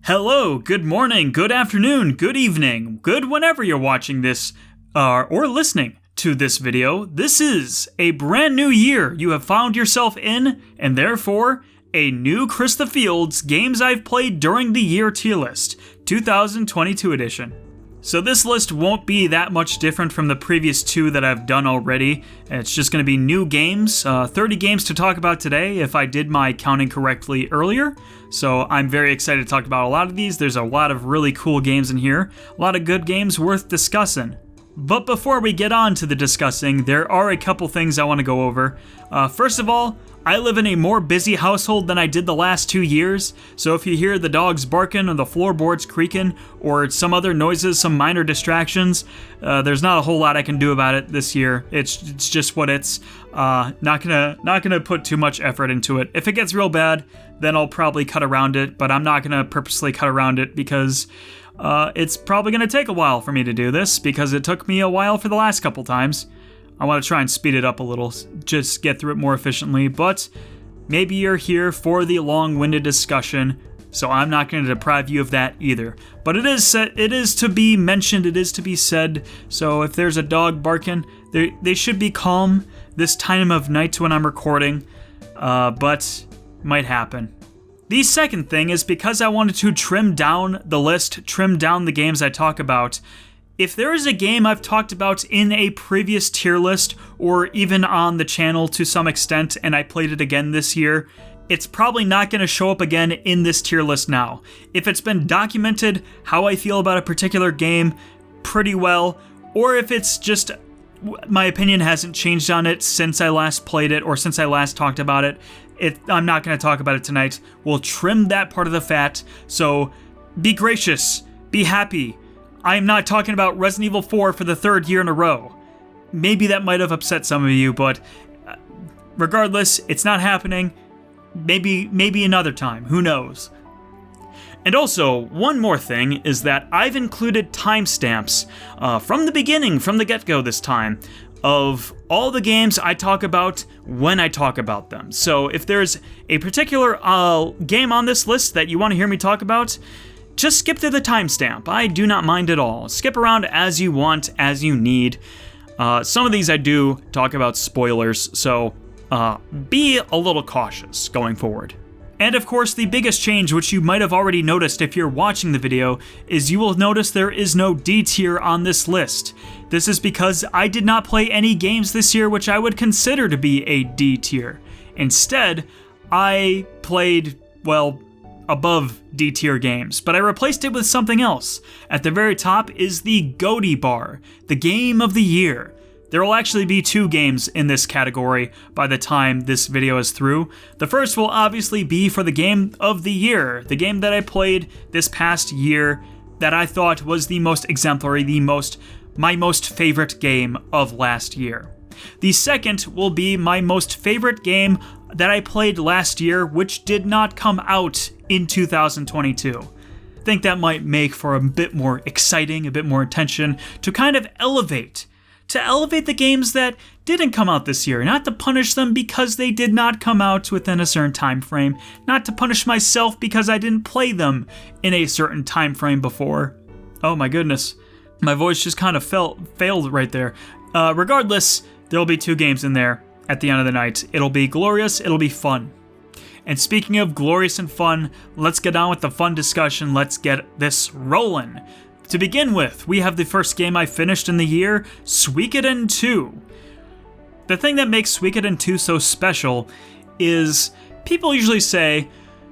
Hello, good morning, good afternoon, good evening, good whenever you're watching this or listening to this video. This is a brand new year you have found yourself in, and therefore a new Chris the Fields Games I've Played During the Year tier list, 2022 edition. So this list won't be that much different from the previous two that I've done already. It's just going to be new games, 30 games to talk about today if I did my counting correctly earlier. So I'm very excited to talk about a lot of these. There's a lot of really cool games in here, a lot of good games worth discussing. But before we get on to the discussing, there are a couple things I want to go over. First of all, I live in a more busy household than I did the last 2 years, so if you hear the dogs barking or the floorboards creaking or some other noises, some minor distractions, there's not a whole lot I can do about it this year. It's just what it's. Not gonna put too much effort into it. If it gets real bad, then I'll probably cut around it, but I'm not gonna purposely cut around it because it's probably gonna take a while for me to do this because it took me a while for the last couple times. I want to try and speed it up a little, just get through it more efficiently, but maybe you're here for the long-winded discussion, so I'm not going to deprive you of that either. But it is to be mentioned, it is to be said, so if there's a dog barking, they should be calm this time of night when I'm recording, but might happen. The second thing is because I wanted to trim down the list, trim down the games I talk about. If there is a game I've talked about in a previous tier list, or even on the channel to some extent, and I played it again this year, it's probably not going to show up again in this tier list now. If it's been documented how I feel about a particular game pretty well, or if it's just my opinion hasn't changed on it since I last played it or since I last talked about it, I'm not going to talk about it tonight. We'll trim that part of the fat, so be gracious, be happy. I am not talking about Resident Evil 4 for the third year in a row. Maybe that might have upset some of you, but regardless, it's not happening. Maybe another time, who knows? And also, one more thing is that I've included timestamps from the beginning, from the get-go this time, of all the games I talk about when I talk about them. So if there's a particular game on this list that you want to hear me talk about, just skip to the timestamp. I do not mind at all. Skip around as you want, as you need. Some of these I do talk about spoilers, so be a little cautious going forward. And of course, the biggest change, which you might have already noticed if you're watching the video, is you will notice there is no D tier on this list. This is because I did not play any games this year which I would consider to be a D tier. Instead, I played, well, above D tier games, but I replaced it with something else. At the very top is the Goaty bar, the game of the year. There will actually be 2 games in this category by the time this video is through. The first will obviously be for the game of the year, the game that I played this past year that I thought was the most exemplary, my most favorite game of last year. The second will be my most favorite game that I played last year, which did not come out in 2022. I think that might make for a bit more exciting, a bit more attention, to kind of elevate the games that didn't come out this year, not to punish them because they did not come out within a certain time frame, not to punish myself because I didn't play them in a certain time frame before. Oh my goodness, my voice just kind of failed right there. Regardless, there'll be 2 games in there at the end of the night. It'll be glorious, it'll be fun. And speaking of glorious and fun, let's get on with the fun discussion. Let's get this rolling. To begin with, we have the first game I finished in the year, Suikoden II. The thing that makes Suikoden II so special is people usually say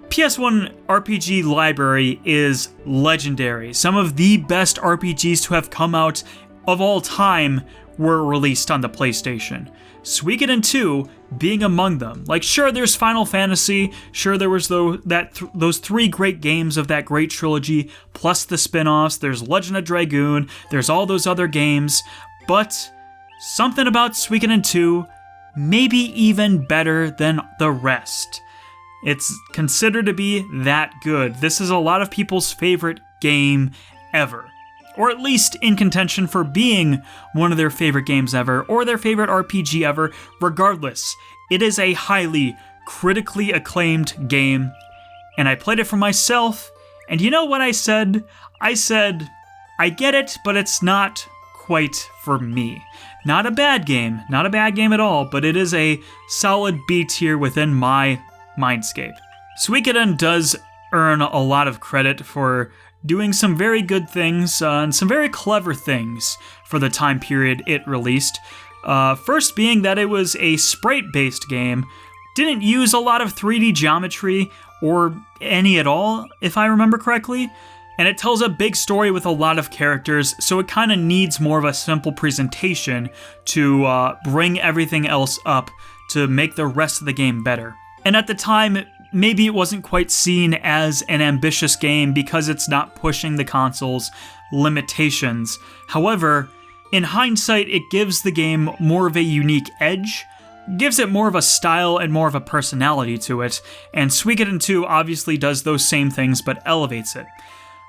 PS1 RPG library is legendary. Some of the best RPGs to have come out of all time were released on the PlayStation. Suikoden 2 being among them. Like, sure, there's Final Fantasy, sure there was those 3 great games of that great trilogy, plus the spin-offs, there's Legend of Dragoon, there's all those other games, but something about Suikoden 2 maybe even better than the rest. It's considered to be that good. This is a lot of people's favorite game ever. Or at least in contention for being one of their favorite games ever, or their favorite RPG ever. Regardless, it is a highly critically acclaimed game, and I played it for myself, And you know what I said? I said, I get it, but it's not quite for me. Not a bad game at all, but it is a solid B tier within my mindscape. Suikoden does earn a lot of credit for doing some very good things and some very clever things for the time period it released. First being that it was a sprite-based game, didn't use a lot of 3D geometry or any at all, if I remember correctly, and it tells a big story with a lot of characters, so it kind of needs more of a simple presentation to bring everything else up to make the rest of the game better. And at the time, maybe it wasn't quite seen as an ambitious game because it's not pushing the console's limitations. However, in hindsight, it gives the game more of a unique edge, gives it more of a style and more of a personality to it, and Suikoden II obviously does those same things but elevates it.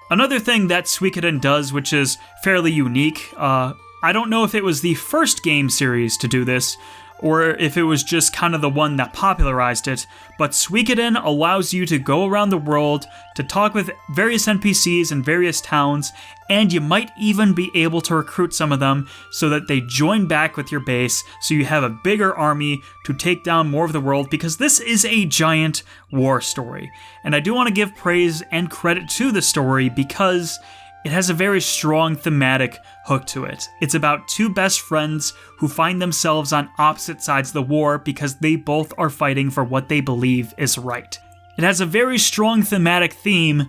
Another thing that Suikoden does, which is fairly unique, I don't know if it was the first game series to do this, or if it was just kind of the one that popularized it, but Suikoden allows you to go around the world to talk with various NPCs in various towns, and you might even be able to recruit some of them so that they join back with your base, so you have a bigger army to take down more of the world, because this is a giant war story. And I do want to give praise and credit to the story because it has a very strong thematic hook to it. It's about two best friends who find themselves on opposite sides of the war because they both are fighting for what they believe is right. It has a very strong thematic theme,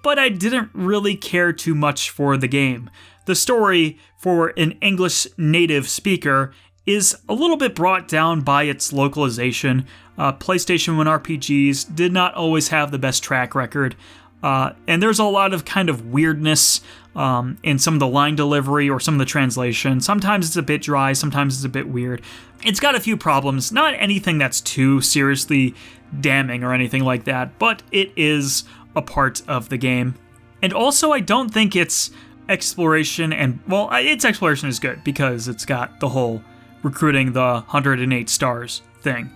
but I didn't really care too much for the game. The story, for an English native speaker, is a little bit brought down by its localization. PlayStation 1 RPGs did not always have the best track record. And there's a lot of kind of weirdness in some of the line delivery or some of the translation. Sometimes it's a bit dry, sometimes it's a bit weird. It's got a few problems, not anything that's too seriously damning or anything like that, but it is a part of the game. And also, I don't think its exploration its exploration is good because it's got the whole recruiting the 108 stars thing.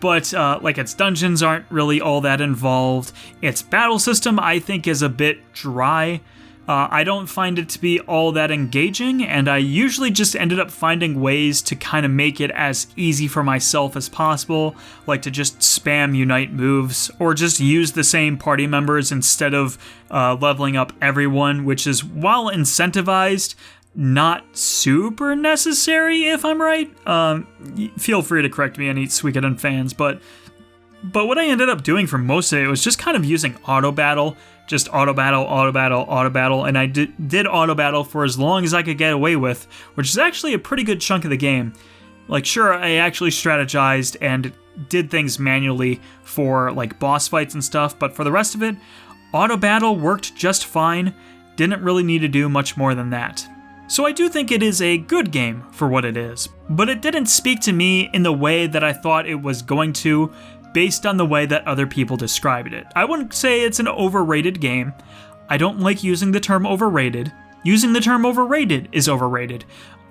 But its dungeons aren't really all that involved. Its battle system, I think, is a bit dry. I don't find it to be all that engaging, and I usually just ended up finding ways to kind of make it as easy for myself as possible, like to just spam unite moves, or just use the same party members instead of leveling up everyone, which is, while incentivized, not super necessary, if I'm right. Feel free to correct me, any Suikoden fans, but what I ended up doing for most of it was just kind of using auto battle, just auto battle, and I did auto battle for as long as I could get away with, which is actually a pretty good chunk of the game. Like, sure, I actually strategized and did things manually for like boss fights and stuff, but for the rest of it, auto battle worked just fine. Didn't really need to do much more than that. So I do think it is a good game for what it is, but it didn't speak to me in the way that I thought it was going to, based on the way that other people described it. I wouldn't say it's an overrated game. I don't like using the term overrated. Using the term overrated is overrated.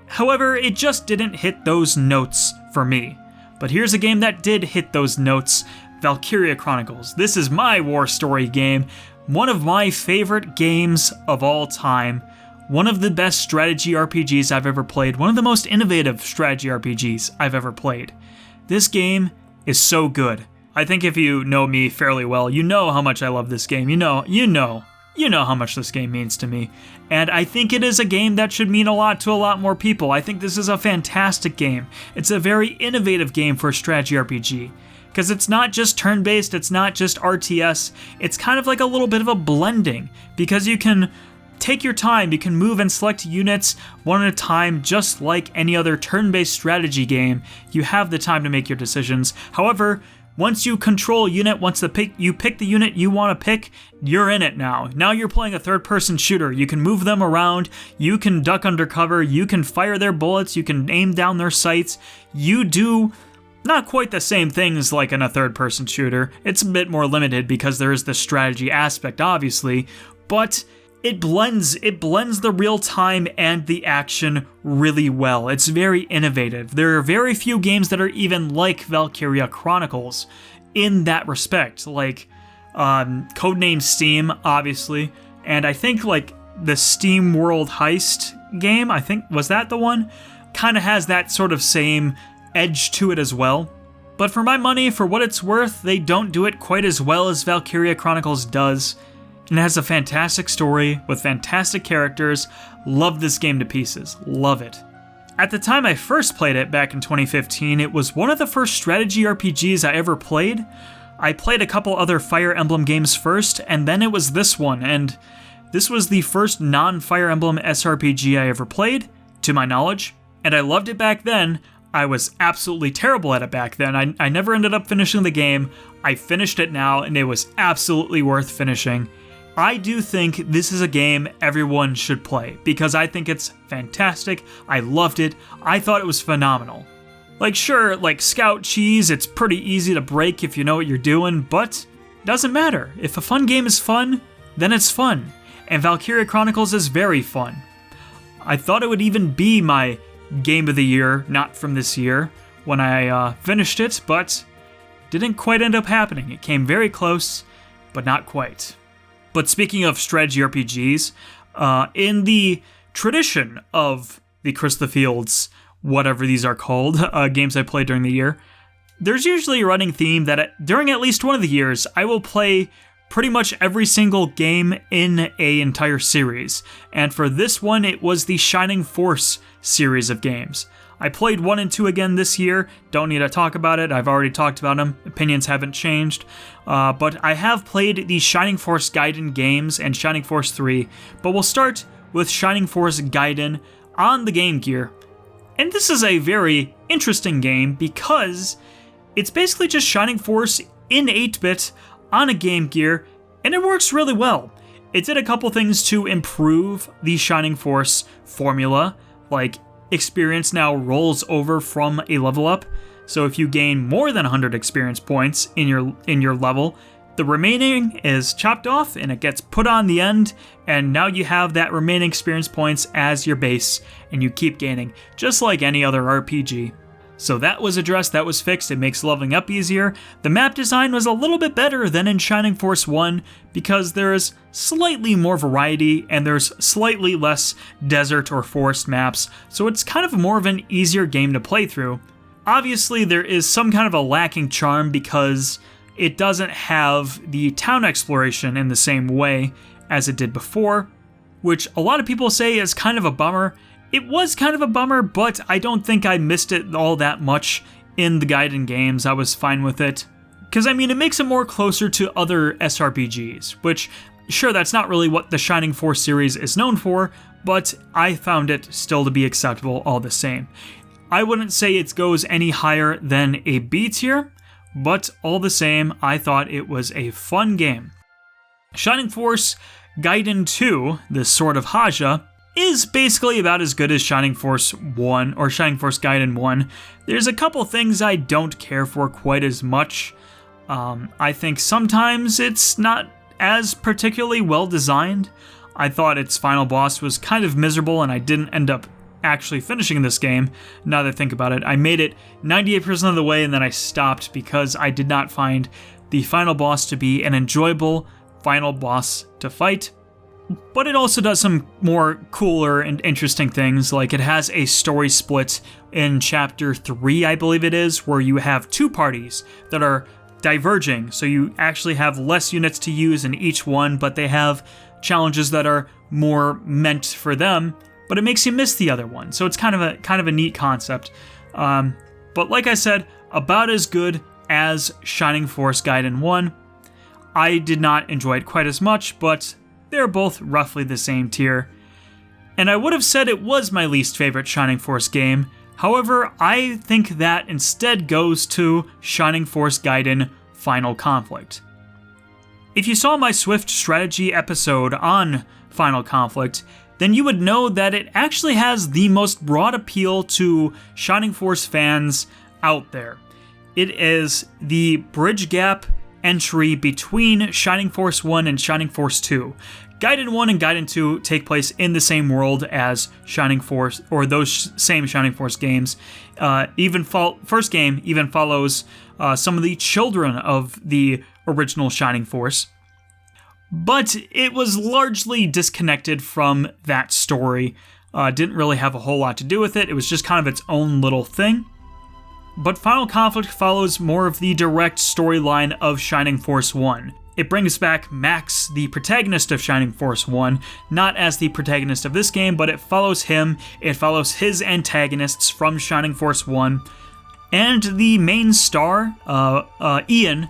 However, it just didn't hit those notes for me. But here's a game that did hit those notes, Valkyria Chronicles. This is my war story game, one of my favorite games of all time. One of the best strategy RPGs I've ever played, one of the most innovative strategy RPGs I've ever played. This game is so good. I think if you know me fairly well, you know how much I love this game. You know how much this game means to me. And I think it is a game that should mean a lot to a lot more people. I think this is a fantastic game. It's a very innovative game for a strategy RPG. Because it's not just turn-based, it's not just RTS, it's kind of like a little bit of a blending. Because you can take your time, you can move and select units one at a time, just like any other turn-based strategy game. You have the time to make your decisions. However, once you control a unit, once you pick the unit you want to pick, you're in it now. Now you're playing a third-person shooter. You can move them around, you can duck under cover, you can fire their bullets, you can aim down their sights. You do not quite the same things like in a third-person shooter. It's a bit more limited because there is the strategy aspect, obviously, but it blends the real time and the action really well. It's very innovative. There are very few games that are even like Valkyria Chronicles in that respect. Like, codenamed Steam, obviously, and I think like the Steam World Heist game, I think, was that the one? Kind of has that sort of same edge to it as well. But for my money, for what it's worth, they don't do it quite as well as Valkyria Chronicles does. And it has a fantastic story with fantastic characters. Love this game to pieces. Love it. At the time I first played it back in 2015, it was one of the first strategy RPGs I ever played. I played a couple other Fire Emblem games first, and then it was this one, and this was the first non-Fire Emblem SRPG I ever played, to my knowledge, and I loved it back then. I was absolutely terrible at it back then. I never ended up finishing the game. I finished it now, and it was absolutely worth finishing. I do think this is a game everyone should play, because I think it's fantastic. I loved it. I thought it was phenomenal. Like, sure, like Scout Cheese, it's pretty easy to break if you know what you're doing, but it doesn't matter. If a fun game is fun, then it's fun. And Valkyria Chronicles is very fun. I thought it would even be my game of the year, not from this year, when I finished it, but didn't quite end up happening. It came very close, but not quite. But speaking of strategy RPGs, in the tradition of the Chris the Fields, whatever these are called, games I played during the year, there's usually a running theme that during at least one of the years, I will play pretty much every single game in an entire series. And for this one, it was the Shining Force series of games. I played 1 and 2 again this year. Don't need to talk about it. I've already talked about them. Opinions haven't changed. But I have played the Shining Force Gaiden games and Shining Force 3. But we'll start with Shining Force Gaiden on the Game Gear. And this is a very interesting game because it's basically just Shining Force in 8-bit on a Game Gear, and it works really well. It did a couple things to improve the Shining Force formula, like experience now rolls over from a level up, so if you gain more than 100 experience points in your level, the remaining is chopped off and it gets put on the end, and now you have that remaining experience points as your base, and you keep gaining, just like any other RPG. So that was addressed, that was fixed, it makes leveling up easier. The map design was a little bit better than in Shining Force 1 because there is slightly more variety and there's slightly less desert or forest maps, so it's kind of more of an easier game to play through. Obviously there is some kind of a lacking charm because it doesn't have the town exploration in the same way as it did before, which a lot of people say is kind of a bummer. It was kind of a bummer, but I don't think I missed it all that much in the Gaiden games. I was fine with it. Because, I mean, it makes it more closer to other SRPGs, which, sure, that's not really what the Shining Force series is known for, but I found it still to be acceptable all the same. I wouldn't say it goes any higher than a B tier, but all the same, I thought it was a fun game. Shining Force Gaiden 2, the Sword of Hajya, is basically about as good as Shining Force 1 or Shining Force Gaiden 1. There's a couple things I don't care for quite as much. I think sometimes it's not as particularly well designed. I thought its final boss was kind of miserable and I didn't end up actually finishing this game. Now that I think about it, I made it 98% of the way and then I stopped because I did not find the final boss to be an enjoyable final boss to fight. But it also does some more cooler and interesting things, like it has a story split in Chapter 3, I believe it is, where you have two parties that are diverging, so you actually have less units to use in each one, but they have challenges that are more meant for them, but it makes you miss the other one, so it's kind of a neat concept. But like I said, about as good as Shining Force Gaiden 1. I did not enjoy it quite as much, but they're both roughly the same tier. And I would have said it was my least favorite Shining Force game. However, I think that instead goes to Shining Force Gaiden Final Conflict. If you saw my Swift strategy episode on Final Conflict, then you would know that it actually has the most broad appeal to Shining Force fans out there. It is the bridge gap entry between Shining Force 1 and Shining Force 2. Gaiden 1 and Gaiden 2 take place in the same world as Shining Force, or those same Shining Force games. First game even follows some of the children of the original Shining Force. But it was largely disconnected from that story. Didn't really have a whole lot to do with it. It was just kind of its own little thing. But Final Conflict follows more of the direct storyline of Shining Force 1. It brings back Max, the protagonist of Shining Force 1, not as the protagonist of this game, but it follows him, it follows his antagonists from Shining Force 1, and the main star, Ian,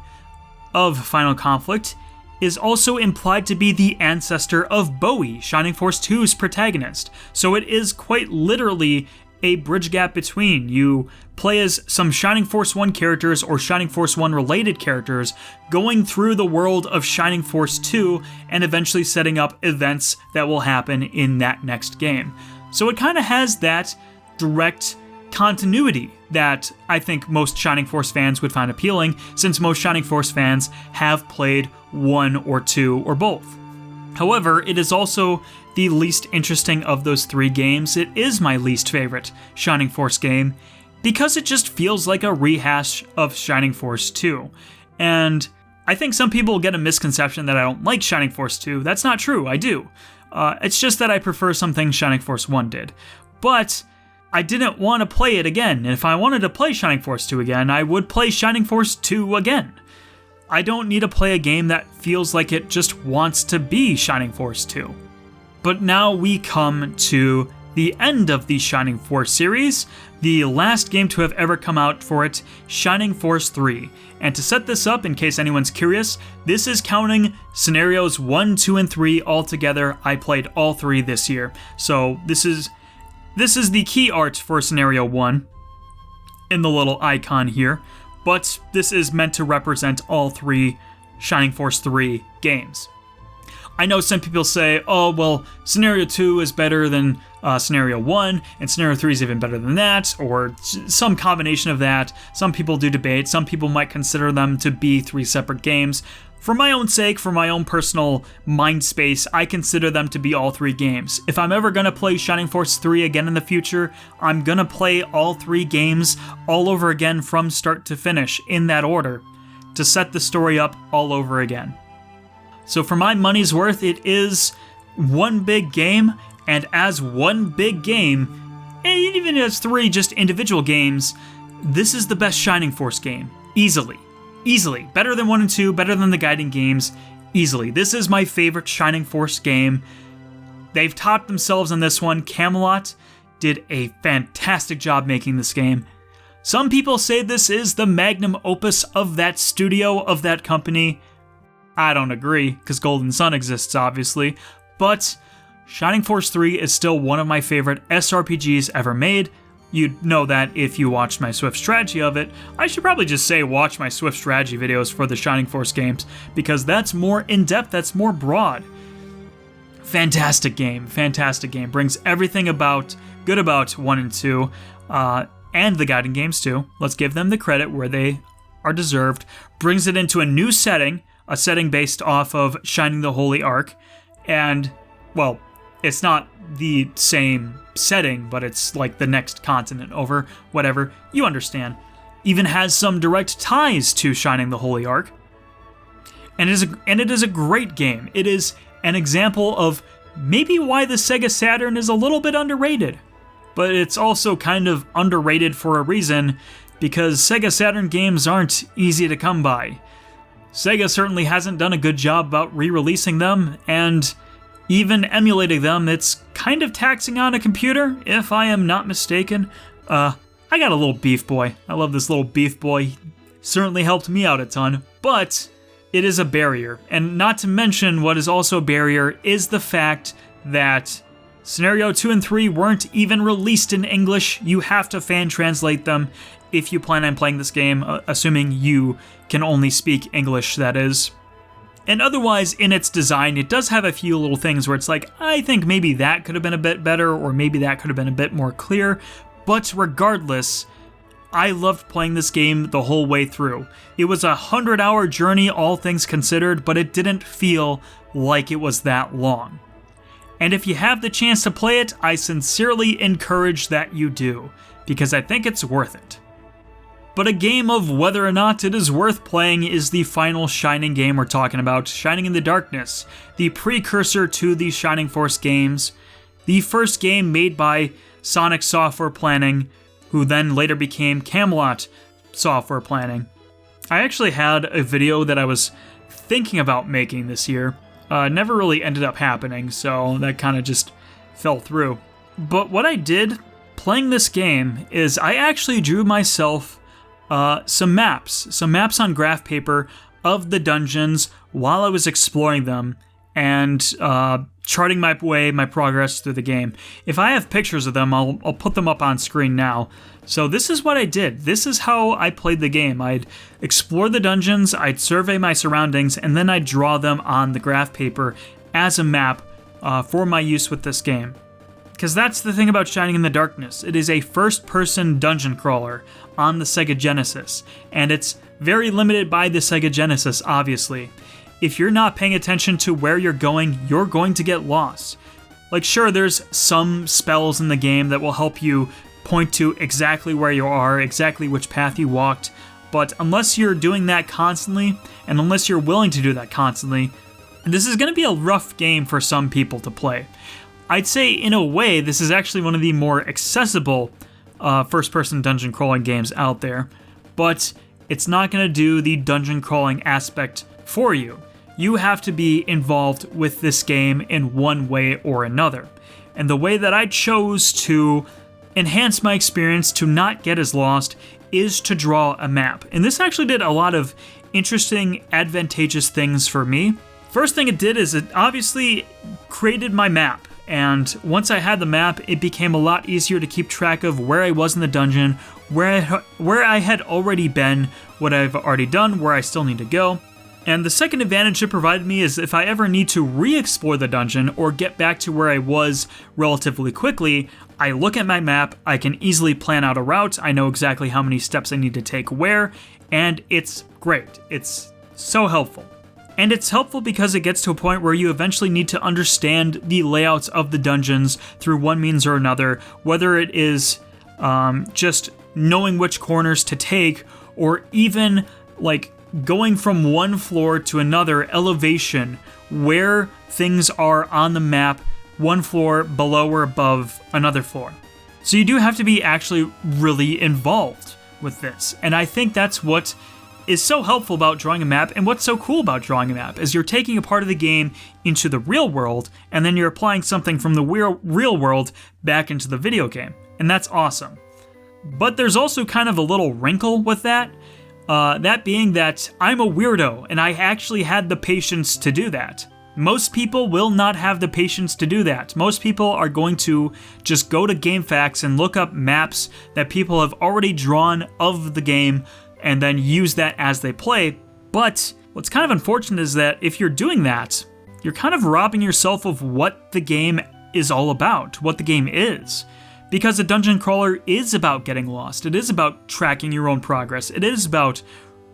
of Final Conflict, is also implied to be the ancestor of Bowie, Shining Force 2's protagonist. So it is quite literally a bridge gap between. You play as some Shining Force 1 characters or Shining Force 1 related characters going through the world of Shining Force 2 and eventually setting up events that will happen in that next game. So it kind of has that direct continuity that I think most Shining Force fans would find appealing, since most Shining Force fans have played 1 or 2 or both. However, it is also the least interesting of those 3 games. It is my least favorite Shining Force game because it just feels like a rehash of Shining Force 2. And I think some people get a misconception that I don't like Shining Force 2. That's not true, I do. It's just that I prefer some things Shining Force 1 did. But I didn't want to play it again, and if I wanted to play Shining Force 2 again, I would play Shining Force 2 again. I don't need to play a game that feels like it just wants to be Shining Force 2. But now we come to the end of the Shining Force series, the last game to have ever come out for it, Shining Force 3. And to set this up, in case anyone's curious, this is counting scenarios 1, 2, and 3 all together. I played all 3 this year. So this is the key art for scenario 1 in the little icon here, but this is meant to represent all 3 Shining Force 3 games. I know some people say, oh, well, Scenario 2 is better than Scenario 1, and Scenario 3 is even better than that, or some combination of that. Some people do debate. Some people might consider them to be 3 separate games. For my own sake, for my own personal mind space, I consider them to be all 3 games. If I'm ever going to play Shining Force 3 again in the future, I'm going to play all 3 games all over again from start to finish, in that order, to set the story up all over again. So for my money's worth, it is one big game, and as one big game, and even as 3 just individual games, this is the best Shining Force game. Easily. Easily. Better than 1 and 2, better than the Gaiden games. Easily. This is my favorite Shining Force game. They've topped themselves on this one. Camelot did a fantastic job making this game. Some people say this is the magnum opus of that studio, of that company. I don't agree, because Golden Sun exists, obviously, but Shining Force 3 is still one of my favorite SRPGs ever made. You'd know that if you watched my Swift strategy of it. I should probably just say watch my Swift strategy videos for the Shining Force games, because that's more in-depth, that's more broad. Fantastic game, brings everything good about 1 and 2, and the Gaiden games too. Let's give them the credit where they are deserved. Brings it into a new setting, a setting based off of Shining the Holy Ark, and, well, it's not the same setting, but it's like the next continent over, whatever, you understand. Even has some direct ties to Shining the Holy Ark, and it is a great game. It is an example of maybe why the Sega Saturn is a little bit underrated, but it's also kind of underrated for a reason, because Sega Saturn games aren't easy to come by. Sega certainly hasn't done a good job about re-releasing them, and even emulating them, it's kind of taxing on a computer, if I am not mistaken. I got a little Beef Boy. I love this little Beef Boy. Certainly helped me out a ton, but it is a barrier. And not to mention, what is also a barrier is the fact that Scenario 2 and 3 weren't even released in English. You have to fan translate them if you plan on playing this game, assuming you can only speak English, that is. And otherwise, in its design, it does have a few little things where it's like, I think maybe that could have been a bit better, or maybe that could have been a bit more clear. But regardless, I loved playing this game the whole way through. It was a 100-hour journey, all things considered, but it didn't feel like it was that long. And if you have the chance to play it, I sincerely encourage that you do, because I think it's worth it. But a game of whether or not it is worth playing is the final Shining game we're talking about, Shining in the Darkness, the precursor to the Shining Force games, the first game made by Sonic Software Planning, who then later became Camelot Software Planning. I actually had a video that I was thinking about making this year. Never really ended up happening, so that kind of just fell through. But what I did playing this game is I actually drew myself some maps on graph paper of the dungeons while I was exploring them and charting my progress through the game. If I have pictures of them, I'll put them up on screen now. So this is what I did. This is how I played the game. I'd explore the dungeons, I'd survey my surroundings, and then I'd draw them on the graph paper as a map for my use with this game. Because that's the thing about Shining in the Darkness. It is a first-person dungeon crawler on the Sega Genesis, and it's very limited by the Sega Genesis, obviously. If you're not paying attention to where you're going to get lost. Like, sure, there's some spells in the game that will help you point to exactly where you are, exactly which path you walked, but unless you're doing that constantly, and unless you're willing to do that constantly, this is going to be a rough game for some people to play. I'd say, in a way, this is actually one of the more accessible first-person dungeon crawling games out there, but it's not going to do the dungeon crawling aspect for you. You have to be involved with this game in one way or another. And the way that I chose to enhance my experience to not get as lost is to draw a map. And this actually did a lot of interesting, advantageous things for me. First thing it did is it obviously created my map. And once I had the map, it became a lot easier to keep track of where I was in the dungeon, where I had already been, what I've already done, where I still need to go. And the second advantage it provided me is if I ever need to re-explore the dungeon or get back to where I was relatively quickly, I look at my map, I can easily plan out a route, I know exactly how many steps I need to take where, and it's great. It's so helpful. And it's helpful because it gets to a point where you eventually need to understand the layouts of the dungeons through one means or another, whether it is just knowing which corners to take, or even like going from one floor to another elevation where things are on the map, one floor below or above another floor. So you do have to be actually really involved with this. And I think that's what is so helpful about drawing a map, and what's so cool about drawing a map is you're taking a part of the game into the real world, and then you're applying something from the real world back into the video game. And that's awesome. But there's also kind of a little wrinkle with that. That being that I'm a weirdo, and I actually had the patience to do that. Most people will not have the patience to do that. Most people are going to just go to GameFAQs and look up maps that people have already drawn of the game, and then use that as they play. But what's kind of unfortunate is that if you're doing that, you're kind of robbing yourself of what the game is all about, what the game is. Because a dungeon crawler is about getting lost. It is about tracking your own progress. It is about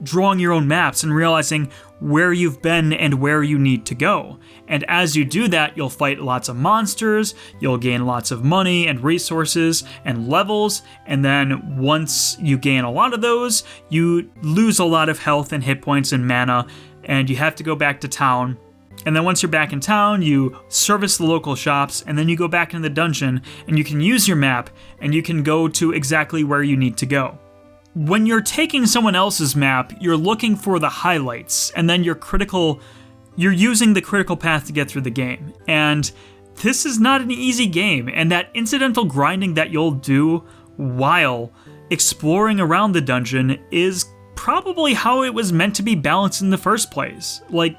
drawing your own maps and realizing where you've been and where you need to go. And as you do that, you'll fight lots of monsters, you'll gain lots of money and resources and levels, and then once you gain a lot of those, you lose a lot of health and hit points and mana, and you have to go back to town. And then once you're back in town, you service the local shops, and then you go back into the dungeon, and you can use your map, and you can go to exactly where you need to go. When you're taking someone else's map, you're looking for the highlights, and then you're using the critical path to get through the game. And this is not an easy game, and that incidental grinding that you'll do while exploring around the dungeon is probably how it was meant to be balanced in the first place. Like,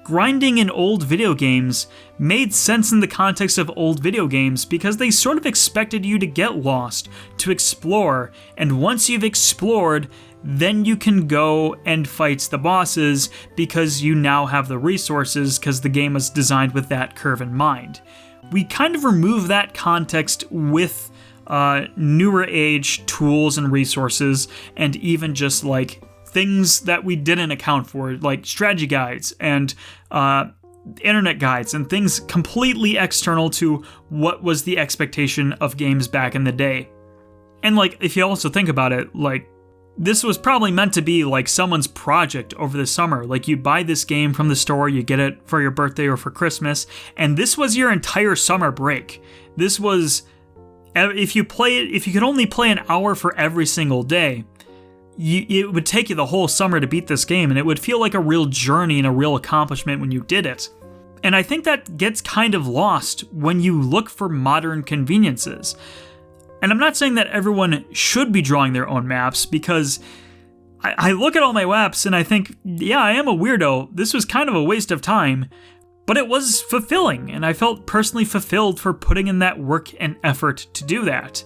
grinding in old video games made sense in the context of old video games because they sort of expected you to get lost, to explore, and once you've explored, then you can go and fight the bosses because you now have the resources because the game was designed with that curve in mind. We kind of remove that context with newer age tools and resources, and even just like things that we didn't account for, like strategy guides and internet guides and things completely external to what was the expectation of games back in the day. And like, if you also think about it, like this was probably meant to be like someone's project over the summer. Like you buy this game from the store, you get it for your birthday or for Christmas, and this was your entire summer break. This was, if you could only play an hour for every single day, it would take you the whole summer to beat this game, and it would feel like a real journey and a real accomplishment when you did it. And I think that gets kind of lost when you look for modern conveniences. And I'm not saying that everyone should be drawing their own maps, because I look at all my maps and I think, yeah, I am a weirdo. This was kind of a waste of time, but it was fulfilling, and I felt personally fulfilled for putting in that work and effort to do that.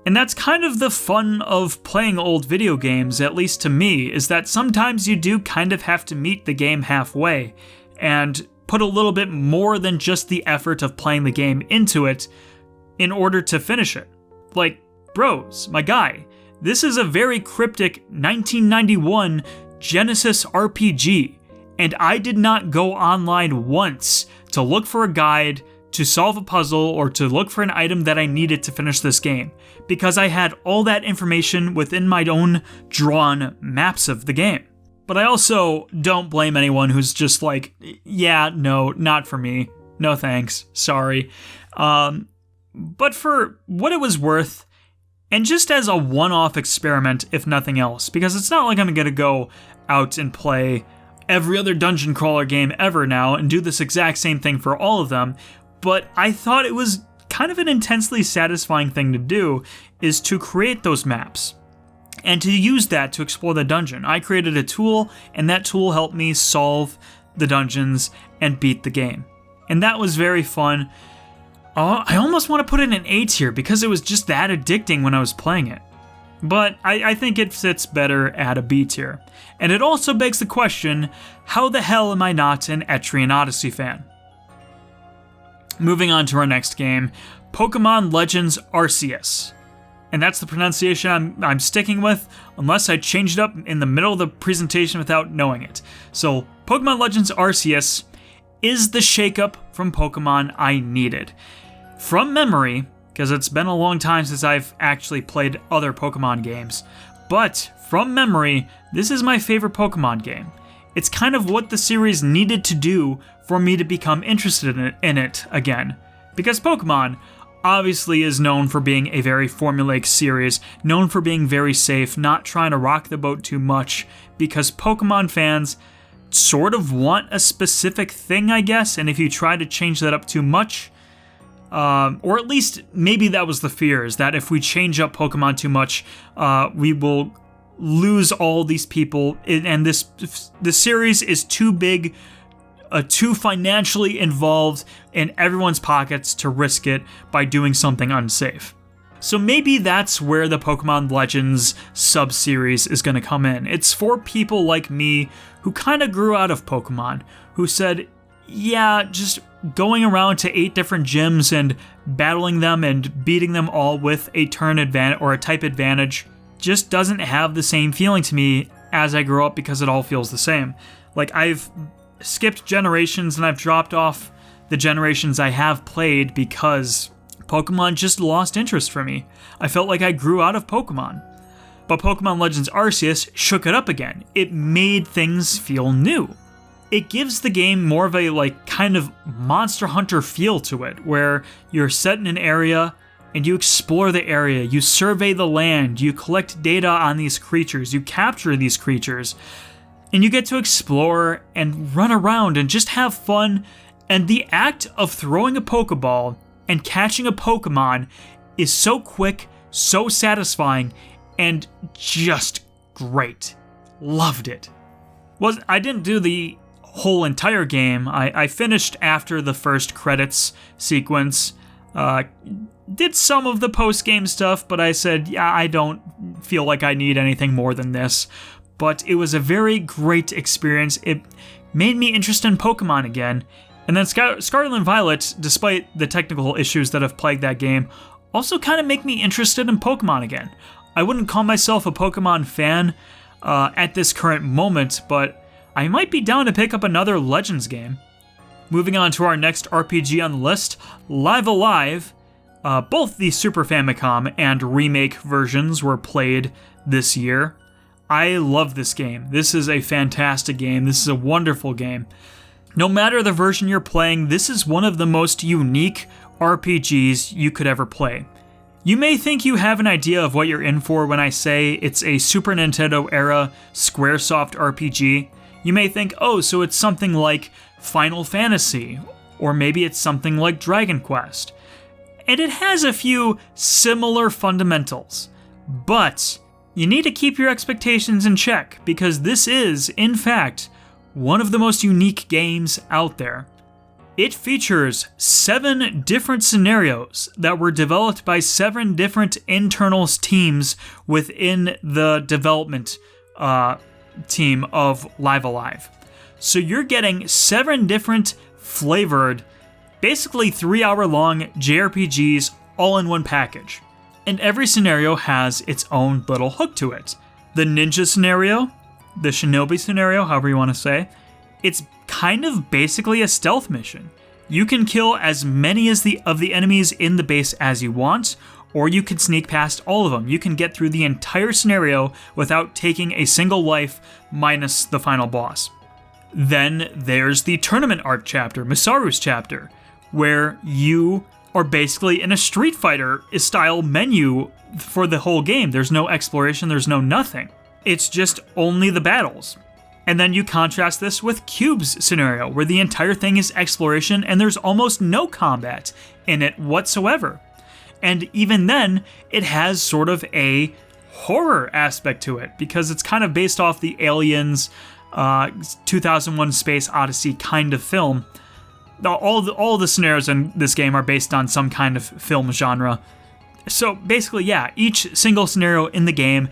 And that's kind of the fun of playing old video games, at least to me, is that sometimes you do kind of have to meet the game halfway and put a little bit more than just the effort of playing the game into it in order to finish it. Like, bros, my guy, this is a very cryptic 1991 Genesis RPG, and I did not go online once to look for a guide, to solve a puzzle, or to look for an item that I needed to finish this game, because I had all that information within my own drawn maps of the game. But I also don't blame anyone who's just like, yeah, no, not for me. No thanks, sorry. But for what it was worth, and just as a one-off experiment, if nothing else, because it's not like I'm going to go out and play every other dungeon crawler game ever now and do this exact same thing for all of them, but I thought it was kind of an intensely satisfying thing to do, is to create those maps and to use that to explore the dungeon. I created a tool, and that tool helped me solve the dungeons and beat the game. And that was very fun. I almost want to put it in A tier because it was just that addicting when I was playing it. But I think it sits better at a B tier. And it also begs the question, how the hell am I not an Etrian Odyssey fan? Moving on to our next game, Pokemon Legends Arceus. And that's the pronunciation I'm sticking with, unless I change it up in the middle of the presentation without knowing it. So, Pokemon Legends Arceus is the shakeup from Pokemon I needed. From memory, because it's been a long time since I've actually played other Pokemon games, but from memory, this is my favorite Pokemon game. It's kind of what the series needed to do for me to become interested in it again. Because Pokemon obviously is known for being a very formulaic series, known for being very safe, not trying to rock the boat too much, because Pokemon fans sort of want a specific thing, I guess, and if you try to change that up too much, or at least maybe that was the fear, is that if we change up Pokemon too much, we will lose all these people, and the series is too big, too financially involved in everyone's pockets to risk it by doing something unsafe. So maybe that's where the Pokemon Legends sub-series is going to come in. It's for people like me who kind of grew out of Pokemon, who said, yeah, just going around to 8 different gyms and battling them and beating them all with a turn advantage or a type advantage just doesn't have the same feeling to me as I grew up, because it all feels the same. Like, I've skipped generations and I've dropped off the generations I have played because Pokemon just lost interest for me. I felt like I grew out of Pokemon. But Pokemon Legends Arceus shook it up again. It made things feel new. It gives the game more of a kind of Monster Hunter feel to it, where you're set in an area and you explore the area, you survey the land, you collect data on these creatures, you capture these creatures, and you get to explore and run around and just have fun. And the act of throwing a Pokeball and catching a Pokemon is so quick, so satisfying, and just great. Loved it. I didn't do the whole entire game. I finished after the first credits sequence. Did some of the post-game stuff, but I said, yeah, I don't feel like I need anything more than this. But it was a very great experience. It made me interested in Pokemon again. And then Scarlet and Violet, despite the technical issues that have plagued that game, also kind of make me interested in Pokemon again. I wouldn't call myself a Pokemon fan at this current moment, but I might be down to pick up another Legends game. Moving on to our next RPG on the list, Live Alive. Both the Super Famicom and remake versions were played this year. I love this game. This is a fantastic game. This is a wonderful game. No matter the version you're playing, this is one of the most unique RPGs you could ever play. You may think you have an idea of what you're in for when I say it's a Super Nintendo era Squaresoft RPG. You may think, oh, so it's something like Final Fantasy, or maybe it's something like Dragon Quest. And it has a few similar fundamentals, but you need to keep your expectations in check, because this is, in fact, one of the most unique games out there. It features 7 different scenarios that were developed by 7 different internal teams within the development team of Live Alive. So you're getting 7 different flavored, basically 3-hour-long JRPGs all in one package. And every scenario has its own little hook to it. The ninja scenario, the shinobi scenario, however you want to say, it's kind of basically a stealth mission. You can kill as many of the enemies in the base as you want, or you can sneak past all of them. You can get through the entire scenario without taking a single life, minus the final boss. Then there's the tournament arc chapter, Misaru's chapter, where you are basically in a Street Fighter style menu for the whole game. There's no exploration, there's no nothing. It's just only the battles. And then you contrast this with Cube's scenario, where the entire thing is exploration and there's almost no combat in it whatsoever. And even then, it has sort of a horror aspect to it, because it's kind of based off the Aliens 2001 Space Odyssey kind of film. All the scenarios in this game are based on some kind of film genre. So basically, yeah, each single scenario in the game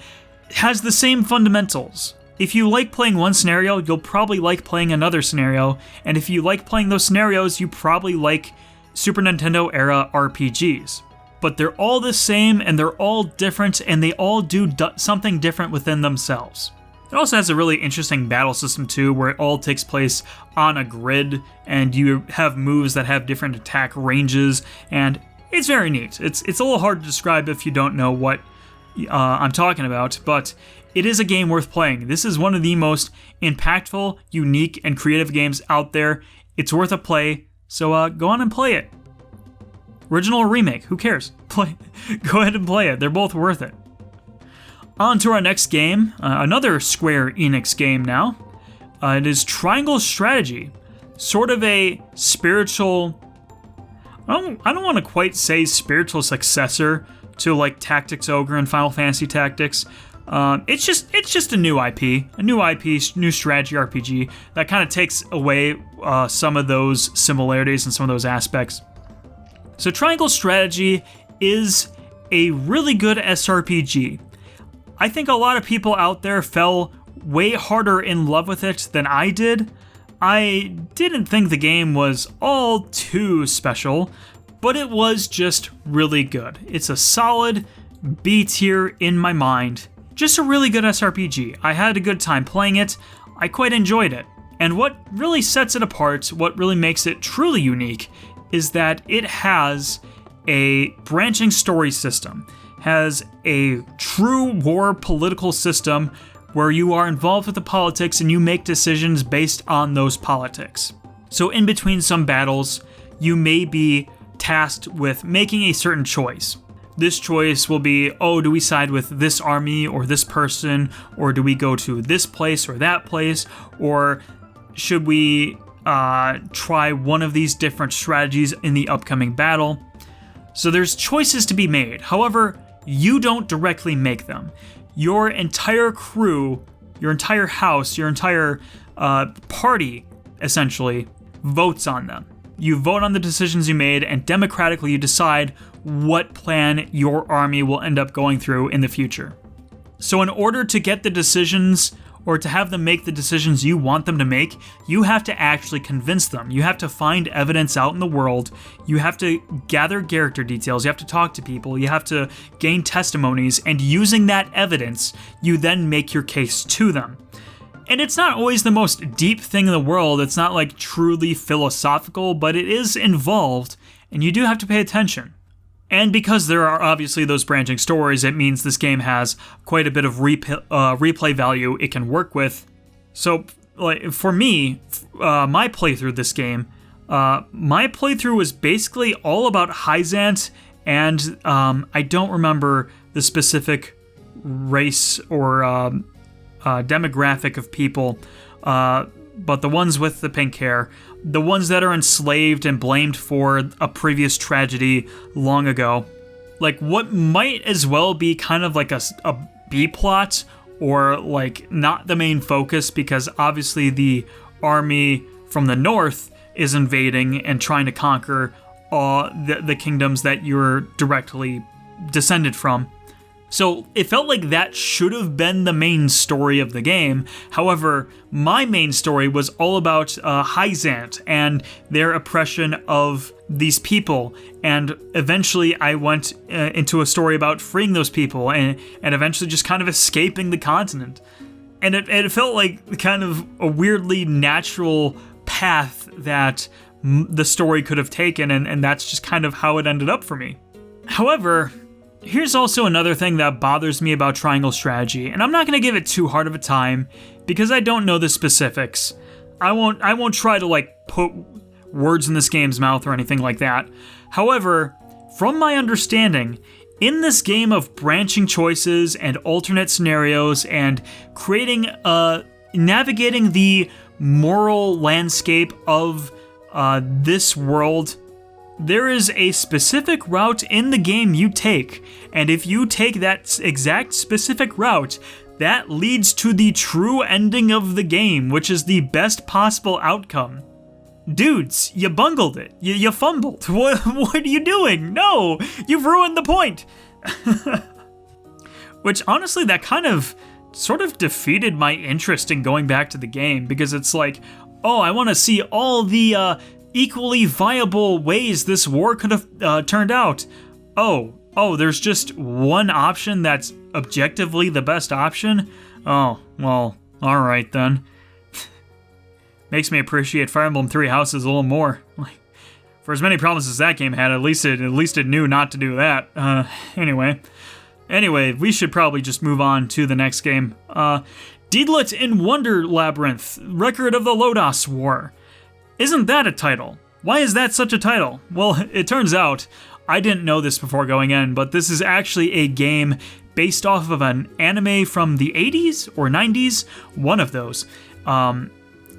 has the same fundamentals. If you like playing one scenario, you'll probably like playing another scenario, and if you like playing those scenarios, you probably like Super Nintendo era RPGs. But they're all the same, and they're all different, and they all do something different within themselves. It also has a really interesting battle system too, where it all takes place on a grid, and you have moves that have different attack ranges, and it's very neat. It's a little hard to describe if you don't know what I'm talking about, but it is a game worth playing. This is one of the most impactful, unique, and creative games out there. It's worth a play, so go on and play it. Original or remake, who cares? Go ahead and play it. They're both worth it. On to our next game, another Square Enix game now. It is Triangle Strategy, sort of a spiritual, I don't want to quite say spiritual successor to like Tactics Ogre and Final Fantasy Tactics. It's just a new IP, new strategy RPG that kind of takes away some of those similarities and some of those aspects. So Triangle Strategy is a really good SRPG. I think a lot of people out there fell way harder in love with it than I did. I didn't think the game was all too special, but it was just really good. It's a solid B tier in my mind. Just a really good SRPG. I had a good time playing it. I quite enjoyed it. And what really sets it apart, what really makes it truly unique, is that it has a branching story system, has a true war political system where you are involved with the politics and you make decisions based on those politics. So in between some battles, you may be tasked with making a certain choice. This choice will be, oh, do we side with this army or this person, or do we go to this place or that place, or should we try one of these different strategies in the upcoming battle? So there's choices to be made. However, you don't directly make them. Your entire crew, your entire house, your entire party, essentially, votes on them. You vote on the decisions you made, and democratically you decide what plan your army will end up going through in the future. So in order to get the decisions, or to have them make the decisions you want them to make, you have to actually convince them. You have to find evidence out in the world. You have to gather character details. You have to talk to people. You have to gain testimonies, and using that evidence, you then make your case to them. And it's not always the most deep thing in the world. It's not like truly philosophical, but it is involved, and you do have to pay attention. And because there are obviously those branching stories, it means this game has quite a bit of replay value it can work with. So, like, for me, my playthrough this game, my playthrough was basically all about Hyzant, and I don't remember the specific race or demographic of people, but the ones with the pink hair, the ones that are enslaved and blamed for a previous tragedy long ago. Like, what might as well be kind of like a B-plot, or like not the main focus, because obviously the army from the north is invading and trying to conquer the kingdoms that you're directly descended from. So it felt like that should have been the main story of the game. However, my main story was all about Hyzant and their oppression of these people. And eventually I went into a story about freeing those people and eventually just kind of escaping the continent. And it felt like kind of a weirdly natural path that the story could have taken, and that's just kind of how it ended up for me. However, here's also another thing that bothers me about triangle strategy, and I'm not going to give it too hard of a time because I don't know the specifics. I won't try to like put words in this game's mouth or anything like that. However, from my understanding, in this game of branching choices and alternate scenarios and creating navigating the moral landscape of this world, there is a specific route in the game you take, and if you take that exact specific route, that leads to the true ending of the game, which is the best possible outcome. Dudes, you bungled it. You fumbled. What are you doing? No, you've ruined the point. Which, honestly, that kind of sort of defeated my interest in going back to the game, because it's like, oh, I want to see all the equally viable ways this war could have turned out. Oh, there's just one option that's objectively the best option? Oh, well, alright then. Makes me appreciate Fire Emblem Three Houses a little more. Like, for as many problems as that game had, at least it knew not to do that. Anyway, we should probably just move on to the next game. Deedlit in Wonder Labyrinth, Record of the Lodoss War. Isn't that a title? Why is that such a title? Well, it turns out, I didn't know this before going in, but this is actually a game based off of an anime from the 80s or 90s, one of those.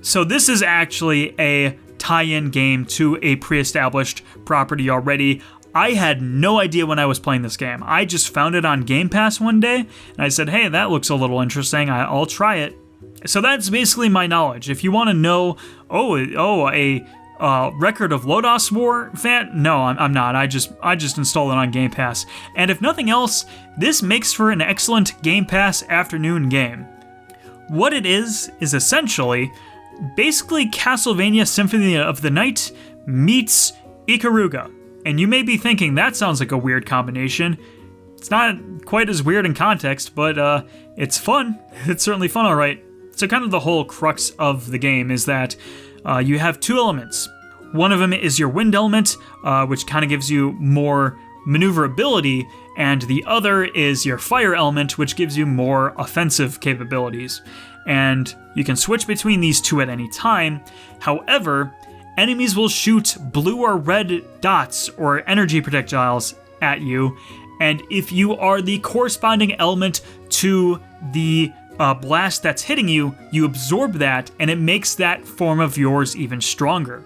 So this is actually a tie-in game to a pre-established property already. I had no idea when I was playing this game. I just found it on Game Pass one day, and I said, hey, that looks a little interesting, I'll try it. So that's basically my knowledge. If you want to know, a Record of Lodoss War fan? No, I'm not. I just installed it on Game Pass. And if nothing else, this makes for an excellent Game Pass afternoon game. What it is essentially basically Castlevania Symphony of the Night meets Ikaruga. And you may be thinking, that sounds like a weird combination. It's not quite as weird in context, but it's fun. It's certainly fun, alright. So kind of the whole crux of the game is that you have two elements. One of them is your wind element, which kind of gives you more maneuverability, and the other is your fire element, which gives you more offensive capabilities. And you can switch between these two at any time. However, enemies will shoot blue or red dots or energy projectiles at you, and if you are the corresponding element to the blast that's hitting you, you absorb that, and it makes that form of yours even stronger.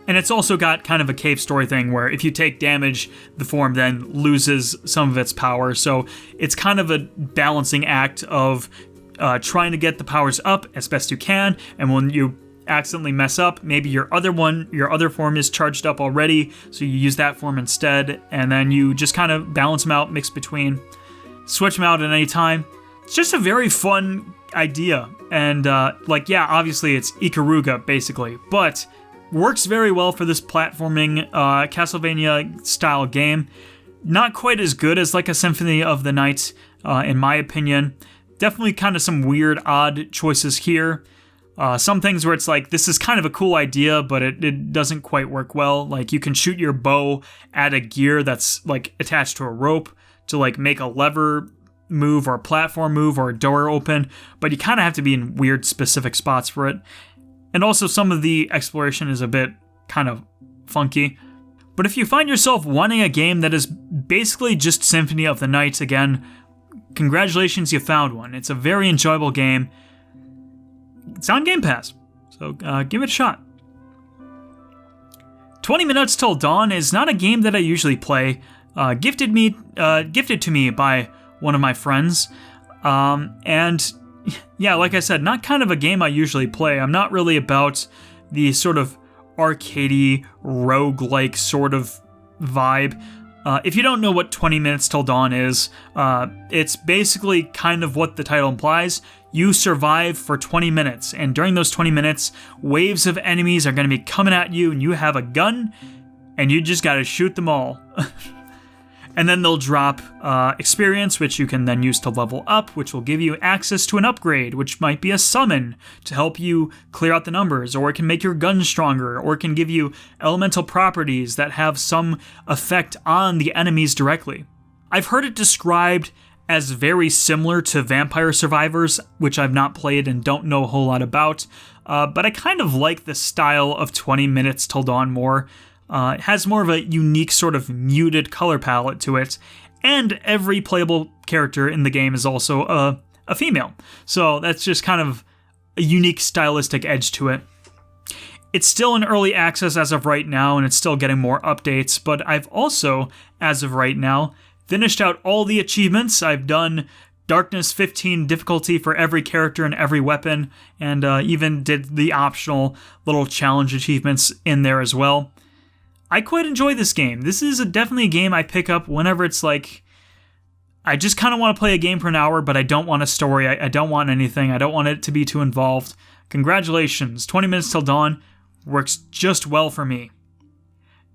And it's also got kind of a cave story thing where if you take damage, the form then loses some of its power. So it's kind of a balancing act of trying to get the powers up as best you can, and when you accidentally mess up, maybe your other form is charged up already, so you use that form instead, and then you just kind of balance them out, mix between, switch them out at any time. It's just a very fun idea, and obviously it's Ikaruga basically, but works very well for this platforming Castlevania style game. Not quite as good as like a Symphony of the Night, in my opinion. Definitely kind of some weird, odd choices here. Some things where it's like, this is kind of a cool idea, but it doesn't quite work well. Like, you can shoot your bow at a gear that's like attached to a rope to like make a lever move or a platform move or a door open, but you kind of have to be in weird specific spots for it. And also some of the exploration is a bit kind of funky. But if you find yourself wanting a game that is basically just Symphony of the Night, again, congratulations, you found one. It's a very enjoyable game. It's on Game Pass, so give it a shot. 20 Minutes Till Dawn is not a game that I usually play. Gifted to me by one of my friends. And yeah, like I said, not kind of a game I usually play. I'm not really about the sort of arcadey, roguelike sort of vibe. If you don't know what 20 Minutes Till Dawn is, it's basically kind of what the title implies. You survive for 20 minutes, and during those 20 minutes, waves of enemies are going to be coming at you, and you have a gun, and you just got to shoot them all. And then they'll drop experience, which you can then use to level up, which will give you access to an upgrade, which might be a summon to help you clear out the numbers, or it can make your gun stronger, or it can give you elemental properties that have some effect on the enemies directly. I've heard it described as very similar to Vampire Survivors, which I've not played and don't know a whole lot about, but I kind of like the style of 20 Minutes Till Dawn more. It has more of a unique sort of muted color palette to it, and every playable character in the game is also a female, so that's just kind of a unique stylistic edge to it. It's still in early access as of right now, and it's still getting more updates, but I've also, as of right now, finished out all the achievements. I've done Darkness 15 difficulty for every character and every weapon, and even did the optional little challenge achievements in there as well. I quite enjoy this game. This is definitely a game I pick up whenever it's like, I just kind of want to play a game for an hour, but I don't want a story. I don't want anything. I don't want it to be too involved. Congratulations, 20 Minutes Till Dawn works just well for me.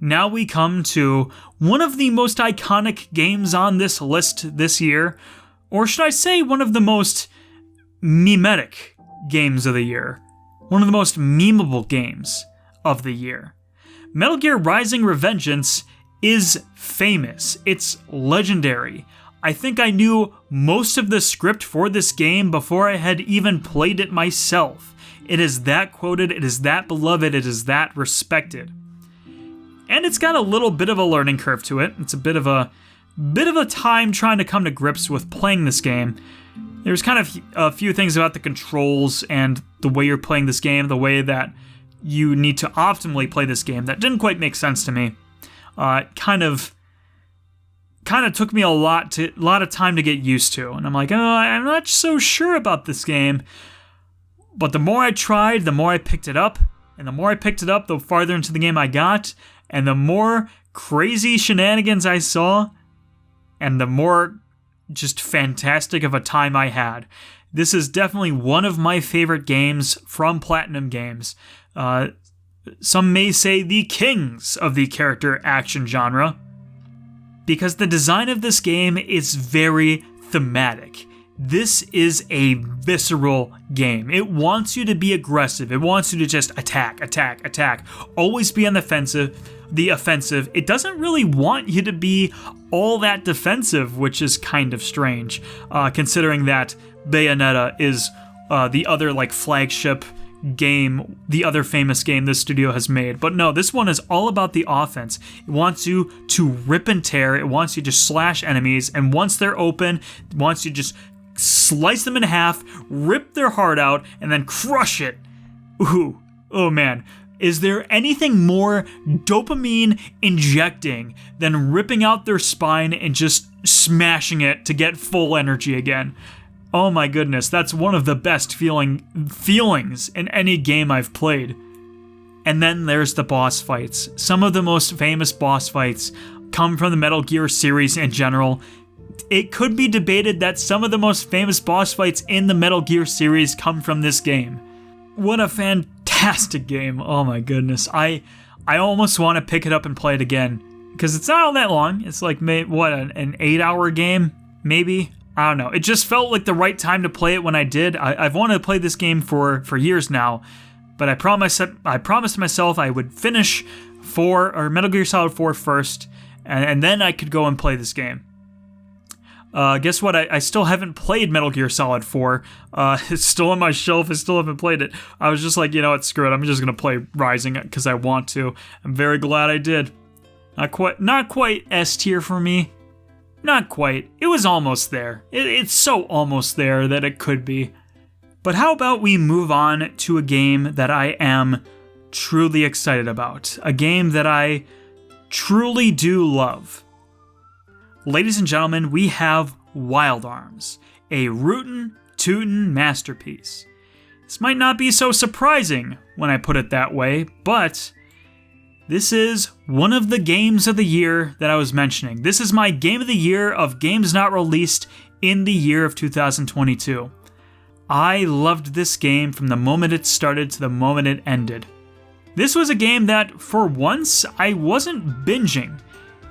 Now we come to one of the most iconic games on this list this year, or should I say one of the most memetic games of the year. One of the most memeable games of the year. Metal Gear Rising: Revengeance is famous. It's legendary. I think I knew most of the script for this game before I had even played it myself. It is that quoted, it is that beloved, it is that respected. And it's got a little bit of a learning curve to it. It's a bit of a time trying to come to grips with playing this game. There's kind of a few things about the controls and the way you're playing this game, the way that you need to optimally play this game that didn't quite make sense to me. It kind of took me a lot of time to get used to, and I'm like, oh, I'm not so sure about this game. But the more I tried, the more I picked it up, and the more I picked it up, the farther into the game I got, and the more crazy shenanigans I saw, and the more just fantastic of a time I had. This is definitely one of my favorite games from Platinum Games. Some may say the kings of the character action genre, because the design of this game is very thematic. This is a visceral game. It wants you to be aggressive. It wants you to just attack. Always be on the offensive. It doesn't really want you to be all that defensive, which is kind of strange, considering that Bayonetta is the other like flagship game, the other famous game this studio has made. But no, this one is all about the offense. It wants you to rip and tear. It wants you to slash enemies, and once they're open, it wants you to just slice them in half, rip their heart out, and then crush it. Ooh, oh man. Is there anything more dopamine injecting than ripping out their spine and just smashing it to get full energy again? Oh my goodness, that's one of the best feelings in any game I've played. And then there's the boss fights. Some of the most famous boss fights come from the Metal Gear series in general. It could be debated that some of the most famous boss fights in the Metal Gear series come from this game. What a fantastic game. Oh my goodness. I almost want to pick it up and play it again, because it's not all that long. It's like, what, an 8-hour game? Maybe? I don't know. It just felt like the right time to play it when I did. I've wanted to play this game for years now, but I promised myself I would finish Metal Gear Solid 4 first, and then I could go and play this game. Guess what? I still haven't played Metal Gear Solid 4. It's still on my shelf. I still haven't played it. I was just like, you know what? Screw it. I'm just going to play Rising because I want to. I'm very glad I did. Not quite S tier for me. Not quite. It was almost there. It's so almost there that it could be. But how about we move on to a game that I am truly excited about. A game that I truly do love. Ladies and gentlemen, we have Wild Arms, a rootin' tootin' masterpiece. This might not be so surprising when I put it that way, but this is one of the games of the year that I was mentioning. This is my game of the year of games not released in the year of 2022. I loved this game from the moment it started to the moment it ended. This was a game that, for once, I wasn't binging.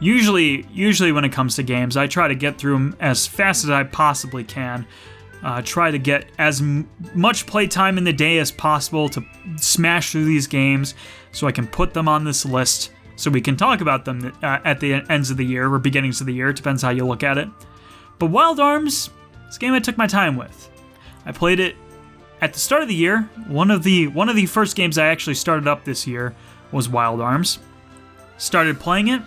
Usually when it comes to games, I try to get through them as fast as I possibly can. Try to get as much playtime in the day as possible to smash through these games so I can put them on this list so we can talk about them at the ends of the year or beginnings of the year. It depends how you look at it. But Wild Arms, it's a game I took my time with. I played it at the start of the year. One of the first games I actually started up this year was Wild Arms. Started playing it,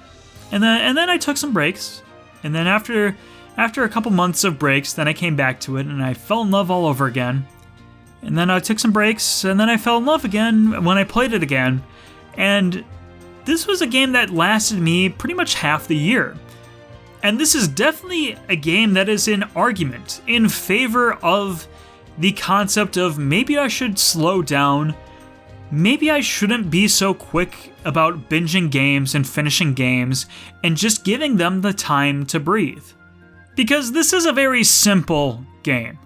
and then I took some breaks. And then after a couple months of breaks, then I came back to it, and I fell in love all over again. And then I took some breaks, and then I fell in love again when I played it again. And this was a game that lasted me pretty much half the year. And this is definitely a game that is in argument in favor of the concept of maybe I should slow down, maybe I shouldn't be so quick about binging games and finishing games and just giving them the time to breathe. Because this is a very simple game.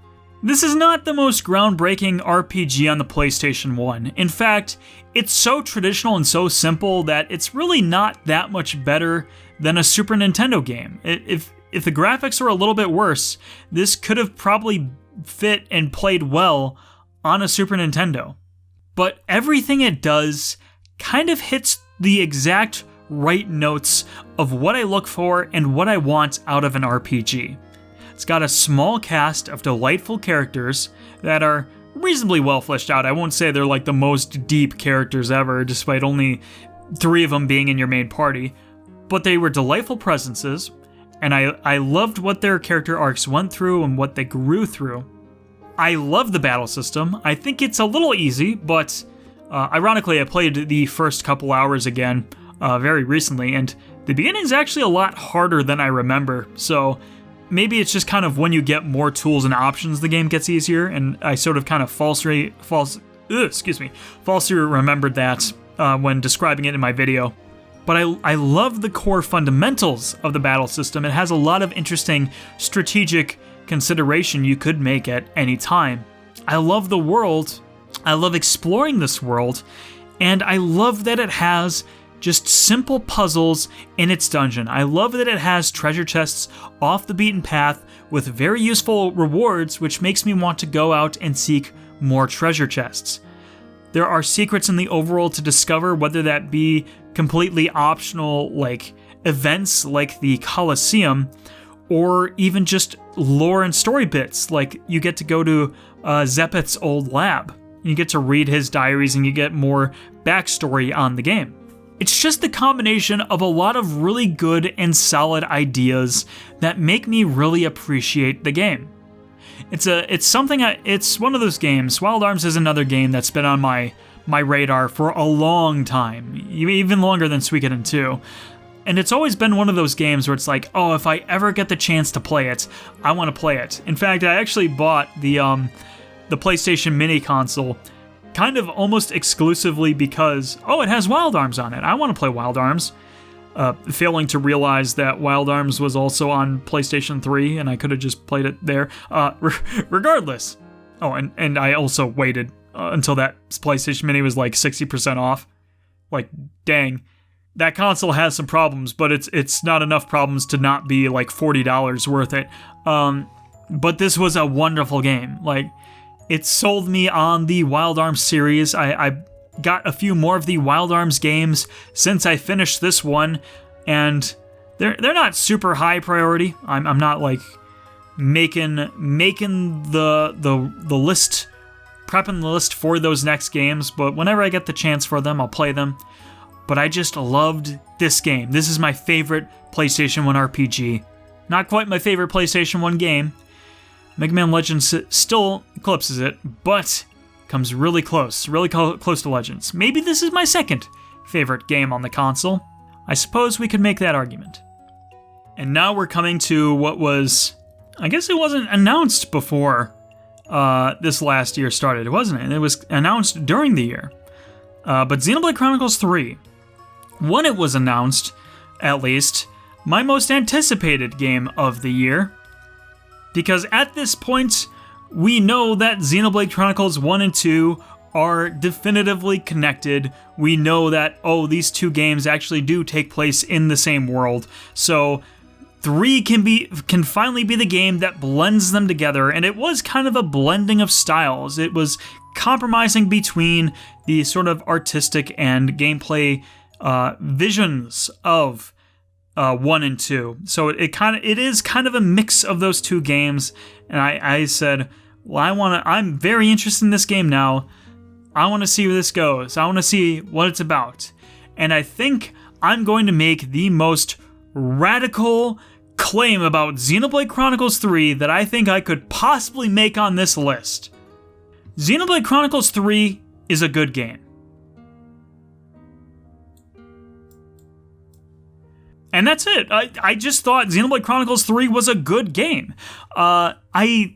This is not the most groundbreaking RPG on the PlayStation 1. In fact, it's so traditional and so simple that it's really not that much better than a Super Nintendo game. If the graphics were a little bit worse, this could have probably fit and played well on a Super Nintendo. But everything it does kind of hits the exact right notes of what I look for and what I want out of an RPG. It's got a small cast of delightful characters that are reasonably well fleshed out. I won't say they're like the most deep characters ever, despite only 3 of them being in your main party, but they were delightful presences, and I loved what their character arcs went through and what they grew through. I love the battle system. I think it's a little easy, but ironically, I played the first couple hours again very recently, and the beginning is actually a lot harder than I remember, so maybe it's just kind of when you get more tools and options, the game gets easier, and I sort of kind of falsely remembered that when describing it in my video. But I love the core fundamentals of the battle system. It has a lot of interesting strategic consideration you could make at any time. I love the world. I love exploring this world, and I love that it has just simple puzzles in its dungeon. I love that it has treasure chests off the beaten path with very useful rewards, which makes me want to go out and seek more treasure chests. There are secrets in the overworld to discover, whether that be completely optional like events like the Colosseum, or even just lore and story bits, like you get to go to Zeppet's old lab. You get to read his diaries and you get more backstory on the game. It's just the combination of a lot of really good and solid ideas that make me really appreciate the game. It's one of those games. Wild Arms is another game that's been on my radar for a long time, even longer than Suikoden II. And it's always been one of those games where it's like, oh, if I ever get the chance to play it, I want to play it. In fact, I actually bought the PlayStation Mini console kind of almost exclusively because, oh, it has Wild Arms on it. I want to play Wild Arms. Failing to realize that Wild Arms was also on PlayStation 3, and I could have just played it there. Regardless. Oh, and I also waited until that PlayStation Mini was like 60% off. Like, dang. That console has some problems, but it's not enough problems to not be like $40 worth it. but this was a wonderful game. Like, it sold me on the Wild Arms series. I got a few more of the Wild Arms games since I finished this one, and they're not super high priority. I'm not like making the list, prepping the list for those next games, but whenever I get the chance for them, I'll play them. But I just loved this game. This is my favorite PlayStation 1 RPG. Not quite my favorite PlayStation 1 game. Mega Man Legends still eclipses it, but comes really close to Legends. Maybe this is my second favorite game on the console. I suppose we could make that argument. And now we're coming to what was, I guess it wasn't announced before this last year started, wasn't it? It was announced during the year. But Xenoblade Chronicles 3, when it was announced, at least, my most anticipated game of the year. Because at this point, we know that Xenoblade Chronicles 1 and 2 are definitively connected. We know that, these two games actually do take place in the same world. So 3 can finally be the game that blends them together, and it was kind of a blending of styles. It was compromising between the sort of artistic and gameplay visions of 1 and 2. So it is kind of a mix of those two games, and I said, well, I'm very interested in this game now. I want to see where this goes. I want to see what it's about. And I think I'm going to make the most radical claim about Xenoblade Chronicles 3 that I think I could possibly make on this list. Xenoblade Chronicles 3 is a good game. And that's it. I just thought Xenoblade Chronicles 3 was a good game. I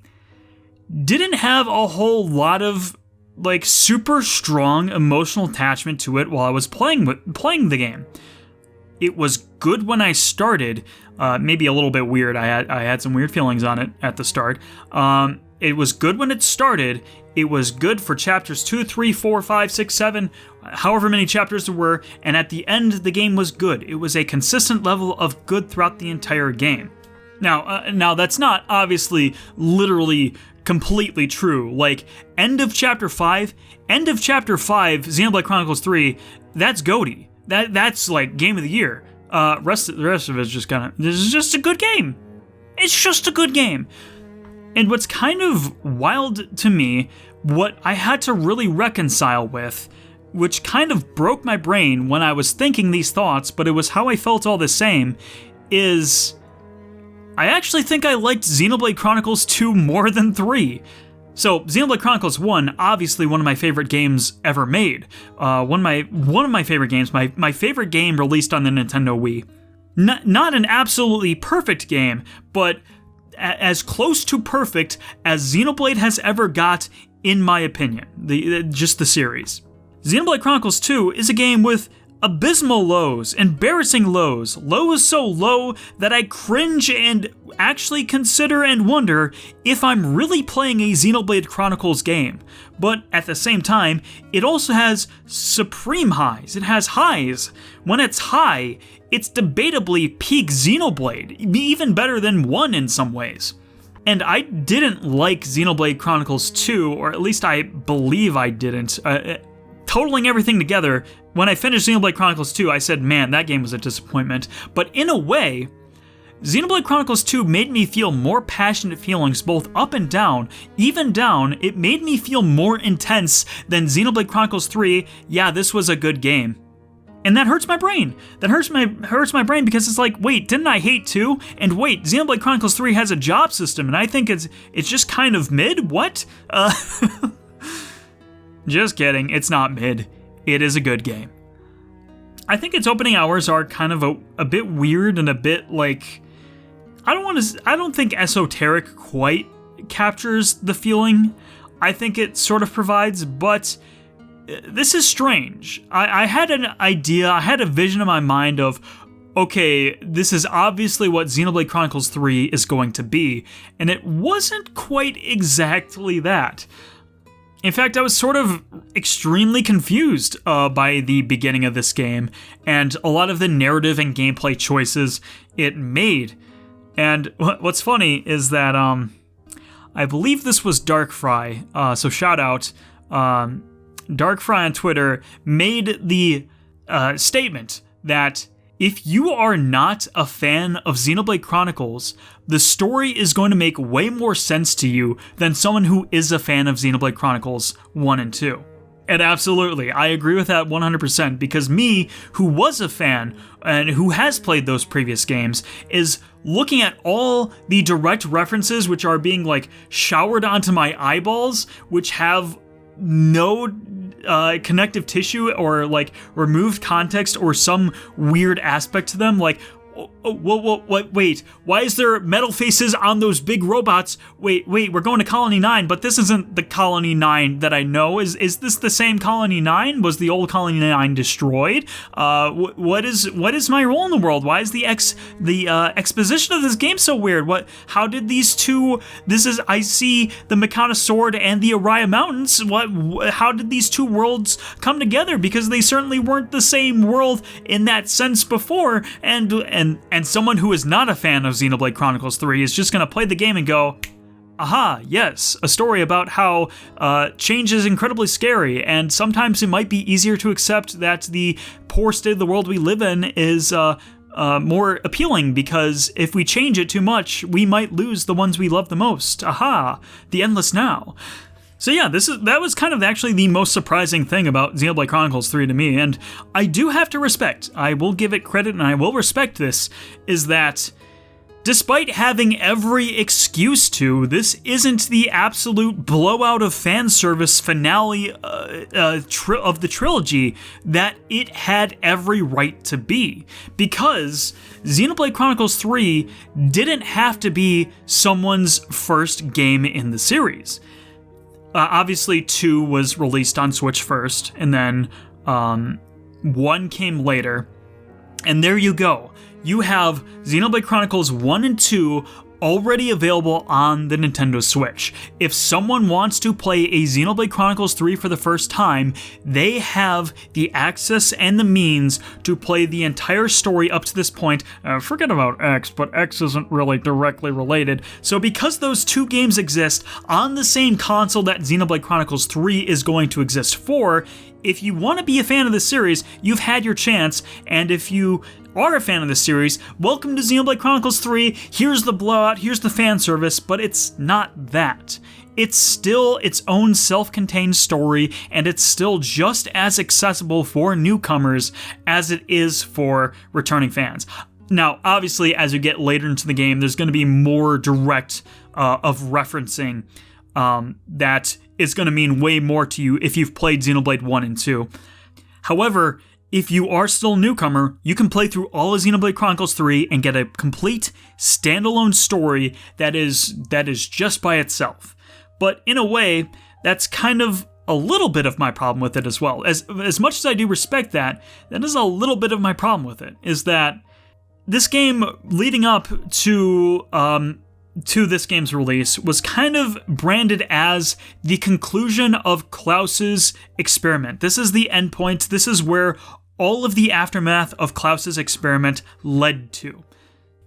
didn't have a whole lot of like super strong emotional attachment to it while I was playing the game. It was good when I started, maybe a little bit weird. I had some weird feelings on it at the start. It was good when it started. It was good for chapters 2, 3, 4, 5, 6, 7, however many chapters there were, and at the end, the game was good. It was a consistent level of good throughout the entire game. Now that's not obviously literally completely true. Like, end of chapter 5, Xenoblade Chronicles 3, that's GOATY. That's like game of the year. The rest of it is just this is just a good game. It's just a good game. And what's kind of wild to me, what I had to really reconcile with, which kind of broke my brain when I was thinking these thoughts, but it was how I felt all the same, is I actually think I liked Xenoblade Chronicles 2 more than 3. So, Xenoblade Chronicles 1, obviously one of my favorite games ever made. One of my favorite games, my favorite game released on the Nintendo Wii. Not an absolutely perfect game, but as close to perfect as Xenoblade has ever got, in my opinion. Just the series. Xenoblade Chronicles 2 is a game with abysmal lows, embarrassing lows so low that I cringe and actually consider and wonder if I'm really playing a Xenoblade Chronicles game. But at the same time, it also has supreme highs. It has highs. When it's high, it's debatably peak Xenoblade, even better than 1 in some ways. And I didn't like Xenoblade Chronicles 2, or at least I believe I didn't. Totaling everything together, when I finished Xenoblade Chronicles 2, I said, man, that game was a disappointment. But in a way, Xenoblade Chronicles 2 made me feel more passionate feelings both up and down. Even down, it made me feel more intense than Xenoblade Chronicles 3. Yeah, this was a good game. And that hurts my brain. That hurts my brain because it's like, wait, didn't I hate 2? And wait, Xenoblade Chronicles 3 has a job system, and I think it's just kind of mid? What? Just kidding, it's not mid. It is a good game. I think its opening hours are kind of a bit weird and a bit like, I don't think esoteric quite captures the feeling I think it sort of provides, but this is strange. I had an idea, I had a vision in my mind of, okay, this is obviously what Xenoblade Chronicles 3 is going to be, and it wasn't quite exactly that. In fact, I was sort of extremely confused by the beginning of this game, and a lot of the narrative and gameplay choices it made. And what's funny is that I believe this was Darkfry, so shout out. Darkfry on Twitter made the statement that if you are not a fan of Xenoblade Chronicles, the story is going to make way more sense to you than someone who is a fan of Xenoblade Chronicles 1 and 2. And absolutely, I agree with that 100%, because me, who was a fan and who has played those previous games, is looking at all the direct references which are being like showered onto my eyeballs, which have no connective tissue or like removed context or some weird aspect to them, like wait, why is there metal faces on those big robots? Wait, we're going to Colony 9, but this isn't the Colony 9 that I know. Is this the same Colony 9? Was the old Colony 9 destroyed? What is my role in the world? Why is the exposition of this game so weird? How did these two, I see the Mikana Sword and the Araya Mountains. How did these two worlds come together? Because they certainly weren't the same world in that sense before, and someone who is not a fan of Xenoblade Chronicles 3 is just going to play the game and go, aha, yes, a story about how change is incredibly scary, and sometimes it might be easier to accept that the poor state of the world we live in is more appealing, because if we change it too much, we might lose the ones we love the most. Aha, the endless now. So yeah, that was kind of actually the most surprising thing about Xenoblade Chronicles 3 to me, and I do have to respect, I will give it credit and I will respect this, is that despite having every excuse to, this isn't the absolute blowout of fan service finale of the trilogy that it had every right to be. Because Xenoblade Chronicles 3 didn't have to be someone's first game in the series. Obviously, 2 was released on Switch first, and then 1 came later. And there you go. You have Xenoblade Chronicles 1 and 2 already available on the Nintendo Switch. If someone wants to play a Xenoblade Chronicles 3 for the first time, they have the access and the means to play the entire story up to this point. Forget about X, but X isn't really directly related. So because those two games exist on the same console that Xenoblade Chronicles 3 is going to exist for, if you want to be a fan of the series, you've had your chance, and if you are a fan of the series, welcome to Xenoblade Chronicles 3, here's the blowout, here's the fan service, but it's not that. It's still its own self-contained story, and it's still just as accessible for newcomers as it is for returning fans. Now, obviously, as you get later into the game, there's going to be more direct of referencing that is going to mean way more to you if you've played Xenoblade 1 and 2. However, if you are still a newcomer, you can play through all of Xenoblade Chronicles 3 and get a complete standalone story that is just by itself. But in a way, that's kind of a little bit of my problem with it as well. As much as I do respect that is a little bit of my problem with it, is that this game leading up to this game's release was kind of branded as the conclusion of Klaus's experiment. This is the endpoint. This is where all of the aftermath of Klaus's experiment led to.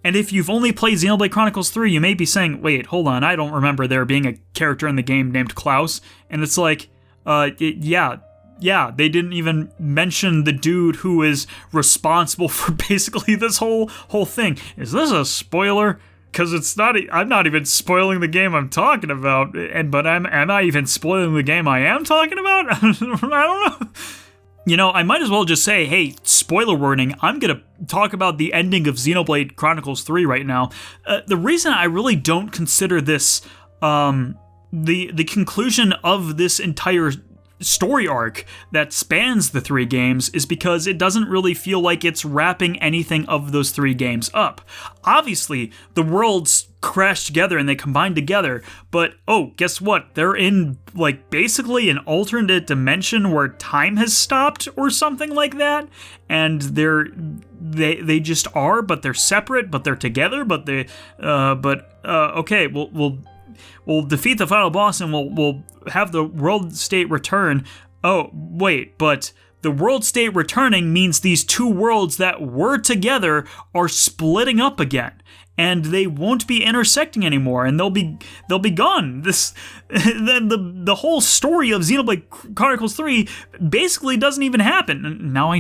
And if you've only played Xenoblade Chronicles 3, you may be saying, wait, hold on, I don't remember there being a character in the game named Klaus. And it's like, yeah, they didn't even mention the dude who is responsible for basically this whole thing. Is this a spoiler? Because I'm not even spoiling the game I'm talking about, but am I even spoiling the game I am talking about? I don't know. You know, I might as well just say, hey, spoiler warning, I'm going to talk about the ending of Xenoblade Chronicles 3 right now. The reason I really don't consider this the conclusion of this entire story arc that spans the 3 games is because it doesn't really feel like it's wrapping anything of those 3 games up. Obviously, the worlds crash together and they combine together, but guess what? They're in like basically an alternate dimension where time has stopped or something like that, and they just are, but they're separate, but they're together, but okay, we'll defeat the final boss and we'll have the world state return. Oh, wait, but the world state returning means these two worlds that were together are splitting up again, and they won't be intersecting anymore, and they'll be gone. The whole story of Xenoblade Chronicles 3 basically doesn't even happen. Now I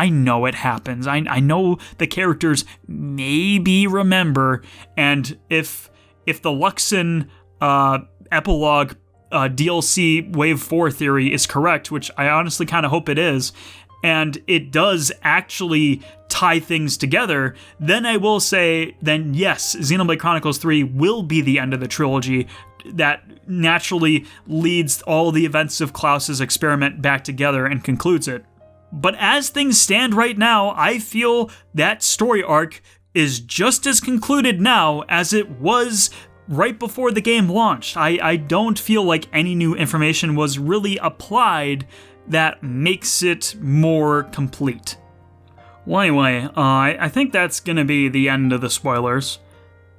know it happens. I know the characters maybe remember, and if the Luxon epilogue DLC Wave 4 theory is correct, which I honestly kind of hope it is, and it does actually tie things together, then I will say, then yes, Xenoblade Chronicles 3 will be the end of the trilogy that naturally leads all the events of Klaus's experiment back together and concludes it. But as things stand right now, I feel that story arc is just as concluded now as it was right before the game launched. I don't feel like any new information was really applied that makes it more complete. Well, anyway, I think that's going to be the end of the spoilers.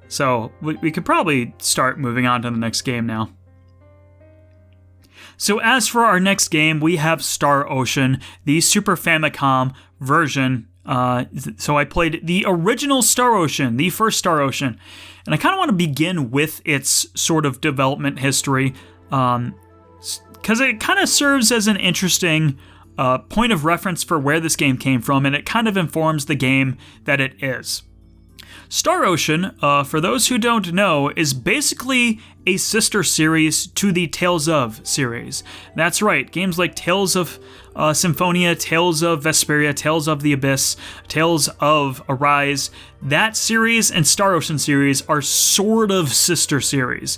So we could probably start moving on to the next game now. So as for our next game, we have Star Ocean, the Super Famicom version. So I played the original Star Ocean, the first Star Ocean. And I kind of want to begin with its sort of development history, because it kind of serves as an interesting point of reference for where this game came from, and it kind of informs the game that it is. Star Ocean, for those who don't know, is basically a sister series to the Tales of series. That's right, games like Tales of Symphonia, Tales of Vesperia, Tales of the Abyss, Tales of Arise, that series and Star Ocean series are sort of sister series.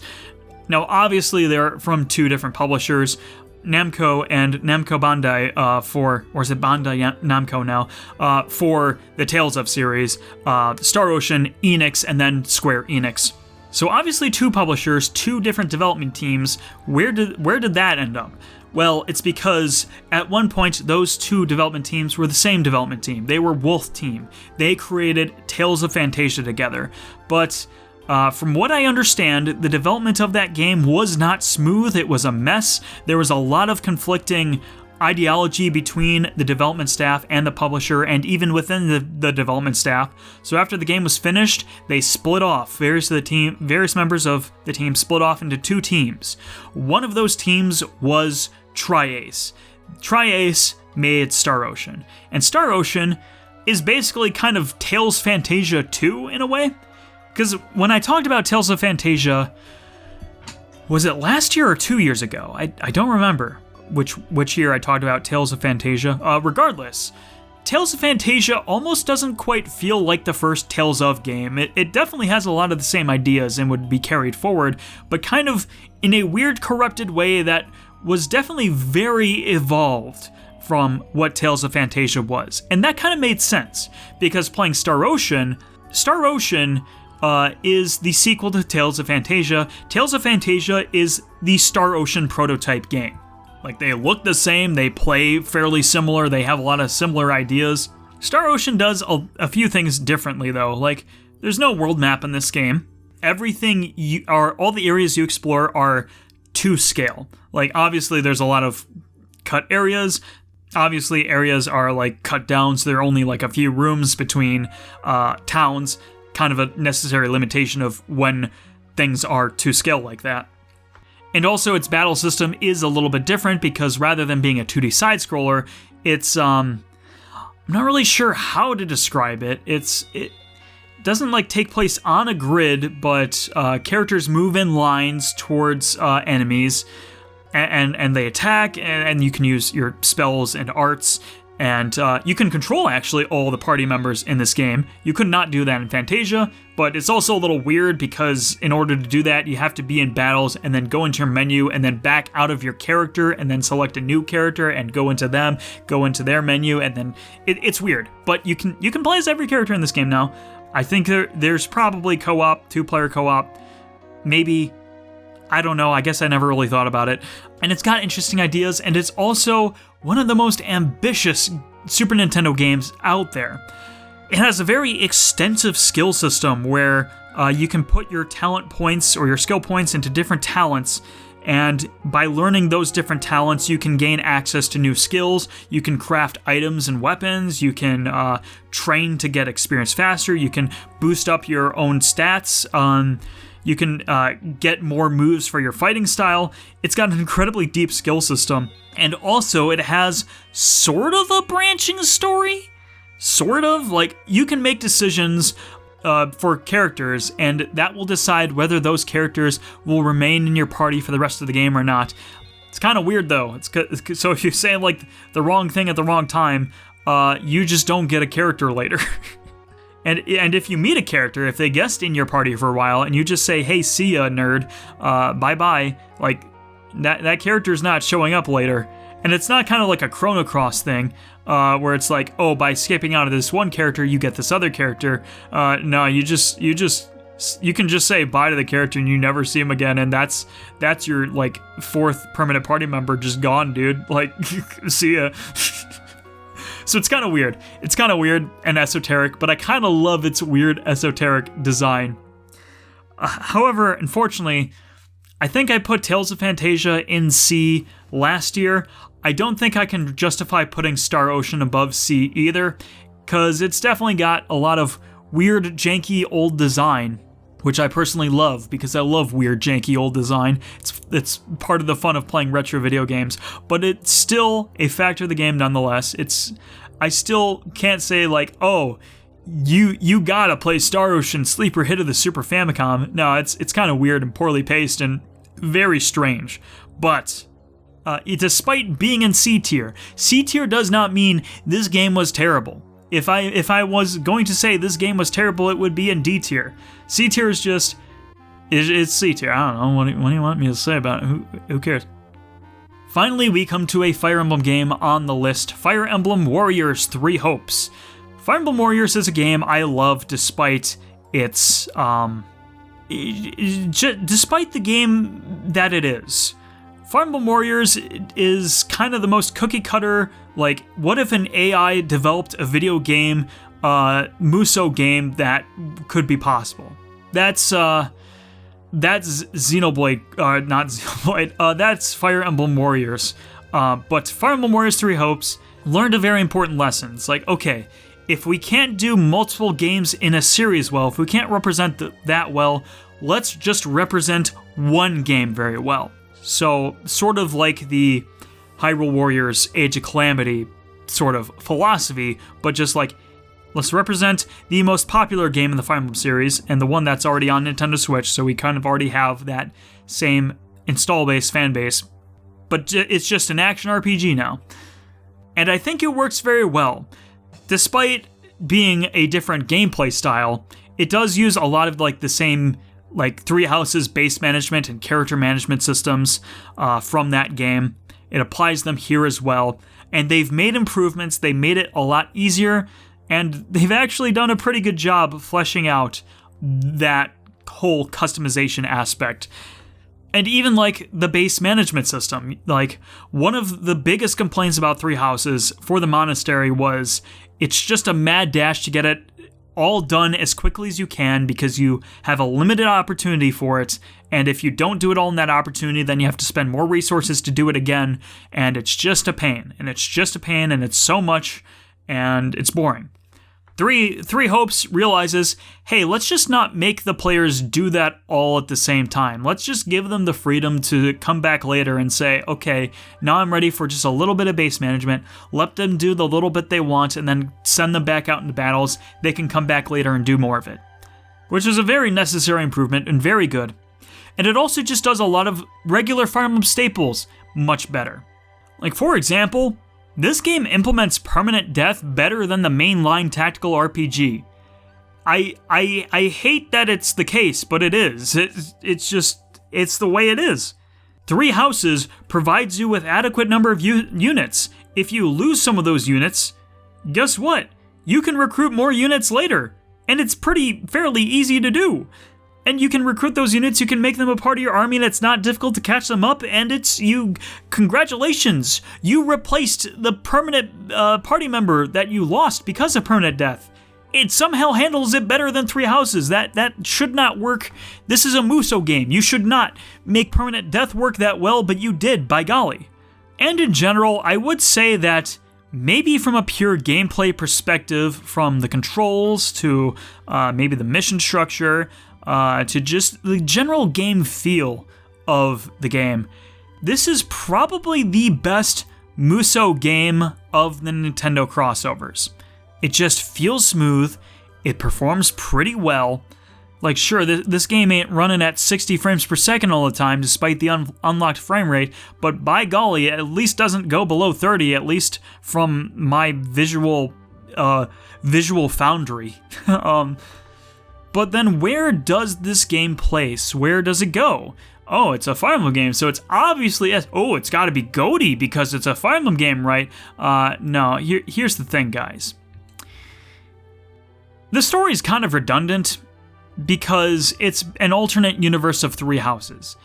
Now, obviously, they're from two different publishers, Namco and Namco Bandai or is it Bandai Namco now, for the Tales of series, Star Ocean, Enix, and then Square Enix. So obviously two publishers, two different development teams. Where did that end up? Well, it's because at one point those two development teams were the same development team. They were Wolf Team. They created Tales of Fantasia together. But from what I understand, the development of that game was not smooth. It was a mess. There was a lot of conflicting ideology between the development staff and the publisher, and even within the development staff. So after the game was finished, they split off. Various members of the team split off into two teams. One of those teams was Tri-Ace. Tri-Ace made Star Ocean. And Star Ocean is basically kind of Tales Fantasia 2 in a way. Because when I talked about Tales of Fantasia, was it last year or 2 years ago? I don't remember which year I talked about Tales of Fantasia. Regardless, Tales of Fantasia almost doesn't quite feel like the first Tales of game. It definitely has a lot of the same ideas and would be carried forward, but kind of in a weird, corrupted way that was definitely very evolved from what Tales of Fantasia was. And that kind of made sense, because playing Star Ocean is the sequel to Tales of Fantasia. Tales of Fantasia is the Star Ocean prototype game. Like, they look the same, they play fairly similar, they have a lot of similar ideas. Star Ocean does a few things differently, though. Like, there's no world map in this game. All the areas you explore are to scale. Like, obviously, there's a lot of cut areas. Obviously, areas are, like, cut down, so there are only, like, a few rooms between towns. Kind of a necessary limitation of when things are to scale like that. And also, its battle system is a little bit different, because rather than being a 2D side-scroller, it's, I'm not really sure how to describe it. It doesn't, like, take place on a grid, but characters move in lines towards enemies, and they attack, and you can use your spells and arts, and you can control, actually, all the party members in this game. You could not do that in Fantasia, but it's also a little weird, because in order to do that, you have to be in battles and then go into your menu and then back out of your character and then select a new character and go into their menu, and then it's weird. But you can play as every character in this game now. I think there's probably co-op, two-player co-op, maybe. I don't know, I guess I never really thought about it. And it's got interesting ideas, and it's also one of the most ambitious Super Nintendo games out there. It has a very extensive skill system where you can put your talent points or your skill points into different talents, And by learning those different talents, you can gain access to new skills, you can craft items and weapons, you can train to get experience faster, you can boost up your own stats, you can get more moves for your fighting style. It's got an incredibly deep skill system. And also, it has sort of a branching story? Sort of? Like, you can make decisions for characters, and that will decide whether those characters will remain in your party for the rest of the game or not. It's kind of weird, though. So if you say, like, the wrong thing at the wrong time, you just don't get a character later. And if you meet a character, if they guest in your party for a while, and you just say, hey, see ya, nerd, bye-bye, like, that character's not showing up later. And it's not kind of like a Chrono Cross thing, where it's like, oh, by skipping out of this one character, you get this other character. No, you can just say bye to the character and you never see him again, and that's your, like, fourth permanent party member just gone, dude. Like, see ya. So it's kind of weird. It's kind of weird and esoteric, but I kind of love its weird esoteric design. However, unfortunately, I think I put Tales of Phantasia in C last year. I don't think I can justify putting Star Ocean above C either, because it's definitely got a lot of weird, janky, old design, which I personally love, because I love weird, janky, old design. It's part of the fun of playing retro video games, but it's still a factor of the game nonetheless. I still can't say, like, oh, you gotta play Star Ocean, sleeper hit of the Super Famicom. No, it's kind of weird and poorly paced and very strange. But despite being in C tier does not mean this game was terrible. If I was going to say this game was terrible, it would be in D tier. C tier is just it's C tier. I don't know. What do you want me to say about it? Who cares? Finally, we come to a Fire Emblem game on the list: Fire Emblem Warriors 3 Hopes. Fire Emblem Warriors is a game I love despite its despite the game that it is. Fire Emblem Warriors is kind of the most cookie-cutter, like, what if an AI developed a video game, Musou game that could be possible? That's Xenoblade, not Xenoblade, that's Fire Emblem Warriors. But Fire Emblem Warriors 3 Hopes learned a very important lesson. It's like, okay, if we can't do multiple games in a series well, if we can't represent that well, let's just represent one game very well. So, sort of like the Hyrule Warriors Age of Calamity sort of philosophy, but just like, let's represent the most popular game in the Fire Emblem series, and the one that's already on Nintendo Switch, so we kind of already have that same install base, fan base, but it's just an action RPG now. And I think it works very well. Despite being a different gameplay style, it does use a lot of, like, the same, like, Three Houses base management and character management systems from that game. It applies them here as well, and they've made improvements. They made it a lot easier, and they've actually done a pretty good job of fleshing out that whole customization aspect. And even, like, the base management system. Like, one of the biggest complaints about Three Houses for the monastery was it's just a mad dash to get it all done as quickly as you can, because you have a limited opportunity for it, and if you don't do it all in that opportunity, then you have to spend more resources to do it again, and it's just a pain, and it's so much, and it's boring. Three Hopes realizes, hey, let's just not make the players do that all at the same time. Let's just give them the freedom to come back later and say, okay, now I'm ready for just a little bit of base management. Let them do the little bit they want and then send them back out into battles. They can come back later and do more of it. Which is a very necessary improvement and very good. And it also just does a lot of regular Fire Emblem staples much better. Like, for example, this game implements permanent death better than the mainline tactical RPG. I hate that it's the case, but it is. It's the way it is. Three Houses provides you with adequate number of units. If you lose some of those units, guess what? You can recruit more units later, and it's fairly easy to do. And you can recruit those units, you can make them a part of your army, and it's not difficult to catch them up, and congratulations, you replaced the permanent party member that you lost because of permanent death. it somehow handles it better than Three Houses. That should not work. This is a Musou game. You should not make permanent death work that well, but you did, by golly. And in general, I would say that maybe from a pure gameplay perspective, from the controls to maybe the mission structure, to just the general game feel of the game, this is probably the best Musou game of the Nintendo crossovers. It just feels smooth, it performs pretty well. Like, sure, this game ain't running at 60 frames per second all the time, despite the unlocked frame rate, but by golly, it at least doesn't go below 30, at least from my visual foundry. But then where does this game place? Where does it go? Oh, it's a Fire Emblem game, so it's obviously... Oh, it's gotta be GOTY because it's a Fire Emblem game, right? No, here's the thing, guys. The story is kind of redundant because it's an alternate universe of Three Houses.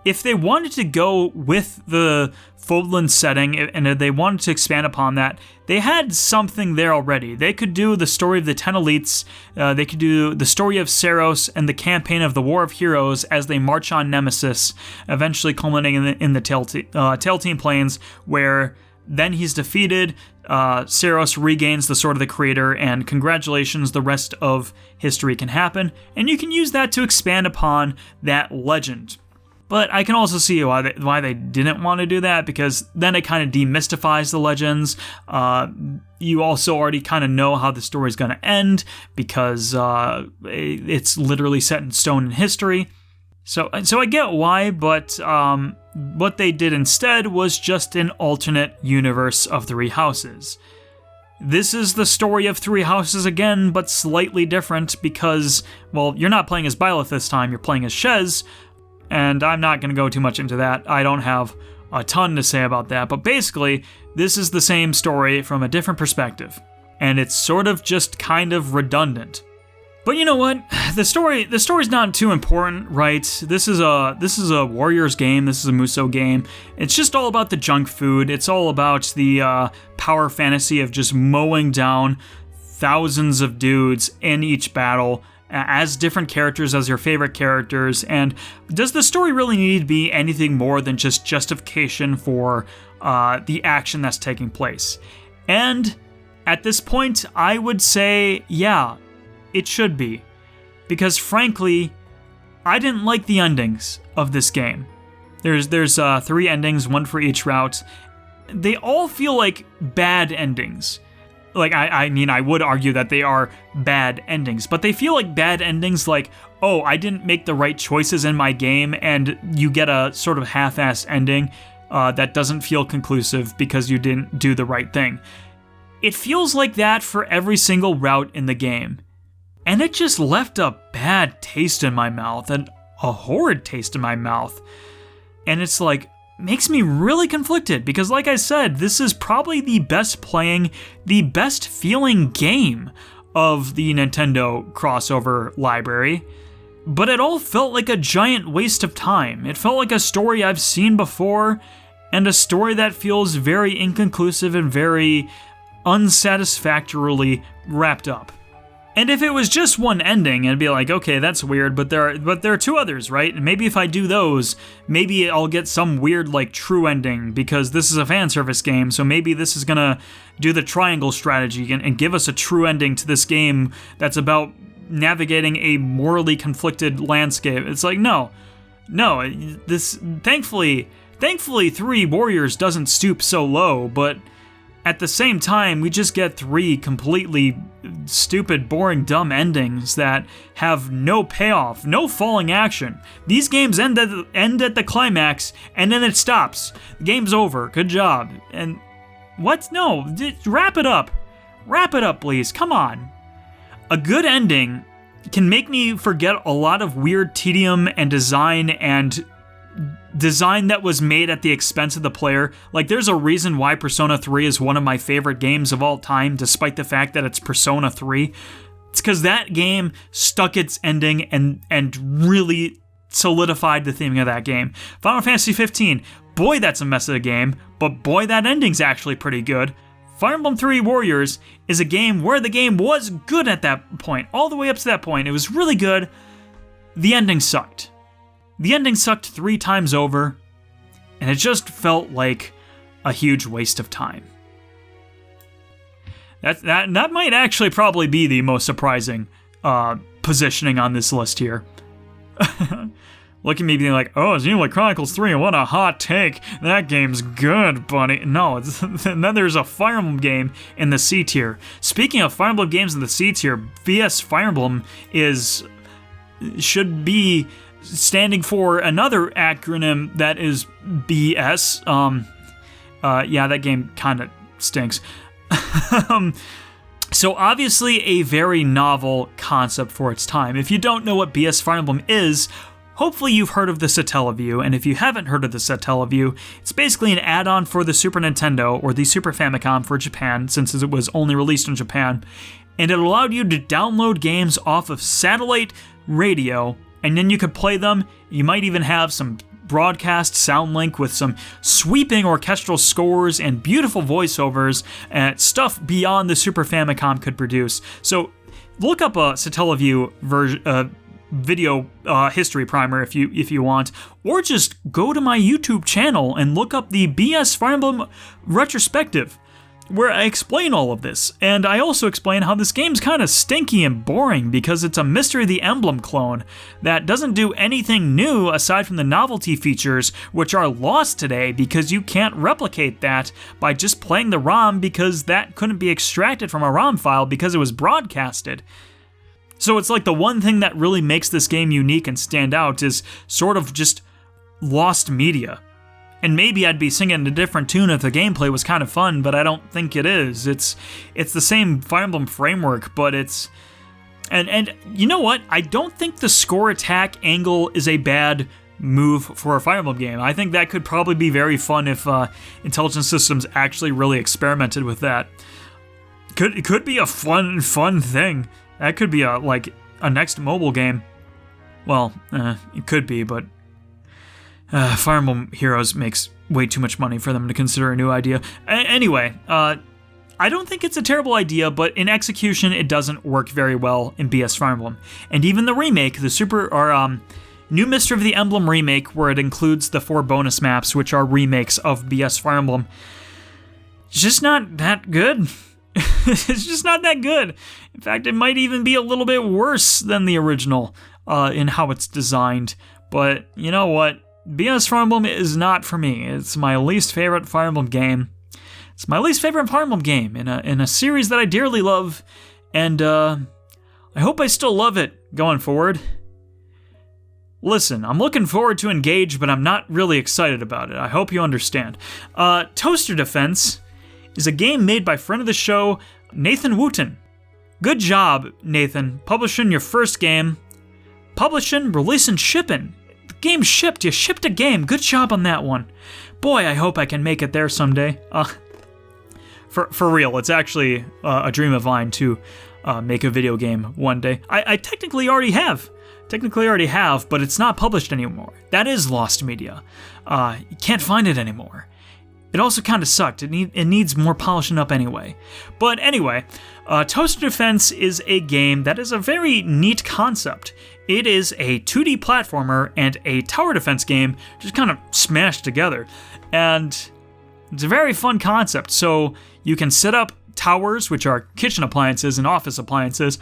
If they wanted to go with the Fodlan setting and if they wanted to expand upon that, they had something there already. They could do the story of the 10 elites, they could do the story of Seiros and the campaign of the War of Heroes as they march on Nemesis, eventually culminating in the Telltale Plains, where then he's defeated, Seiros regains the Sword of the Creator, and congratulations, the rest of history can happen, and you can use that to expand upon that legend. But I can also see why they didn't want to do that, because then it kind of demystifies the legends. You also already kind of know how the story's going to end, because it's literally set in stone in history. So I get why, but what they did instead was just an alternate universe of Three Houses. This is the story of Three Houses again, but slightly different because, well, you're not playing as Byleth this time, you're playing as Shez, and I'm not going to go too much into that. I don't have a ton to say about that, but basically, this is the same story from a different perspective, and it's sort of just kind of redundant. But you know what? The story's not too important, right? This is a Warriors game. This is a Musou game. It's just all about the junk food. It's all about the power fantasy of just mowing down thousands of dudes in each battle as different characters as your favorite characters. And does the story really need to be anything more than just justification for the action that's taking place? And at this point, I would say, yeah, it should be, because frankly, I didn't like the endings of this game. There's 3 endings, 1 for each route. They all feel like bad endings. Like, I mean, I would argue that they are bad endings, but they feel like bad endings like, oh, I didn't make the right choices in my game, and you get a sort of half-assed ending that doesn't feel conclusive because you didn't do the right thing. It feels like that for every single route in the game. And it just left a bad taste in my mouth, and a horrid taste in my mouth. And it's like, makes me really conflicted, because like I said, this is probably the best playing, the best feeling game of the Nintendo crossover library. But it all felt like a giant waste of time. It felt like a story I've seen before, and a story that feels very inconclusive and very unsatisfactorily wrapped up. And if it was just one ending, it'd be like, okay, that's weird, but there are 2 others, right? And maybe if I do those, maybe I'll get some weird, like, true ending, because this is a fan service game, so maybe this is gonna do the triangle strategy and give us a true ending to this game that's about navigating a morally conflicted landscape. It's like, no, this, thankfully 3 Warriors doesn't stoop so low, but at the same time, we just get 3 completely stupid, boring, dumb endings that have no payoff, no falling action. These games end at the climax, and then it stops. The game's over. Good job. And what? No, wrap it up. Wrap it up, please. Come on. A good ending can make me forget a lot of weird tedium and design that was made at the expense of the player. Like, there's a reason why Persona 3 is one of my favorite games of all time, despite the fact that it's Persona 3. It's because that game stuck its ending and really solidified the theming of that game. Final Fantasy 15, boy, that's a mess of a game, but boy, that ending's actually pretty good. Fire Emblem 3 Warriors is a game where the game was good at that point, all the way up to that point. It was really good. The ending sucked. The ending sucked 3 times over, and it just felt like a huge waste of time. That might actually probably be the most surprising positioning on this list here. Look at me being like, oh, Xenoblade Chronicles 3, what a hot take. That game's good, buddy. No, and then there's a Fire Emblem game in the C tier. Speaking of Fire Emblem games in the C tier, BS Fire Emblem should be standing for another acronym that is BS. Yeah, that game kind of stinks. So obviously a very novel concept for its time. If you don't know what BS Fire Emblem is, hopefully you've heard of the Satellaview, and if you haven't heard of the Satellaview, it's basically an add-on for the Super Nintendo, or the Super Famicom for Japan, since it was only released in Japan, and it allowed you to download games off of satellite radio, and then you could play them. You might even have some broadcast sound link with some sweeping orchestral scores and beautiful voiceovers and stuff beyond the Super Famicom could produce. So look up a Satellaview video history primer if you want, or just go to my YouTube channel and look up the BS Fire Emblem retrospective, where I explain all of this, and I also explain how this game's kind of stinky and boring because it's a Mystery of the Emblem clone that doesn't do anything new aside from the novelty features, which are lost today because you can't replicate that by just playing the ROM, because that couldn't be extracted from a ROM file because it was broadcasted. So it's like the one thing that really makes this game unique and stand out is sort of just lost media. And maybe I'd be singing a different tune if the gameplay was kind of fun, but I don't think it is. It's the same Fire Emblem framework, but it's... And you know what? I don't think the score attack angle is a bad move for a Fire Emblem game. I think that could probably be very fun if Intelligent Systems actually really experimented with that. It could be a fun thing. That could be a next mobile game. Well, it could be, but Fire Emblem Heroes makes way too much money for them to consider a new idea. Anyway, I don't think it's a terrible idea, but in execution, it doesn't work very well in BS Fire Emblem. And even the remake, the New Mystery of the Emblem remake, where it includes the 4 bonus maps, which are remakes of BS Fire Emblem, it's just not that good. It's just not that good. In fact, it might even be a little bit worse than the original in how it's designed. But you know what? BS Fire Emblem is not for me. It's my least favorite Fire Emblem game. It's my least favorite Fire Emblem game in a series that I dearly love, and I hope I still love it going forward. Listen, I'm looking forward to Engage, but I'm not really excited about it. I hope you understand. Toaster Defense is a game made by friend of the show, Nathan Wooten. Good job, Nathan, publishing your first game. Publishing, releasing, shipping. The game shipped. You shipped a game. Good job on that one. Boy, I hope I can make it there someday. For real, it's actually a dream of mine to make a video game one day. I technically already have. But it's not published anymore. That is lost media. You can't find it anymore. It also kind of sucked. It needs more polishing up anyway. But anyway, Toaster Defense is a game that is a very neat concept. It is a 2D platformer and a tower defense game just kind of smashed together. And it's a very fun concept. So you can set up towers, which are kitchen appliances and office appliances,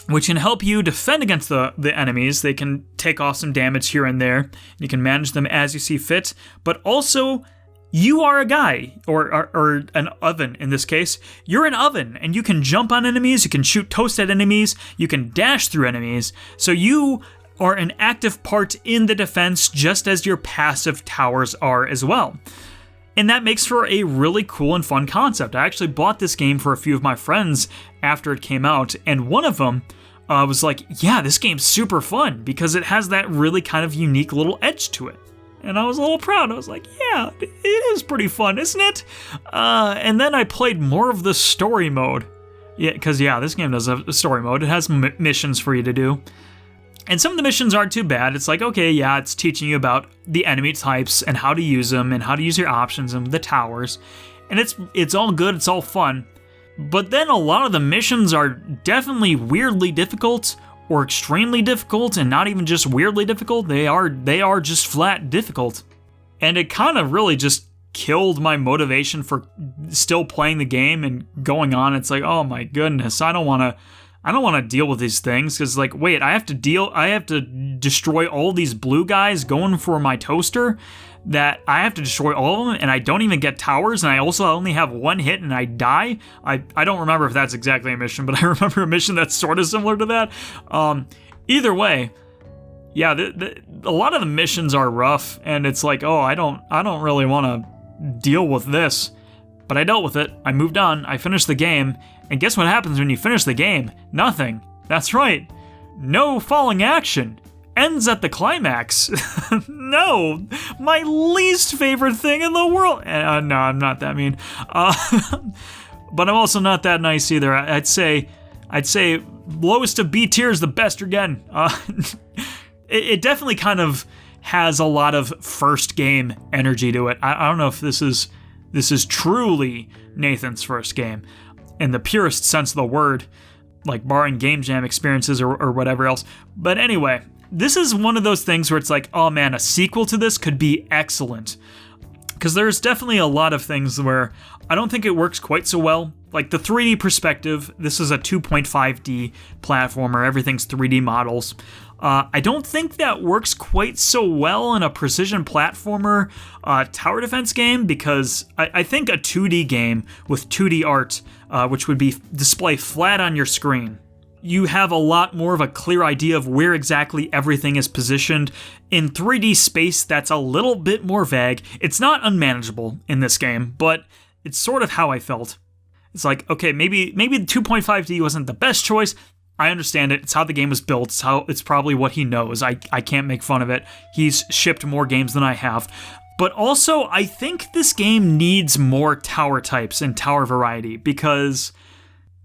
which can help you defend against the enemies. They can take off some damage here and there. You can manage them as you see fit, but also you are a guy, or an oven in this case. You're an oven, and you can jump on enemies, you can shoot toast at enemies, you can dash through enemies, so you are an active part in the defense just as your passive towers are as well. And that makes for a really cool and fun concept. I actually bought this game for a few of my friends after it came out, and one of them was like, yeah, this game's super fun because it has that really kind of unique little edge to it. And I was a little proud. I was like, yeah, it is pretty fun, isn't it? And then I played more of the story mode. Yeah, because, this game does have a story mode. It has missions for you to do. And some of the missions aren't too bad. It's like, okay, it's teaching you about the enemy types and how to use them and how to use your options and the towers. and it's all good, it's all fun. But then a lot of the missions are definitely weirdly difficult, or extremely difficult, and not even just weirdly difficult, they are just flat difficult. And it kind of really just killed my motivation for still playing the game and going on. It's like, oh my goodness, I don't want to deal with these things, because like, wait, I have to destroy all these blue guys going for my toaster, that I have to destroy all of them, and I don't even get towers, and I also only have one hit and I die. I don't remember if that's exactly a mission, but I remember a mission that's sort of similar to that. Either way, yeah, a lot of the missions are rough, and it's like, oh, I don't really want to deal with this. But I dealt with it, I moved on, I finished the game, and guess what happens when you finish the game? Nothing. That's right. No falling action. Ends at the climax. No, my least favorite thing in the world. No, I'm not that mean. But I'm also not that nice either. I'd say lowest of B tier is the best again. It definitely kind of has a lot of first game energy to it. I don't know if this is truly Nathan's first game in the purest sense of the word, like barring Game Jam experiences or whatever else. But anyway, this is one of those things where it's like, oh man, a sequel to this could be excellent. Because there's definitely a lot of things where I don't think it works quite so well. Like the 3D perspective, this is a 2.5D platformer, everything's 3D models. I don't think that works quite so well in a precision platformer tower defense game, because I think a 2D game with 2D art, which would be display flat on your screen, you have a lot more of a clear idea of where exactly everything is positioned. In 3D space, that's a little bit more vague. It's not unmanageable in this game, but it's sort of how I felt. It's like, okay, maybe the 2.5D wasn't the best choice. I understand it. It's how the game was built. It's probably what he knows. I can't make fun of it. He's shipped more games than I have. But also, I think this game needs more tower types and tower variety, because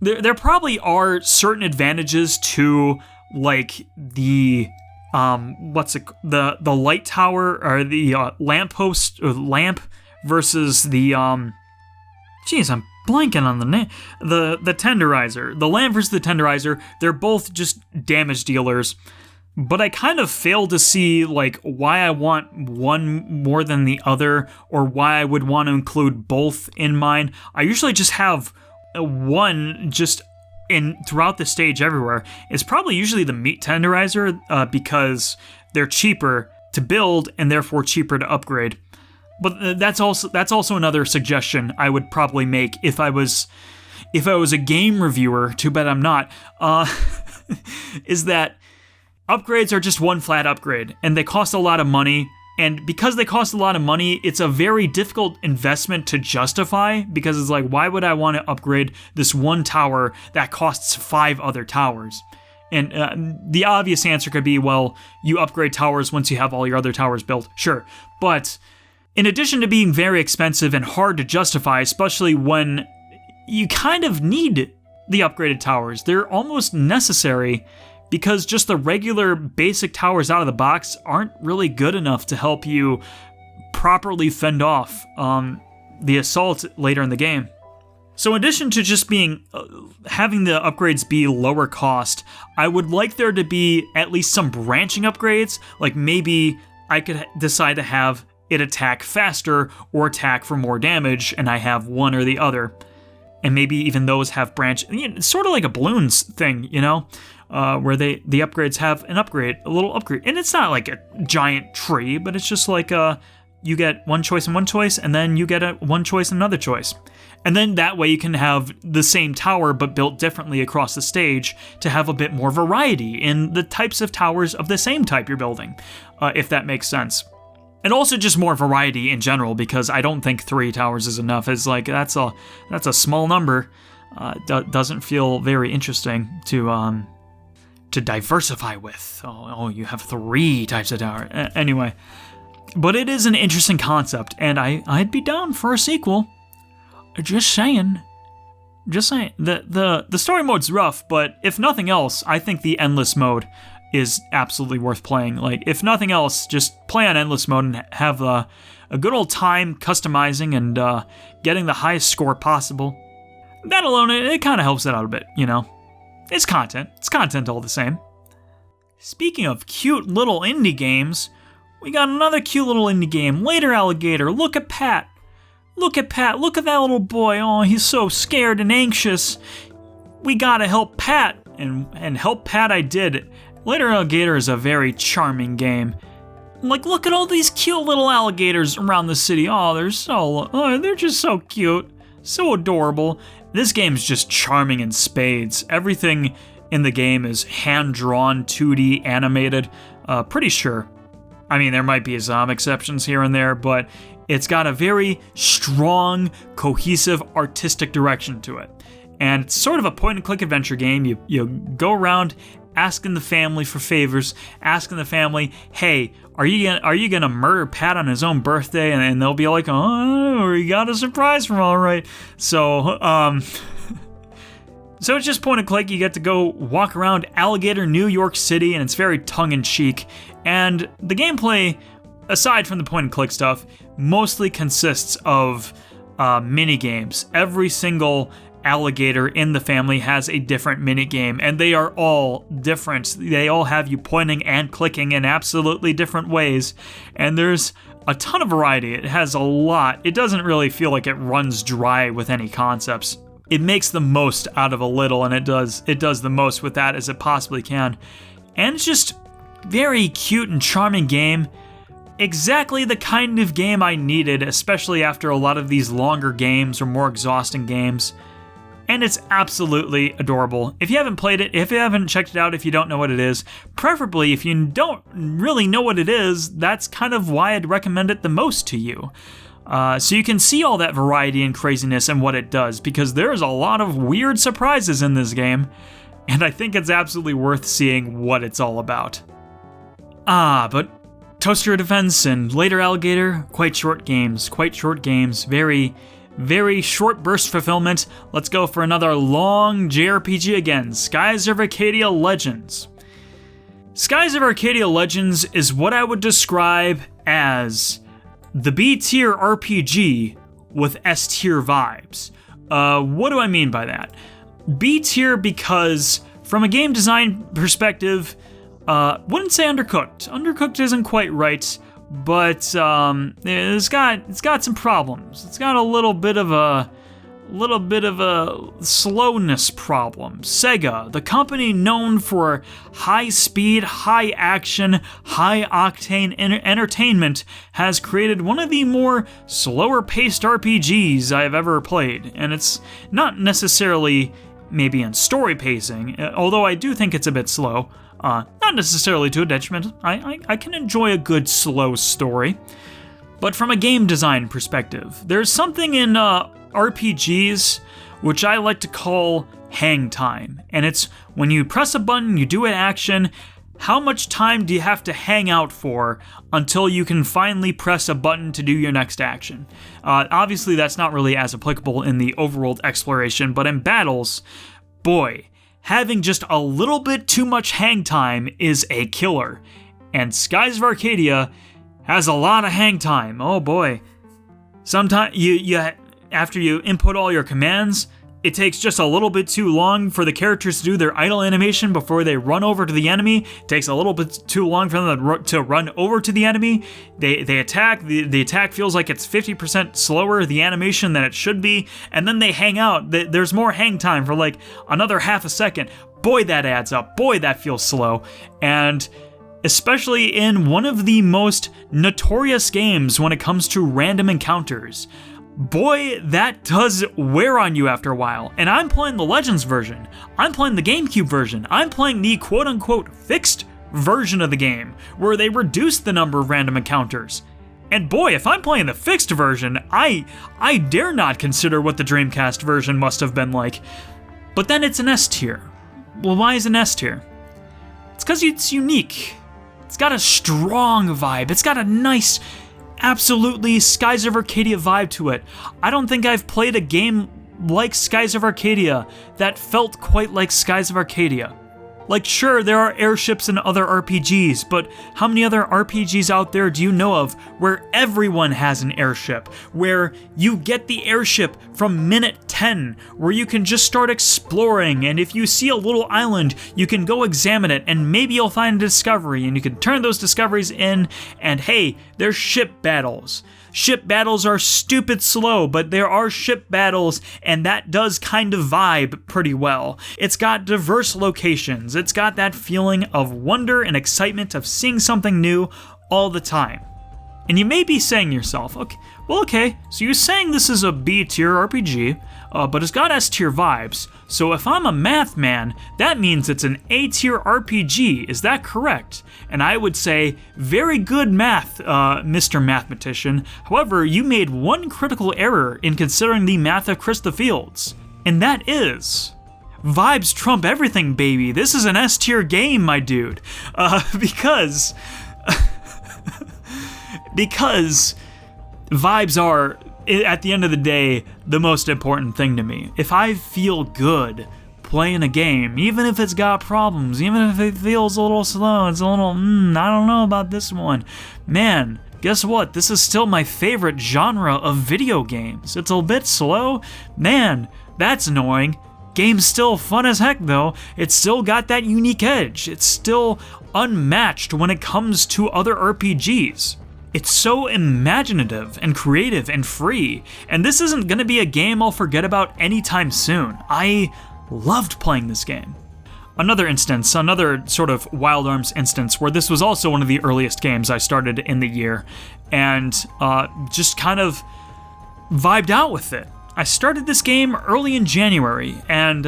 there probably are certain advantages to, like, the the light tower, or the lamppost, or lamp, versus the geez, I'm blanking on the name. The tenderizer. The lamp versus the tenderizer, they're both just damage dealers. But I kind of fail to see, like, why I want one more than the other, or why I would want to include both in mine. I usually just have one just throughout the stage everywhere. It's probably usually the meat tenderizer, because they're cheaper to build and therefore cheaper to upgrade. But that's also another suggestion I would probably make if I was a game reviewer. Too bad I'm not. Is that upgrades are just one flat upgrade, and they cost a lot of money. And because they cost a lot of money, it's a very difficult investment to justify, because it's like, why would I want to upgrade this one tower that costs 5 other towers? And the obvious answer could be, well, you upgrade towers once you have all your other towers built. Sure. But in addition to being very expensive and hard to justify, especially when you kind of need the upgraded towers, they're almost necessary, because just the regular basic towers out of the box aren't really good enough to help you properly fend off the assault later in the game. So in addition to just having the upgrades be lower cost, I would like there to be at least some branching upgrades. Like maybe I could decide to have it attack faster or attack for more damage, and I have one or the other. And maybe even those have sort of like a balloons thing, where the upgrades have a little upgrade. And it's not like a giant tree, but it's just like you get one choice and one choice, and then you get one choice and another choice. And then that way you can have the same tower but built differently across the stage to have a bit more variety in the types of towers of the same type you're building, if that makes sense. And also just more variety in general, because I don't think 3 towers is enough. It's like, that's a small number. Doesn't feel very interesting to diversify with. Oh, you have 3 types of tower. Anyway, but it is an interesting concept, and I'd be down for a sequel. Just saying. The story mode's rough, but if nothing else, I think the endless mode is absolutely worth playing. Like, if nothing else, just play on endless mode and have a good old time customizing and getting the highest score possible. That alone, it kind of helps it out a bit, you know? It's content. It's content all the same. Speaking of cute little indie games, we got another cute little indie game. Later, Alligator. Look at Pat. Look at Pat. Look at that little boy. Oh, he's so scared and anxious. We gotta help Pat. And help Pat I did. Later, Alligator is a very charming game. Like, look at all these cute little alligators around the city. Oh, they're just so cute. So adorable. This game's just charming in spades. Everything in the game is hand-drawn, 2D, animated. Pretty sure. I mean, there might be some exceptions here and there, but it's got a very strong, cohesive, artistic direction to it. And it's sort of a point-and-click adventure game. You go around asking the family for favors, asking the family, hey, are you gonna murder Pat on his own birthday? And they'll be like, oh, we got a surprise from all right. So, so it's just point and click. You get to go walk around Alligator, New York City, and it's very tongue-in-cheek. And the gameplay, aside from the point and click stuff, mostly consists of mini games. Every single alligator in the family has a different minigame, and they are all different. They all have you pointing and clicking in absolutely different ways, and there's a ton of variety. It has a lot. It doesn't really feel like it runs dry with any concepts. It makes the most out of a little, and it does the most with that as it possibly can. And it's just very cute and charming game. Exactly the kind of game I needed, especially after a lot of these longer games or more exhausting games. And it's absolutely adorable. If you haven't played it, if you haven't checked it out, if you don't know what it is, preferably if you don't really know what it is, that's kind of why I'd recommend it the most to you. So you can see all that variety and craziness and what it does, because there's a lot of weird surprises in this game, and I think it's absolutely worth seeing what it's all about. But Toaster Defense and Later Alligator, quite short games, very short burst fulfillment. Let's go for another long JRPG again, Skies of Arcadia Legends. Skies of Arcadia Legends is what I would describe as the B-tier RPG with S-tier vibes. What do I mean by that? B-tier because, from a game design perspective, wouldn't say undercooked. Undercooked isn't quite right, but it's got some problems. It's got a little bit of a slowness problem. Sega, the company known for high speed, high action, high octane entertainment, has created one of the more slower paced RPGs I've ever played. And it's not necessarily maybe in story pacing, although I do think it's a bit slow. Not necessarily to a detriment. I can enjoy a good slow story. But from a game design perspective, there's something in RPGs which I like to call hang time. And it's when you press a button, you do an action, how much time do you have to hang out for until you can finally press a button to do your next action? Obviously, that's not really as applicable in the overworld exploration, but in battles, boy, having just a little bit too much hang time is a killer. And Skies of Arcadia has a lot of hang time. Oh boy. Sometimes after you input all your commands, it takes just a little bit too long for the characters to do their idle animation before they run over to the enemy. It takes a little bit too long for them to run over to the enemy. They attack. The attack feels like it's 50% slower, the animation, than it should be. And then they hang out. There's more hang time for like another half a second. Boy, that adds up. Boy, that feels slow. And especially in one of the most notorious games when it comes to random encounters. Boy, that does wear on you after a while. And I'm playing the Legends version. I'm playing the GameCube version. I'm playing the quote-unquote fixed version of the game, where they reduced the number of random encounters. And boy, if I'm playing the fixed version, I dare not consider what the Dreamcast version must have been like. But then it's an S tier. Well, why is it an S tier? It's because it's unique. It's got a strong vibe. It's got a nice, absolutely Skies of Arcadia vibe to it. I don't think I've played a game like Skies of Arcadia that felt quite like Skies of Arcadia. Like, sure, there are airships in other RPGs, but how many other RPGs out there do you know of where everyone has an airship, where you get the airship from minute 10, where you can just start exploring, and if you see a little island, you can go examine it, and maybe you'll find a discovery, and you can turn those discoveries in, and hey, there's ship battles. Ship battles are stupid slow, but there are ship battles, and that does kind of vibe pretty well. It's got diverse locations. It's got that feeling of wonder and excitement of seeing something new all the time. And you may be saying to yourself, okay, so you're saying this is a B-tier RPG, but it's got S-tier vibes. So if I'm a math man, that means it's an A-tier RPG. Is that correct? And I would say, very good math, Mr. Mathematician. However, you made one critical error in considering the math of Chris the Fields. And that is, vibes trump everything, baby. This is an S-tier game, my dude. Because vibes are, at the end of the day, the most important thing to me. If I feel good playing a game, even if it's got problems, even if it feels a little slow, it's a little, I don't know about this one, man, guess what? This is still my favorite genre of video games. It's a bit slow, man, that's annoying. Game's still fun as heck though. It's still got that unique edge. It's still unmatched when it comes to other RPGs. It's so imaginative and creative and free, and this isn't gonna be a game I'll forget about anytime soon. I loved playing this game. Another sort of Wild Arms instance where this was also one of the earliest games I started in the year, and just kind of vibed out with it. I started this game early in January, and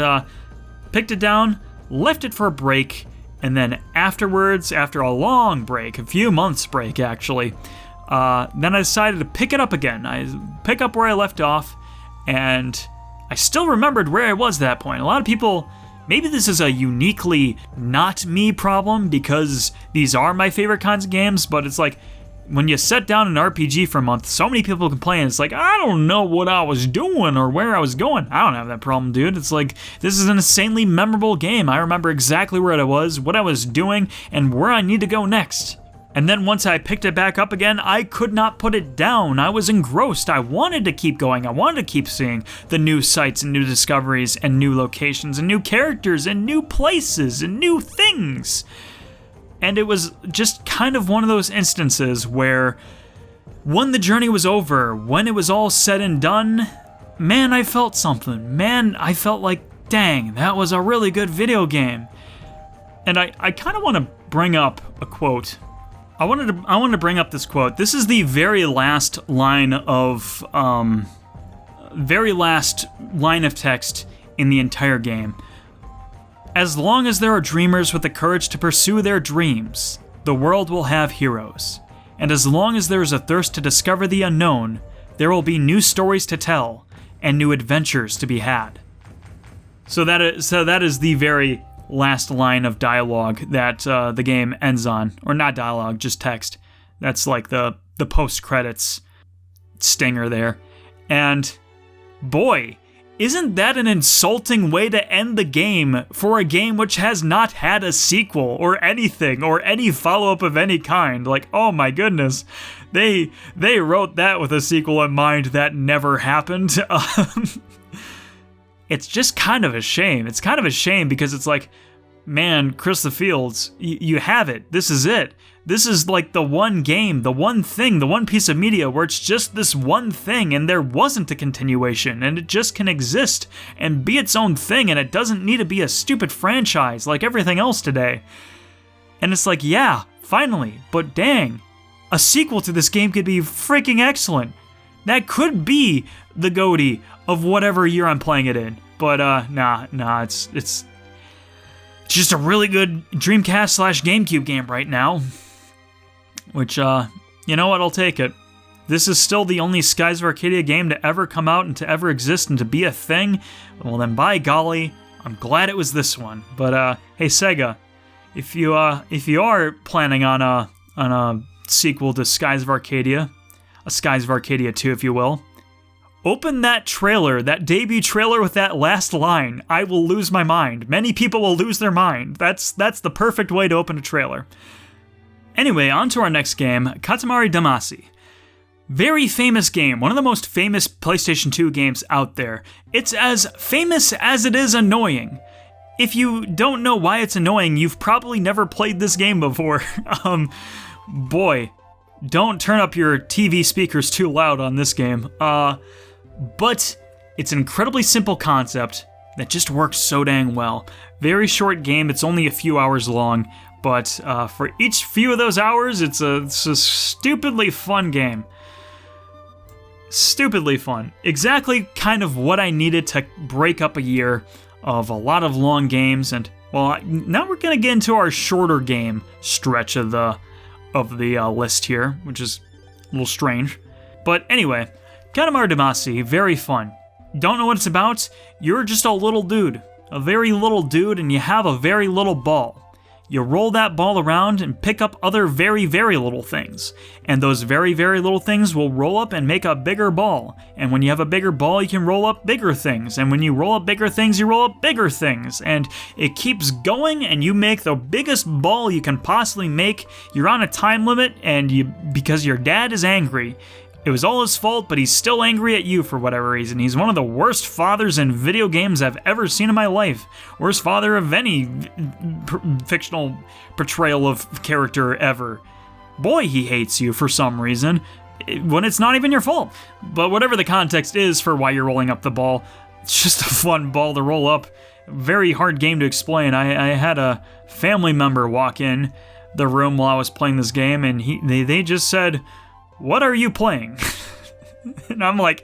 picked it down, left it for a break, and then afterwards, after a long break, a few months break actually, then I decided to pick it up again. I pick up where I left off, and I still remembered where I was at that point. A lot of people, maybe this is a uniquely not me problem because these are my favorite kinds of games, but it's like, when you set down an RPG for a month, so many people complain, it's like, I don't know what I was doing or where I was going. I don't have that problem, dude. It's like, this is an insanely memorable game. I remember exactly where I was, what I was doing, and where I need to go next. And then once I picked it back up again, I could not put it down. I was engrossed. I wanted to keep going. I wanted to keep seeing the new sights and new discoveries and new locations and new characters and new places and new things. And it was just kind of one of those instances where when the journey was over, when it was all said and done, man, I felt something. Man, I felt like, dang, that was a really good video game. And I kind of want to bring up a quote. I wanted to bring up this quote. This is the very last line of text in the entire game. As long as there are dreamers with the courage to pursue their dreams, the world will have heroes. And as long as there is a thirst to discover the unknown, there will be new stories to tell and new adventures to be had. So that is the very last line of dialogue that the game ends on. Or not dialogue, just text. That's like the post-credits stinger there. And boy, isn't that an insulting way to end the game for a game which has not had a sequel or anything or any follow-up of any kind? Like, oh my goodness, they wrote that with a sequel in mind that never happened. It's just kind of a shame. It's kind of a shame because it's like, man, Chris the Fields, you have it. This is it. This is like the one game, the one thing, the one piece of media where it's just this one thing and there wasn't a continuation and it just can exist and be its own thing and it doesn't need to be a stupid franchise like everything else today. And it's like, yeah, finally, but dang, a sequel to this game could be freaking excellent. That could be the GOTY of whatever year I'm playing it in. But nah, it's just a really good Dreamcast/GameCube game right now. Which, you know what, I'll take it. This is still the only Skies of Arcadia game to ever come out and to ever exist and to be a thing. Well then, by golly, I'm glad it was this one. But hey Sega, if you are planning on a sequel to Skies of Arcadia, a Skies of Arcadia 2 if you will, Open that trailer, that debut trailer with that last line. I will lose my mind. Many people will lose their mind. That's the perfect way to open a trailer. Anyway, on to our next game, Katamari Damacy. Very famous game, one of the most famous PlayStation 2 games out there. It's as famous as it is annoying. If you don't know why it's annoying, you've probably never played this game before. Boy, don't turn up your TV speakers too loud on this game. But it's an incredibly simple concept that just works so dang well. Very short game, it's only a few hours long, but for each few of those hours, it's a stupidly fun game. Stupidly fun. Exactly kind of what I needed to break up a year of a lot of long games, and well, now we're gonna get into our shorter game stretch of the list here, which is a little strange. But anyway, Katamari Damacy, very fun. Don't know what it's about? You're just a little dude, a very little dude, and you have a very little ball. You roll that ball around and pick up other very, very little things. And those very, very little things will roll up and make a bigger ball. And when you have a bigger ball, you can roll up bigger things. And when you roll up bigger things, you roll up bigger things. And it keeps going, and you make the biggest ball you can possibly make. You're on a time limit, and because your dad is angry. It was all his fault, but he's still angry at you for whatever reason. He's one of the worst fathers in video games I've ever seen in my life. Worst father of any fictional portrayal of character ever. Boy, he hates you for some reason, when it's not even your fault. But whatever the context is for why you're rolling up the ball, it's just a fun ball to roll up. Very hard game to explain. I had a family member walk in the room while I was playing this game, and they just said, "What are you playing?" And I'm like,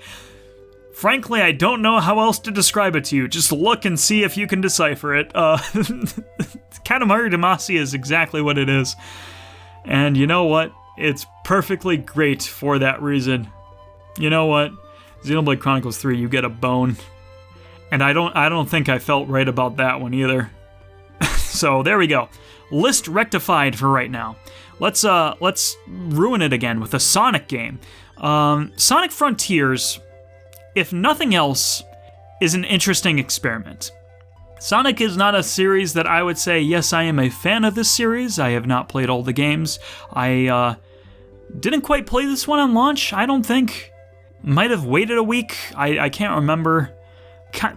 frankly, I don't know how else to describe it to you. Just look and see if you can decipher it. Katamari Damacy is exactly what it is. And you know what? It's perfectly great for that reason. You know what? Xenoblade Chronicles 3, you get a bone. And I don't think I felt right about that one either. So there we go. List rectified for right now. Let's ruin it again with a Sonic game. Sonic Frontiers, if nothing else, is an interesting experiment. Sonic is not a series that I would say, yes, I am a fan of this series. I have not played all the games. I didn't quite play this one on launch, I don't think. Might have waited a week. I can't remember.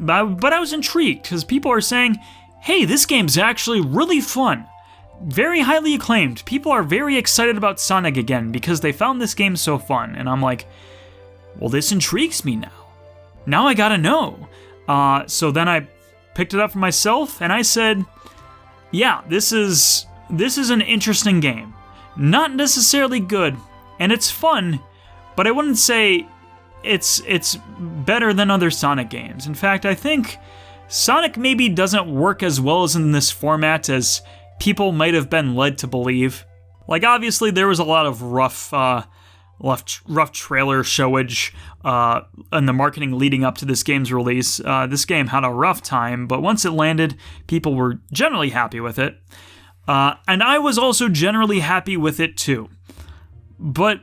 But I was intrigued because people are saying, hey, this game's actually really fun. Very highly acclaimed. People are very excited about Sonic again because they found this game so fun. And I'm like, well, this intrigues me now. Now I gotta know. So then I picked it up for myself and I said, yeah, this is an interesting game. Not necessarily good, and it's fun, but I wouldn't say it's better than other Sonic games. In fact, I think Sonic maybe doesn't work as well as in this format as people might have been led to believe. Like, obviously, there was a lot of rough trailer showage and the marketing leading up to this game's release. This game had a rough time, but once it landed, people were generally happy with it. And I was also generally happy with it too. But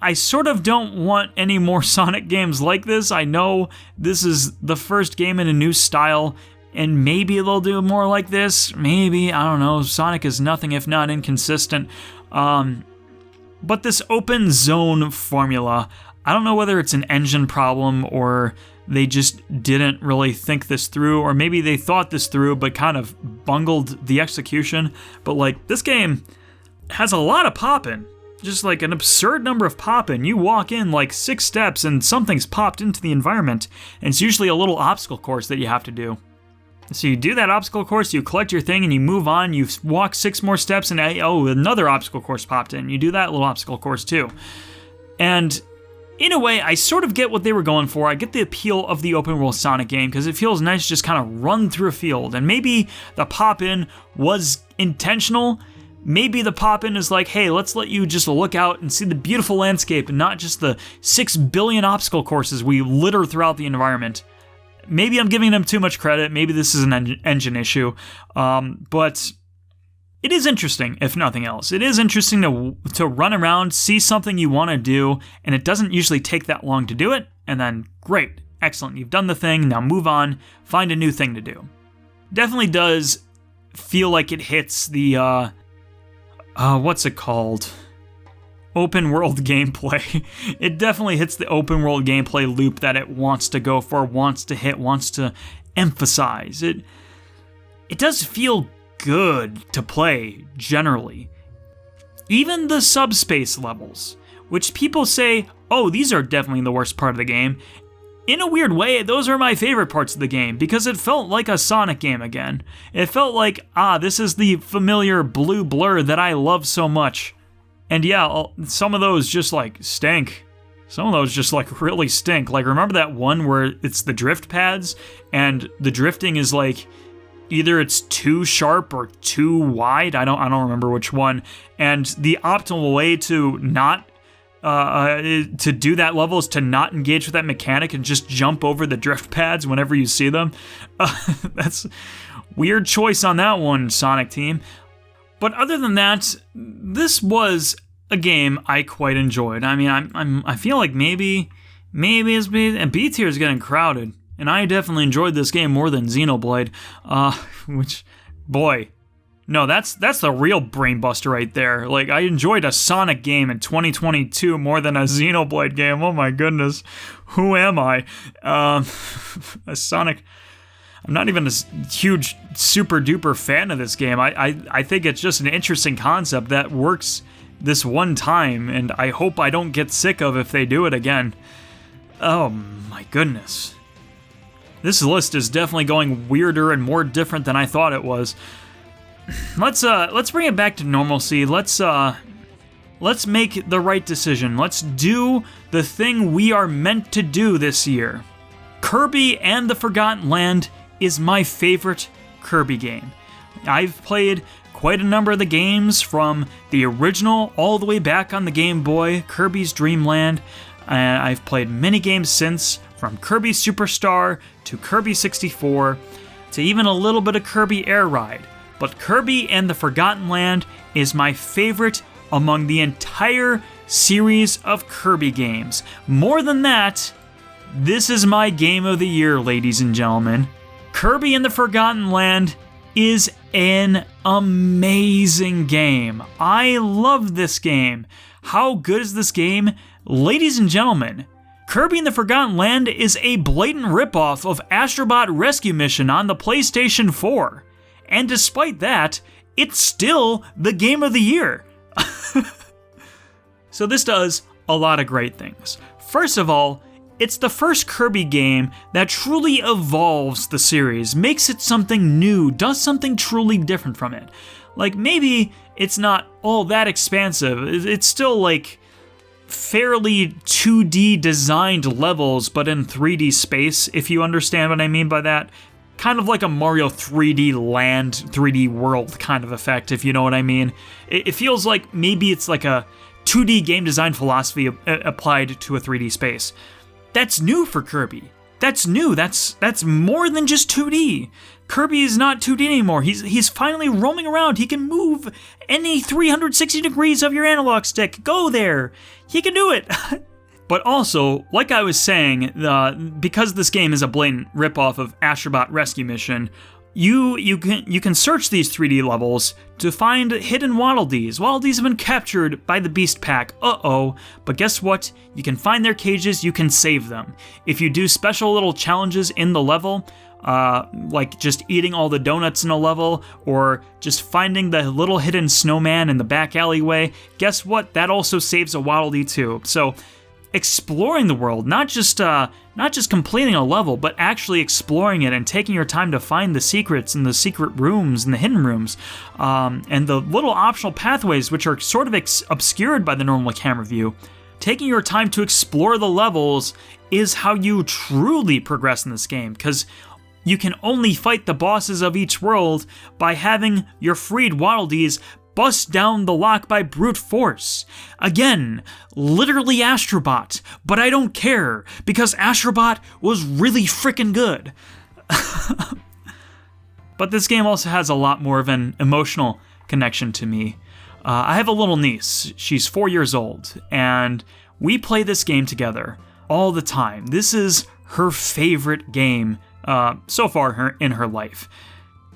I sort of don't want any more Sonic games like this. I know this is the first game in a new style, and maybe they'll do more like this. Maybe, I don't know. Sonic is nothing if not inconsistent. But this open zone formula, I don't know whether it's an engine problem or they just didn't really think this through, or maybe they thought this through but kind of bungled the execution. But like, this game has a lot of poppin'. Just like an absurd number of poppin'. You walk in like 6 steps and something's popped into the environment, and it's usually a little obstacle course that you have to do. So you do that obstacle course, you collect your thing, and you move on. You walk 6 more steps, and oh, another obstacle course popped in. You do that little obstacle course too. And in a way, I sort of get what they were going for. I get the appeal of the open world Sonic game because it feels nice to just kind of run through a field. And maybe the pop-in was intentional. Maybe the pop-in is like, hey, let's let you just look out and see the beautiful landscape and not just the 6 billion obstacle courses we litter throughout the environment. Maybe I'm giving them too much credit. Maybe this is an engine issue. But it is interesting, if nothing else. It is interesting to run around, see something you want to do, and it doesn't usually take that long to do it. and then great, excellent, you've done the thing, now move on, find a new thing to do. Definitely does feel like it hits the, what's it called? Open world gameplay. It definitely hits the open world gameplay loop that it wants to go for, wants to hit, wants to emphasize. It does feel good to play, generally. Even the subspace levels, which people say, oh, these are definitely the worst part of the game. In a weird way, those are my favorite parts of the game, because it felt like a Sonic game again. It felt like, this is the familiar blue blur that I love so much. And yeah, some of those just like stink. Some of those just like really stink. Like, remember that one where it's the drift pads, and the drifting is like, either it's too sharp or too wide. I don't remember which one. And the optimal way to not to do that level is to not engage with that mechanic and just jump over the drift pads whenever you see them. That's weird choice on that one, Sonic team. But other than that, this was a game I quite enjoyed. I mean, I feel like maybe it's B tier is getting crowded. And I definitely enjoyed this game more than Xenoblade, which, boy, no, that's the real brain buster right there. Like, I enjoyed a Sonic game in 2022 more than a Xenoblade game. Oh my goodness, who am I? A Sonic. I'm not even a huge, super duper fan of this game. I think it's just an interesting concept that works this one time, and I hope I don't get sick of if they do it again. Oh my goodness. This list is definitely going weirder and more different than I thought it was. Let's bring it back to normalcy. Let's make the right decision. Let's do the thing we are meant to do this year. Kirby and the Forgotten Land is my favorite Kirby game. I've played quite a number of the games from the original all the way back on the Game Boy, Kirby's Dream Land, and I've played many games since, from Kirby Superstar to Kirby 64 to even a little bit of Kirby Air Ride. But Kirby and the Forgotten Land is my favorite among the entire series of Kirby games. More than that, this is my game of the year, ladies and gentlemen. Kirby and the Forgotten Land is an amazing game. I love this game. How good is this game? Ladies and gentlemen, Kirby and the Forgotten Land is a blatant ripoff of Astrobot Rescue Mission on the PlayStation 4. And despite that, it's still the game of the year. So this does a lot of great things. First of all, it's the first Kirby game that truly evolves the series, makes it something new, does something truly different from it. Like, maybe it's not all that expansive. It's still like fairly 2D designed levels, but in 3D space, if you understand what I mean by that. Kind of like a Mario 3D land, 3D world kind of effect, if you know what I mean. It feels like maybe it's like a 2D game design philosophy applied to a 3D space. That's new for Kirby. That's new. That's more than just 2D. Kirby is not 2D anymore. He's finally roaming around. He can move any 360 degrees of your analog stick. Go there. He can do it. But also, like I was saying, because this game is a blatant ripoff of Astrobot Rescue Mission, you can search these 3D levels to find hidden Waddle Dees. Waddle Dees have been captured by the Beast Pack. But guess what? You can find their cages, you can save them. If you do special little challenges in the level, like just eating all the donuts in a level, or just finding the little hidden snowman in the back alleyway, guess what? That also saves a Waddle Dee too. So, exploring the world, not just completing a level, but actually exploring it and taking your time to find the secrets and the secret rooms and the hidden rooms, and the little optional pathways which are sort of obscured by the normal camera view. Taking your time to explore the levels is how you truly progress in this game, because you can only fight the bosses of each world by having your freed Waddle Dees bust down the lock by brute force. Again, literally Astrobot, but I don't care, because Astrobot was really freaking good. But this game also has a lot more of an emotional connection to me. I have a little niece. She's 4 years old, and we play this game together all the time. This is her favorite game so far in her life.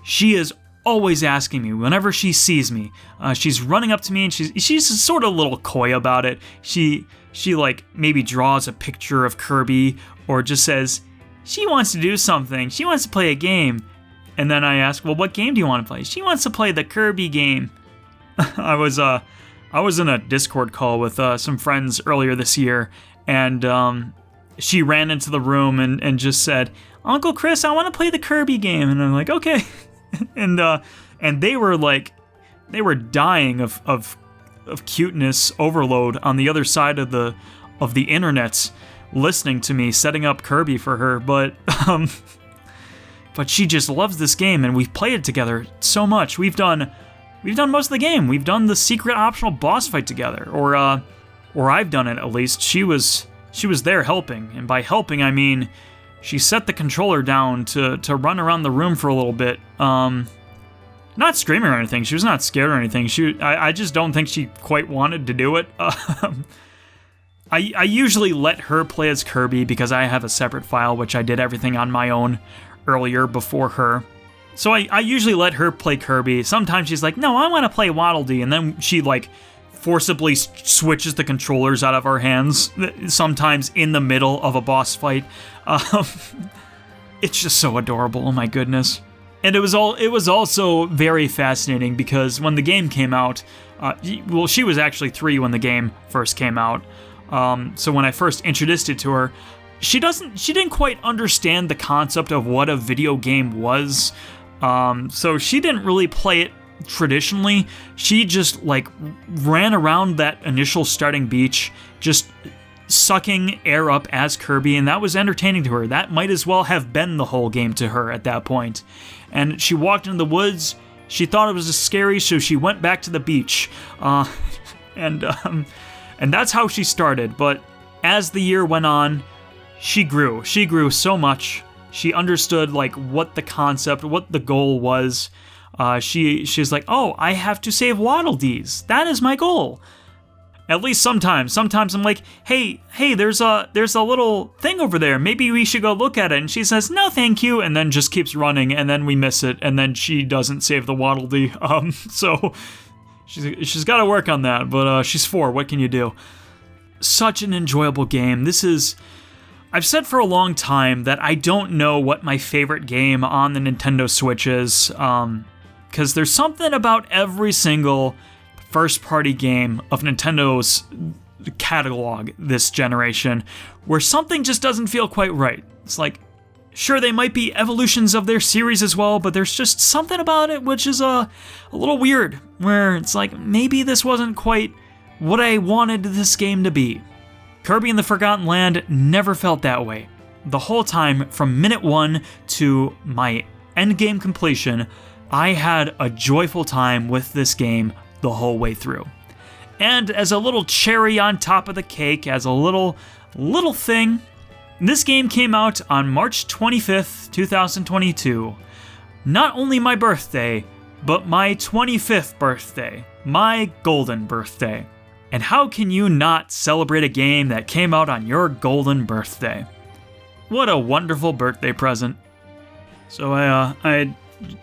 She is always asking me whenever she sees me. She's running up to me and she's sort of a little coy about it. She like maybe draws a picture of Kirby or just says she wants to do something. She wants to play a game. And then I ask, well, what game do you want to play? She wants to play the Kirby game. I was in a Discord call with some friends earlier this year, and she ran into the room and just said, Uncle Chris, I want to play the Kirby game. And I'm like, okay. and they were dying of cuteness overload on the other side of the internet, listening to me setting up Kirby for her. But she just loves this game, and we've played it together so much. We've done most of the game. We've done the secret optional boss fight together, or I've done it at least. She was there helping, and by helping I mean she set the controller down to run around the room for a little bit. Not screaming or anything. She was not scared or anything. I just don't think she quite wanted to do it. I usually let her play as Kirby because I have a separate file which I did everything on my own earlier before her. So I usually let her play Kirby. Sometimes she's like, no, I want to play Waddle Dee, and then she like forcibly switches the controllers out of our hands, sometimes in the middle of a boss fight. It's just so adorable, oh my goodness. And it was also very fascinating because when the game came out, she was actually 3 when the game first came out. So when I first introduced it to her, she didn't quite understand the concept of what a video game was. So she didn't really play it traditionally. She just like ran around that initial starting beach, just sucking air up as Kirby, and that was entertaining to her. That might as well have been the whole game to her at that point. And she walked into the woods. She thought it was scary, so she went back to the beach. And that's how she started. But as the year went on, she grew. She grew so much. She understood like what the concept, what the goal was. She's like, oh, I have to save Waddle Dees. That is my goal. At least sometimes. Sometimes I'm like, hey, there's a little thing over there. Maybe we should go look at it. And she says, no, thank you. And then just keeps running. And then we miss it. And then she doesn't save the Waddle Dee. So she's got to work on that. But she's 4. What can you do? Such an enjoyable game. I've said for a long time that I don't know what my favorite game on the Nintendo Switch is. Because there's something about every single first-party game of Nintendo's catalog this generation where something just doesn't feel quite right. It's like, sure, they might be evolutions of their series as well, but there's just something about it which is a little weird, where it's like, maybe this wasn't quite what I wanted this game to be. Kirby and the Forgotten Land never felt that way. The whole time, from minute 1 to my endgame completion, I had a joyful time with this game the whole way through. And as a little cherry on top of the cake, as a little thing, this game came out on March 25th, 2022. Not only my birthday, but my 25th birthday. My golden birthday. And how can you not celebrate a game that came out on your golden birthday? What a wonderful birthday present. So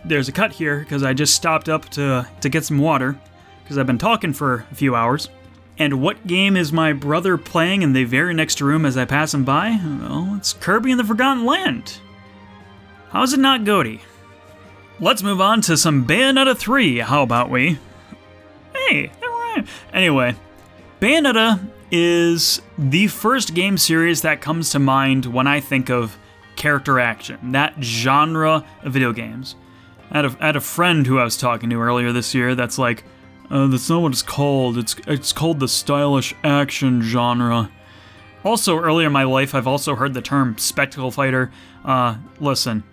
there's a cut here because I just stopped up to get some water because I've been talking for a few hours. And what game is my brother playing in the very next room as I pass him by? Well, it's Kirby and the Forgotten Land. How's it not GOATY? Let's move on to some Bayonetta 3, how about we? Hey, alright. Anyway, Bayonetta is the first game series that comes to mind when I think of character action, that genre of video games. I had a friend who I was talking to earlier this year that's like, that's not what it's called. It's called the stylish action genre. Also, earlier in my life, I've also heard the term spectacle fighter. Listen,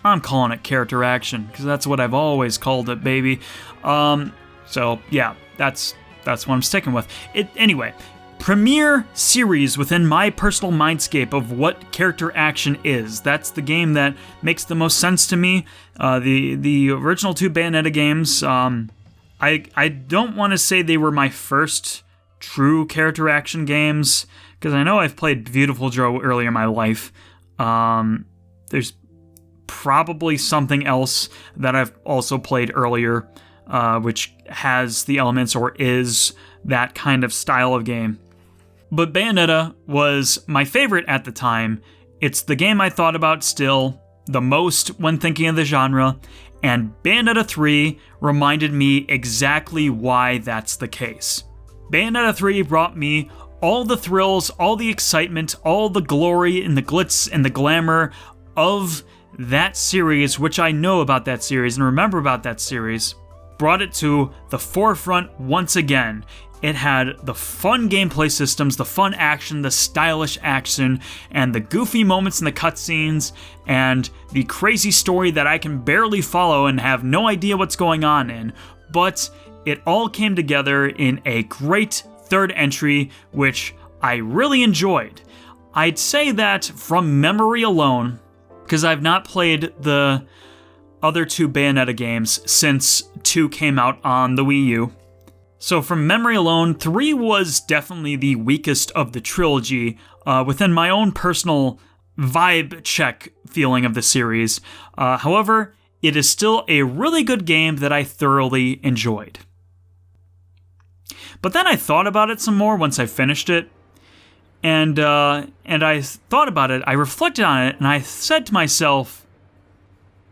I'm calling it character action because that's what I've always called it, baby. So yeah, that's what I'm sticking with. Anyway, premier series within my personal mindscape of what character action is. That's the game that makes the most sense to me. The original 2 Bayonetta games. I don't want to say they were my first true character action games, because I know I've played Beautiful Joe earlier in my life. There's probably something else that I've also played earlier, which has the elements or is that kind of style of game. But Bayonetta was my favorite at the time. It's the game I thought about still the most when thinking of the genre, and Bayonetta 3 reminded me exactly why that's the case. Bayonetta 3 brought me all the thrills, all the excitement, all the glory and the glitz and the glamour of that series, which I know about that series and remember about that series, brought it to the forefront once again. It had the fun gameplay systems, the fun action, the stylish action, and the goofy moments in the cutscenes, and the crazy story that I can barely follow and have no idea what's going on in. But it all came together in a great third entry, which I really enjoyed. I'd say that from memory alone, because I've not played the other two Bayonetta games since 2 came out on the Wii U. So from memory alone, 3 was definitely the weakest of the trilogy within my own personal vibe check feeling of the series. However, it is still a really good game that I thoroughly enjoyed. But then I thought about it some more once I finished it, and I thought about it, I reflected on it, and I said to myself,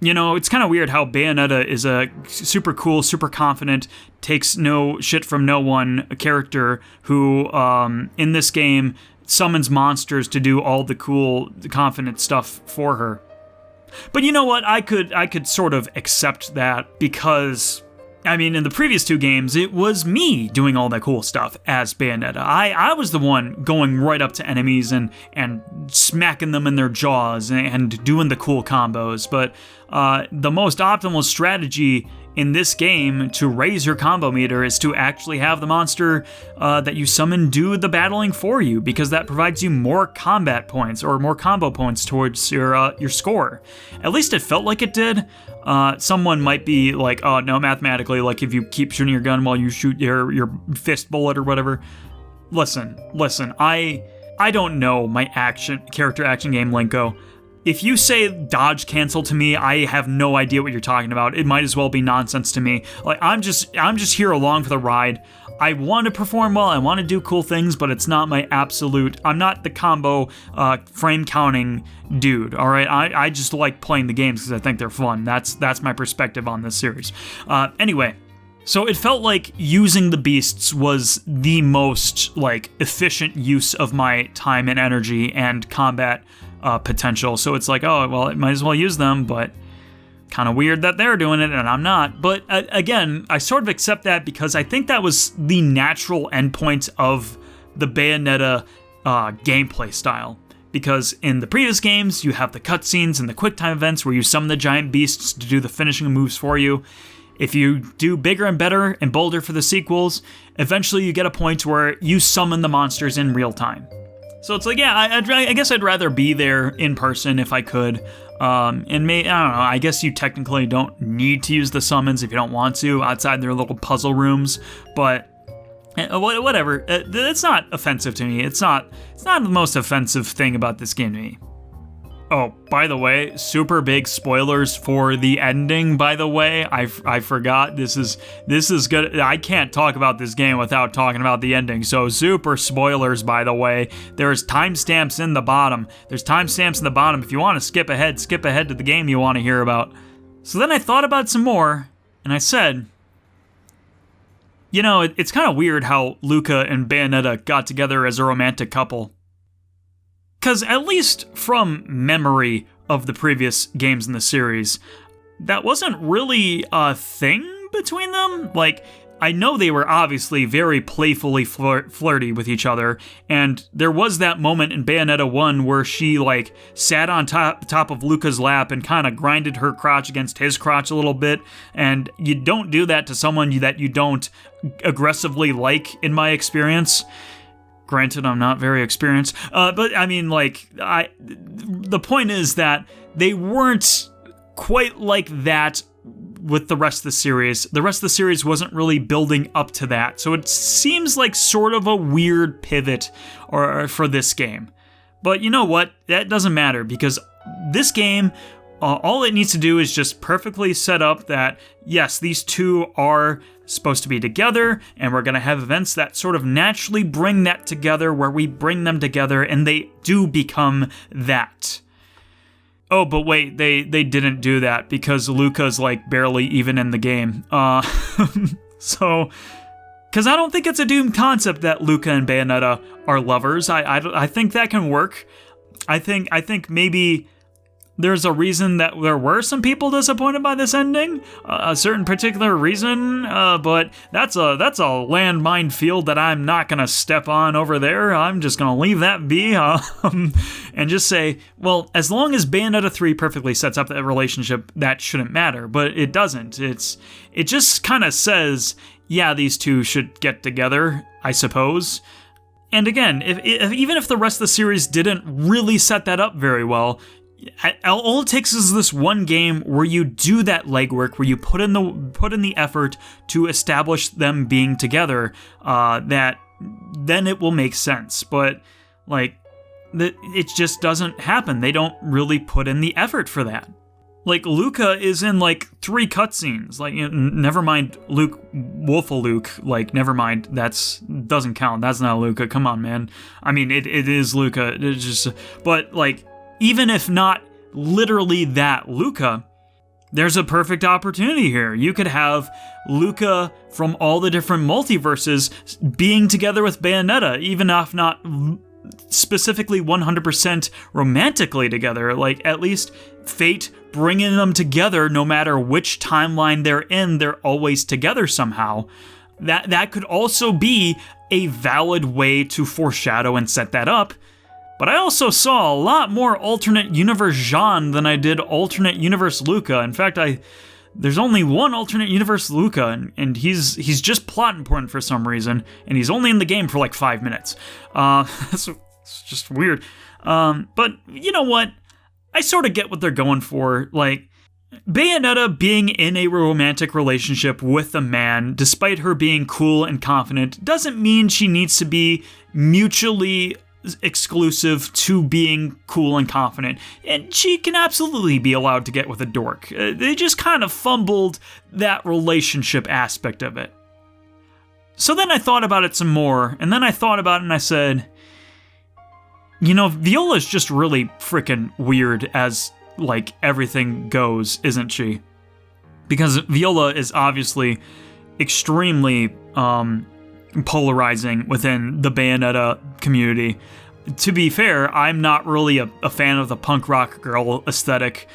you know, it's kind of weird how Bayonetta is a super cool, super confident, takes no shit from no one character who, in this game, summons monsters to do all the cool, confident stuff for her. But you know what? I could sort of accept that because, I mean, in the previous 2 games, it was me doing all that cool stuff as Bayonetta. I was the one going right up to enemies and smacking them in their jaws and doing the cool combos. But the most optimal strategy in this game to raise your combo meter is to actually have the monster that you summon do the battling for you, because that provides you more combat points or more combo points towards your score. At least it felt like it did. Someone might be like, oh no, mathematically, like if you keep shooting your gun while you shoot your fist bullet or whatever. Listen, I don't know my character action game lingo. If you say dodge cancel to me, I have no idea what you're talking about. It might as well be nonsense to me. Like I'm just here along for the ride. I want to perform well, I want to do cool things, but it's not my absolute, I'm not the combo frame counting dude, all right? I just like playing the games because I think they're fun. That's my perspective on this series. Anyway, so it felt like using the beasts was the most like efficient use of my time and energy and combat potential. So it's like, oh, well, I might as well use them, but kind of weird that they're doing it and I'm not. But again, I sort of accept that because I think that was the natural endpoint of the Bayonetta gameplay style. Because in the previous games, you have the cutscenes and the QuickTime events where you summon the giant beasts to do the finishing moves for you. If you do bigger and better and bolder for the sequels, eventually you get a point where you summon the monsters in real time. So it's like, yeah, I guess I'd rather be there in person if I could. I don't know, I guess you technically don't need to use the summons if you don't want to outside their little puzzle rooms, but whatever. It's not offensive to me. It's not the most offensive thing about this game to me. Oh, by the way, super big spoilers for the ending, by the way. I forgot. This is good. I can't talk about this game without talking about the ending. So super spoilers, by the way. There's timestamps in the bottom. If you want to skip ahead to the game you want to hear about. So then I thought about it some more, and I said, you know, it's kind of weird how Luca and Bayonetta got together as a romantic couple. Because at least from memory of the previous games in the series, that wasn't really a thing between them. Like, I know they were obviously very playfully flirty with each other, and there was that moment in Bayonetta 1 where she, like, sat on top of Luca's lap and kind of grinded her crotch against his crotch a little bit, and you don't do that to someone that you don't aggressively like, in my experience. Granted, I'm not very experienced, but I mean, like, the point is that they weren't quite like that with the rest of the series. The rest of the series wasn't really building up to that, so it seems like sort of a weird pivot for this game. But you know what? That doesn't matter, because this game, all it needs to do is just perfectly set up that, yes, these two are supposed to be together, and we're going to have events that sort of naturally bring that together, where we bring them together, and they do become that. Oh, but wait, they didn't do that, because Luca's, like, barely even in the game. So, because I don't think it's a doomed concept that Luca and Bayonetta are lovers. I think that can work. I think maybe there's a reason that there were some people disappointed by this ending, a certain particular reason, but that's a landmine field that I'm not gonna step on over there. I'm just gonna leave that be, and just say, well, as long as Bayonetta 3 perfectly sets up that relationship, that shouldn't matter. But it doesn't. It just kind of says, yeah, these two should get together, I suppose. And again, even if the rest of the series didn't really set that up very well, all it takes is this one game where you do that legwork, where you put in the effort to establish them being together, that then it will make sense. But like, it just doesn't happen. They don't really put in the effort for that. Like, Luca is in like 3 cutscenes. Like, never mind Luke, Wolf-a-Luke. Like, never mind. Doesn't count. That's not Luca. Come on, man. I mean, it is Luca. It's just, but like, even if not literally that Luca, there's a perfect opportunity here. You could have Luca from all the different multiverses being together with Bayonetta, even if not specifically 100% romantically together. Like, at least fate bringing them together, no matter which timeline they're in, they're always together somehow. That could also be a valid way to foreshadow and set that up. But I also saw a lot more alternate universe Jean than I did alternate universe Luca. In fact, there's only one alternate universe Luca, and he's just plot important for some reason, and he's only in the game for like 5 minutes. It's just weird. But you know what? I sort of get what they're going for. Like, Bayonetta being in a romantic relationship with a man, despite her being cool and confident, doesn't mean she needs to be mutually exclusive to being cool and confident, and she can absolutely be allowed to get with a dork. They just kind of fumbled that relationship aspect of it. So then I thought about it some more, and then I thought about it and I said, you know, Viola's just really freaking weird as, like, everything goes, isn't she? Because Viola is obviously extremely polarizing within the Bayonetta community. To be fair, I'm not really a fan of the punk rock girl aesthetic.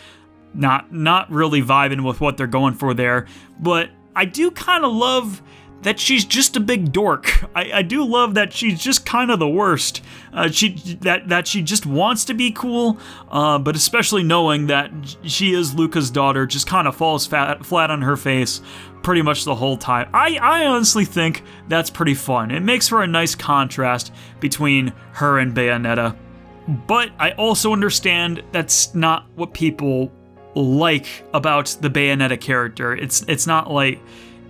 Not really vibing with what they're going for there, but I do kind of love that she's just a big dork. I do love that she's just kind of the worst. She just wants to be cool, but especially knowing that she is Luca's daughter, just kind of falls flat on her face pretty much the whole time. I honestly think that's pretty fun. It makes for a nice contrast between her and Bayonetta. But I also understand that's not what people like about the Bayonetta character. It's not like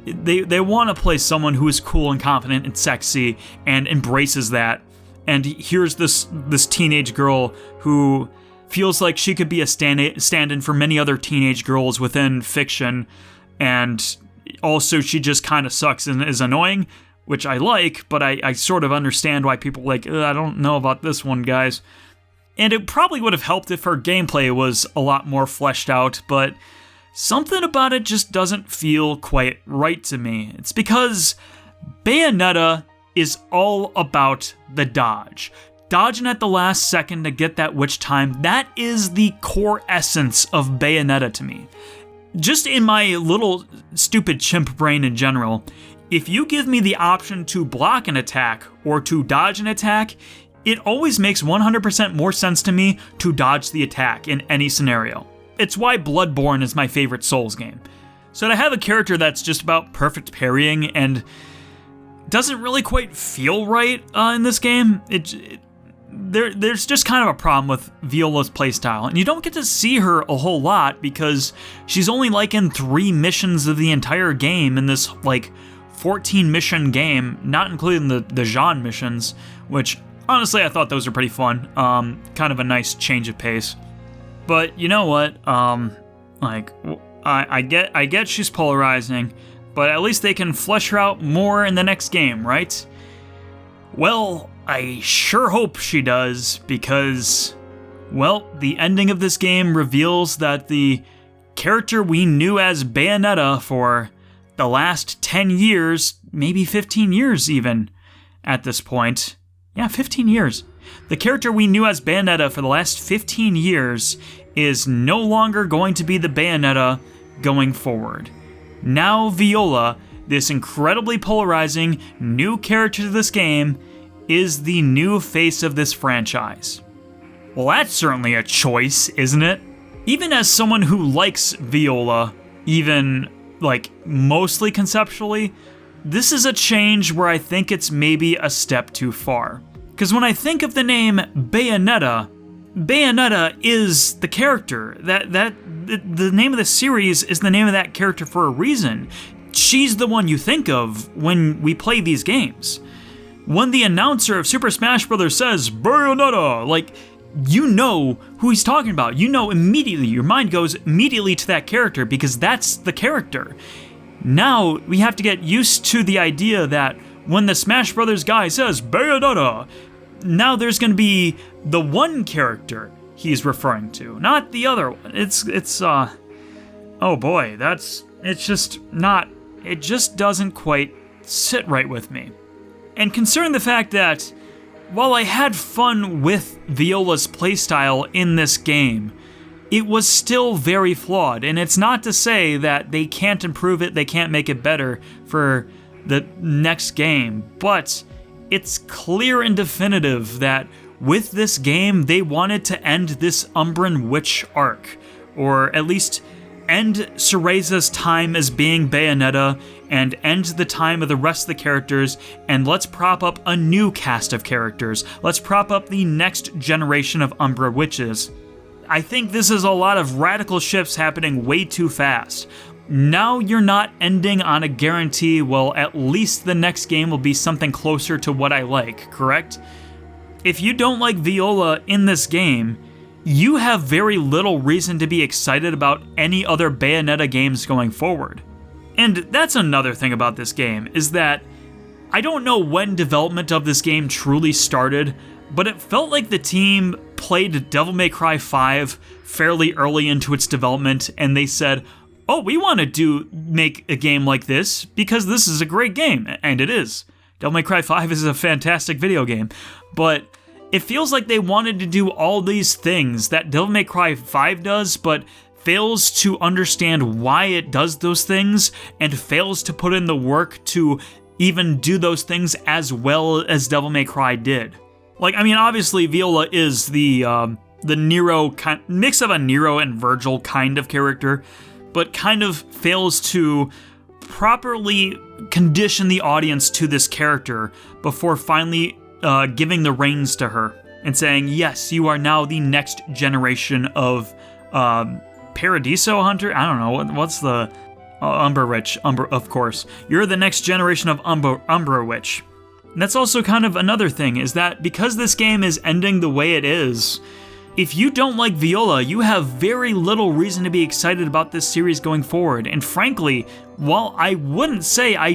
they want to play someone who is cool and confident and sexy and embraces that. And here's this teenage girl who feels like she could be a stand-in for many other teenage girls within fiction, and also she just kind of sucks and is annoying, which I like, but I sort of understand why people are like, I don't know about this one, guys. And it probably would have helped if her gameplay was a lot more fleshed out, but something about it just doesn't feel quite right to me. It's because Bayonetta is all about the dodge. Dodging at the last second to get that witch time, that is the core essence of Bayonetta to me. Just in my little stupid chimp brain in general, if you give me the option to block an attack or to dodge an attack, it always makes 100% more sense to me to dodge the attack in any scenario. It's why Bloodborne is my favorite Souls game. So to have a character that's just about perfect parrying and doesn't really quite feel right in this game, there's just kind of a problem with Viola's playstyle, and you don't get to see her a whole lot because she's only like in 3 missions of the entire game in this like 14 mission game, not including the Jean missions, which honestly I thought those were pretty fun. Kind of a nice change of pace. But you know what? I get she's polarizing, but at least they can flesh her out more in the next game, right? Well, I sure hope she does, because, well, the ending of this game reveals that the character we knew as Bayonetta for the last 10 years, maybe 15 years even, at this point. Yeah, 15 years. The character we knew as Bayonetta for the last 15 years is no longer going to be the Bayonetta going forward. Now Viola, this incredibly polarizing new character to this game, is the new face of this franchise. Well, that's certainly a choice, isn't it? Even as someone who likes Viola, even like mostly conceptually, this is a change where I think it's maybe a step too far. Because when I think of the name Bayonetta, Bayonetta is the character. The name of the series is the name of that character for a reason. She's the one you think of when we play these games. When the announcer of Super Smash Bros. Says, Bayonetta, like, you know who he's talking about. You know immediately, your mind goes immediately to that character because that's the character. Now, we have to get used to the idea that when the Smash Bros. Guy says, Bayonetta, now there's going to be the one character he's referring to, not the other one. Oh boy, it just doesn't quite sit right with me. And considering the fact that, while I had fun with Viola's playstyle in this game, it was still very flawed, and it's not to say that they can't improve it, they can't make it better for the next game, but it's clear and definitive that with this game, they wanted to end this Umbran Witch arc, or at least end Cereza's time as being Bayonetta, and end the time of the rest of the characters, and let's prop up a new cast of characters. Let's prop up the next generation of Umbra Witches. I think this is a lot of radical shifts happening way too fast. Now you're not ending on a guarantee, well, at least the next game will be something closer to what I like, correct? If you don't like Viola in this game, you have very little reason to be excited about any other Bayonetta games going forward. And that's another thing about this game, is that I don't know when development of this game truly started, but it felt like the team played Devil May Cry 5 fairly early into its development, and they said, oh, we want to make a game like this because this is a great game, and it is. Devil May Cry 5 is a fantastic video game, but it feels like they wanted to do all these things that Devil May Cry 5 does, but fails to understand why it does those things, and fails to put in the work to even do those things as well as Devil May Cry did. Like, I mean, obviously Viola is the Nero mix of a Nero and Virgil kind of character, but kind of fails to properly condition the audience to this character before finally giving the reins to her and saying, yes, you are now the next generation of Paradiso Hunter? I don't know, what's the... Umbra Witch, of course. You're the next generation of Umbra Witch. And that's also kind of another thing, is that because this game is ending the way it is, if you don't like Viola, you have very little reason to be excited about this series going forward. And frankly, while I wouldn't say I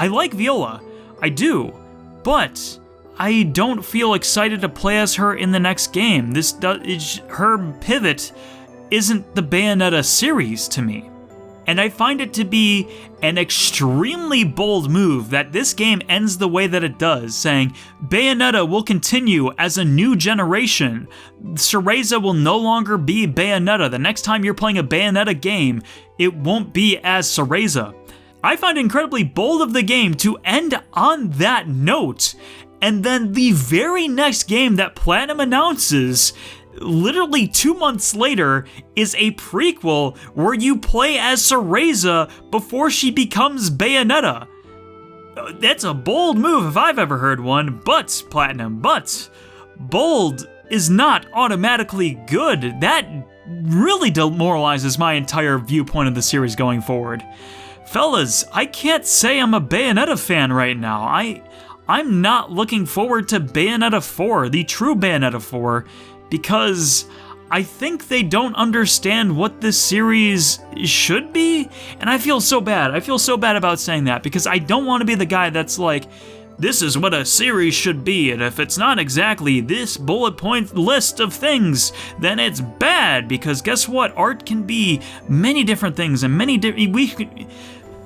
like Viola, I do, but I don't feel excited to play as her in the next game. Her pivot isn't the Bayonetta series to me. And I find it to be an extremely bold move that this game ends the way that it does, saying, Bayonetta will continue as a new generation. Cereza will no longer be Bayonetta. The next time you're playing a Bayonetta game, it won't be as Cereza. I find it incredibly bold of the game to end on that note, and then the very next game that Platinum announces, literally 2 months later, is a prequel where you play as Cereza before she becomes Bayonetta. That's a bold move if I've ever heard one, but, Platinum, bold is not automatically good. That really demoralizes my entire viewpoint of the series going forward. Fellas, I can't say I'm a Bayonetta fan right now. I'm not looking forward to Bayonetta 4, the true Bayonetta 4, because I think they don't understand what this series should be, and I feel so bad. I feel so bad about saying that, because I don't want to be the guy that's like, this is what a series should be, and if it's not exactly this bullet point list of things, then it's bad, because guess what? Art can be many different things, and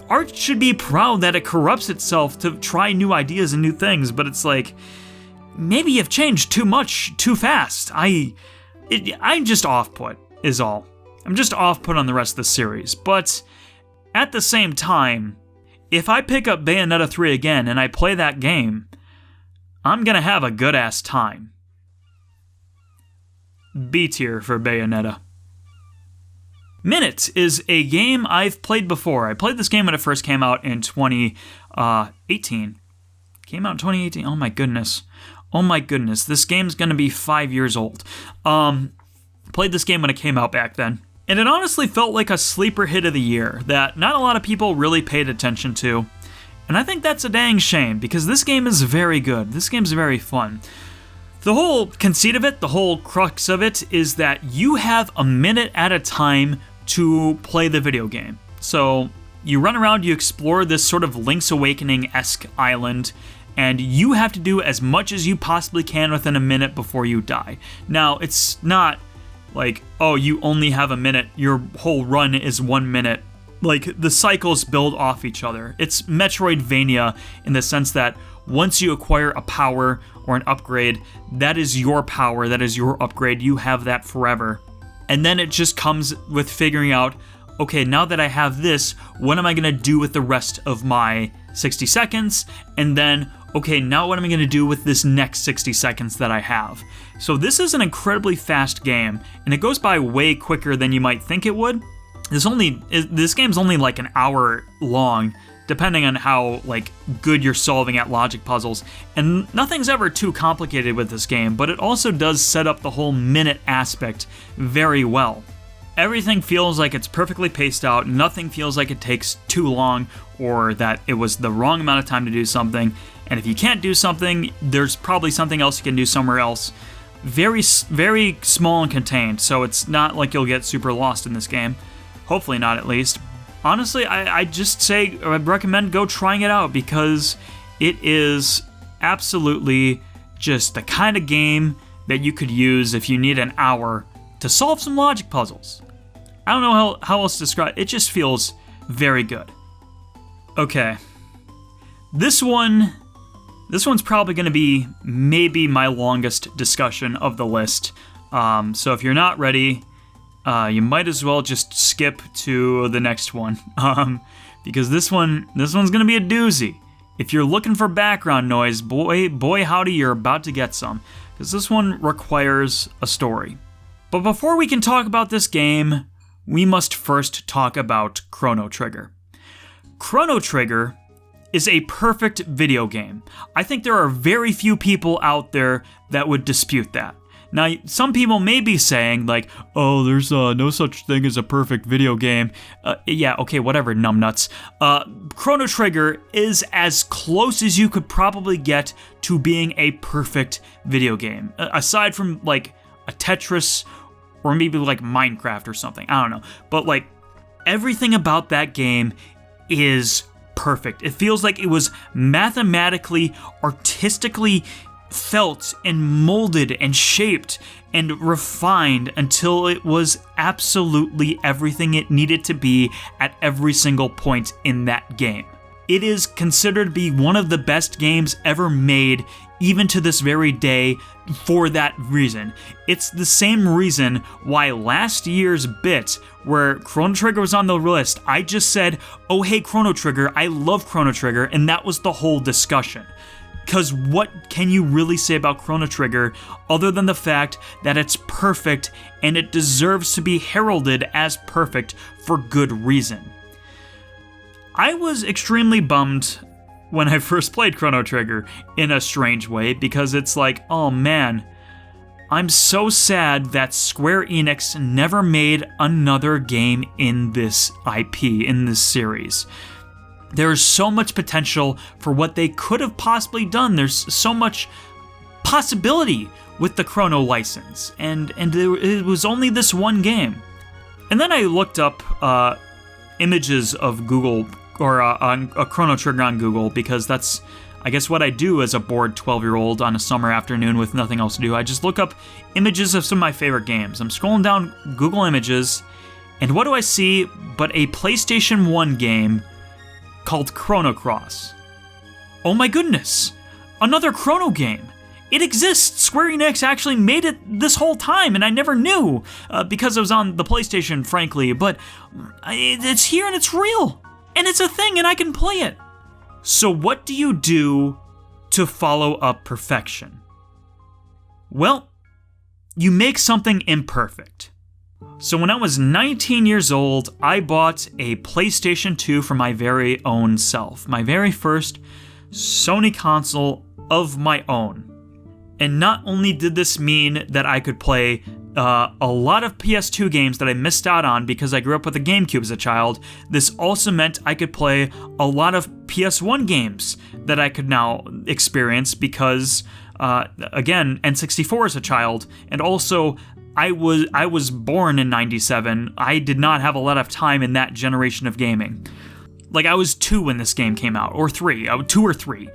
art should be proud that it corrupts itself to try new ideas and new things, but it's like, maybe you've changed too much too fast. I'm just off-put, is all. I'm just off-put on the rest of the series, but at the same time, if I pick up Bayonetta 3 again and I play that game, I'm gonna have a good-ass time. B tier for Bayonetta. Minit is a game I've played before. I played this game when it first came out in 2018. Came out in 2018? Oh my goodness. Oh my goodness, this game's gonna be 5 years old. Played this game when it came out back then. And it honestly felt like a sleeper hit of the year that not a lot of people really paid attention to. And I think that's a dang shame, because this game is very good. This game's very fun. The whole conceit of it, the whole crux of it, is that you have a minute at a time to play the video game. So you run around, you explore this sort of Link's Awakening-esque island, and you have to do as much as you possibly can within a minute before you die. Now, it's not like, oh, you only have a minute, your whole run is 1 minute. Like, the cycles build off each other. It's Metroidvania in the sense that once you acquire a power or an upgrade, that is your power, that is your upgrade, you have that forever. And then it just comes with figuring out, okay, now that I have this, what am I gonna do with the rest of my 60 seconds? And then, okay, now what am I gonna do with this next 60 seconds that I have? So this is an incredibly fast game, and it goes by way quicker than you might think it would. This game's only like an hour long, depending on how like good you're solving at logic puzzles, and nothing's ever too complicated with this game, but it also does set up the whole minute aspect very well. Everything feels like it's perfectly paced out, nothing feels like it takes too long, or that it was the wrong amount of time to do something, and if you can't do something, there's probably something else you can do somewhere else. Very, very small and contained, so it's not like you'll get super lost in this game. Hopefully not, at least. Honestly, I'd recommend go trying it out, because it is absolutely just the kind of game that you could use if you need an hour to solve some logic puzzles. I don't know how else to describe it. It just feels very good. Okay. This one's probably going to be maybe my longest discussion of the list. So if you're not ready, you might as well just skip to the next one, because this one's gonna be a doozy. If you're looking for background noise, boy howdy, you're about to get some, because this one requires a story. But before we can talk about this game, we must first talk about Chrono Trigger. Chrono Trigger is a perfect video game. I think there are very few people out there that would dispute that. Now, some people may be saying, like, oh, there's no such thing as a perfect video game. Yeah, okay, whatever, numbnuts. Chrono Trigger is as close as you could probably get to being a perfect video game. Aside from, like, a Tetris or maybe, like, Minecraft or something. I don't know. But, like, everything about that game is perfect. It feels like it was mathematically, artistically felt and molded and shaped and refined until it was absolutely everything it needed to be at every single point in that game. It is considered to be one of the best games ever made, even to this very day, for that reason. It's the same reason why last year's bit, where Chrono Trigger was on the list, I just said, oh hey Chrono Trigger, I love Chrono Trigger, and that was the whole discussion. Because what can you really say about Chrono Trigger other than the fact that it's perfect and it deserves to be heralded as perfect for good reason? I was extremely bummed when I first played Chrono Trigger in a strange way, because it's like, oh man, I'm so sad that Square Enix never made another game in this IP, in this series. There's so much potential for what they could have possibly done. There's so much possibility with the Chrono license, and it was only this one game. And then I looked up images of Google, or on a Chrono Trigger on Google, because that's, I guess, what I do as a bored 12-year-old on a summer afternoon with nothing else to do. I just look up images of some of my favorite games. I'm scrolling down Google Images, and what do I see but a PlayStation 1 game called Chrono Cross. Oh my goodness, another Chrono game. It exists. Square Enix actually made it this whole time, and I never knew because it was on the PlayStation, frankly, but it's here and it's real, and it's a thing, and I can play it. So what do you do to follow up perfection? Well, you make something imperfect. So when I was 19 years old, I bought a PlayStation 2 for my very own self, my very first Sony console of my own. And not only did this mean that I could play a lot of PS2 games that I missed out on because I grew up with a GameCube as a child, this also meant I could play a lot of PS1 games that I could now experience because, again, N64 as a child, and also I was born in 97. I did not have a lot of time in that generation of gaming. Like, I was 2 when this game came out, or 3. 2 or 3.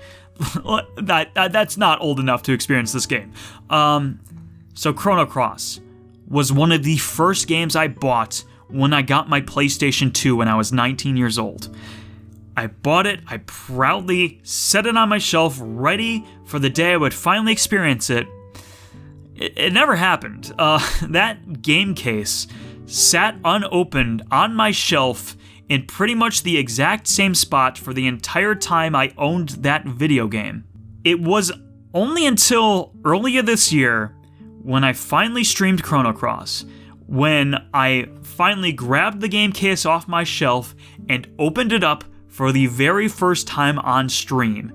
That's not old enough to experience this game. So Chrono Cross was one of the first games I bought when I got my PlayStation 2 when I was 19 years old. I bought it, I proudly set it on my shelf, ready for the day I would finally experience it. It never happened. That game case sat unopened on my shelf in pretty much the exact same spot for the entire time I owned that video game. It was only until earlier this year when I finally streamed Chrono Cross, when I finally grabbed the game case off my shelf and opened it up for the very first time on stream.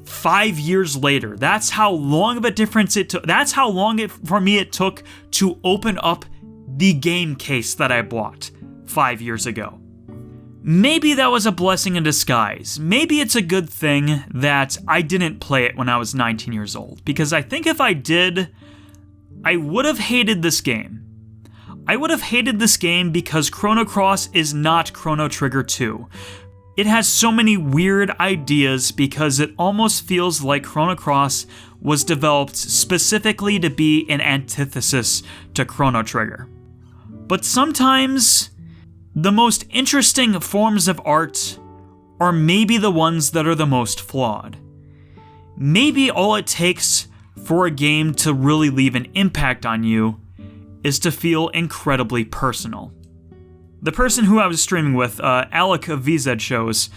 5 years later. That's how long of a difference it took. That's how long for me it took to open up the game case that I bought 5 years ago. Maybe that was a blessing in disguise. Maybe it's a good thing that I didn't play it when I was 19 years old, because I think if I did, I would have hated this game. I would have hated this game because Chrono Cross is not Chrono Trigger 2. It has so many weird ideas because it almost feels like Chrono Cross was developed specifically to be an antithesis to Chrono Trigger. But sometimes the most interesting forms of art are maybe the ones that are the most flawed. Maybe all it takes for a game to really leave an impact on you is to feel incredibly personal. The person who I was streaming with, Alec of VZ Shows,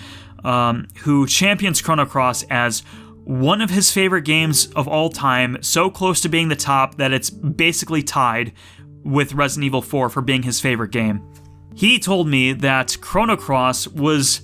who champions Chrono Cross as one of his favorite games of all time, so close to being the top that it's basically tied with Resident Evil 4 for being his favorite game. He told me that Chrono Cross was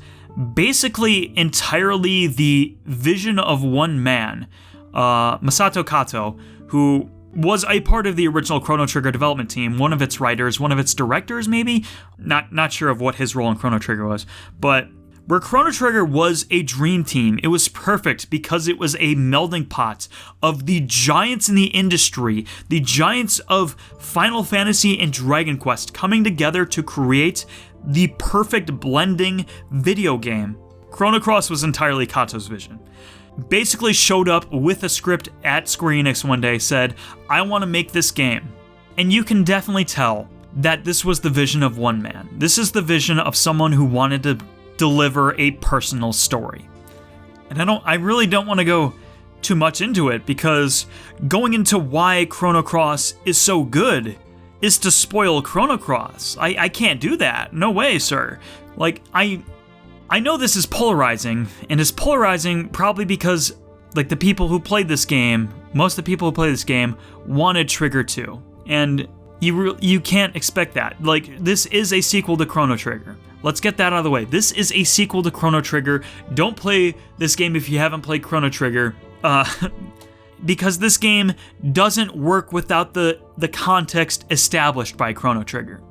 basically entirely the vision of one man, Masato Kato, who was a part of the original Chrono Trigger development team, one of its writers, one of its directors maybe? Not sure of what his role in Chrono Trigger was, but where Chrono Trigger was a dream team, it was perfect because it was a melding pot of the giants in the industry, the giants of Final Fantasy and Dragon Quest coming together to create the perfect blending video game. Chrono Cross was entirely Kato's vision. Basically showed up with a script at Square Enix one day, said, I want to make this game. And you can definitely tell that this was the vision of one man. This is the vision of someone who wanted to deliver a personal story. And I really don't want to go too much into it, because going into why Chrono Cross is so good is to spoil Chrono Cross. I can't do that. No way, sir. Like, I know this is polarizing, and it's polarizing probably because, like, the people who played this game, most of the people who played this game wanted Trigger 2, and you can't expect that. Like, this is a sequel to Chrono Trigger. Let's get that out of the way. This is a sequel to Chrono Trigger. Don't play this game if you haven't played Chrono Trigger. because this game doesn't work without the context established by Chrono Trigger.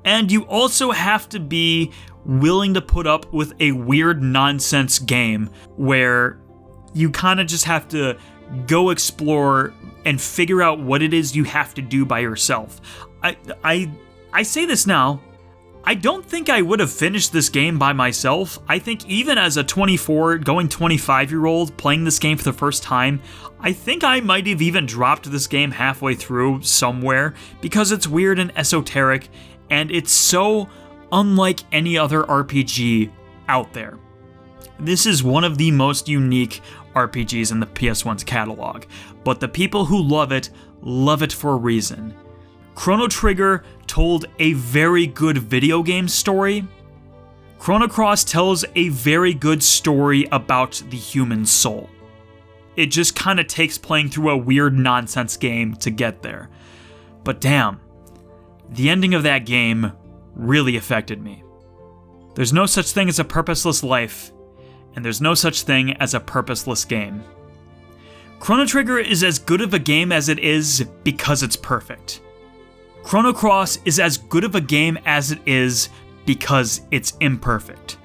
And you also have to be willing to put up with a weird nonsense game where you kind of just have to go explore and figure out what it is you have to do by yourself. I say this now, I don't think I would have finished this game by myself. I think even as a 24, going 25-year-old playing this game for the first time, I think I might have even dropped this game halfway through somewhere because it's weird and esoteric, and it's so unlike any other RPG out there. This is one of the most unique RPGs in the PS1's catalog, but the people who love it for a reason. Chrono Trigger told a very good video game story. Chrono Cross tells a very good story about the human soul. It just kind of takes playing through a weird nonsense game to get there. But damn, the ending of that game really affected me. There's no such thing as a purposeless life, and there's no such thing as a purposeless game. Chrono Trigger is as good of a game as it is because it's perfect. Chrono Cross is as good of a game as it is because it's imperfect.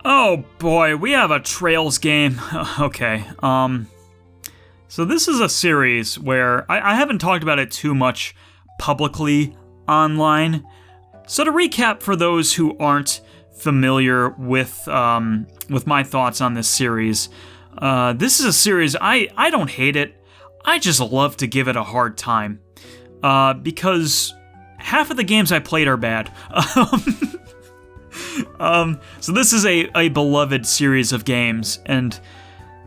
Oh boy, we have a Trails game. Okay, so this is a series where I haven't talked about it too much publicly online. So to recap for those who aren't familiar with my thoughts on this series, this is a series, I don't hate it, I just love to give it a hard time. Because half of the games I played are bad. So this is a beloved series of games, and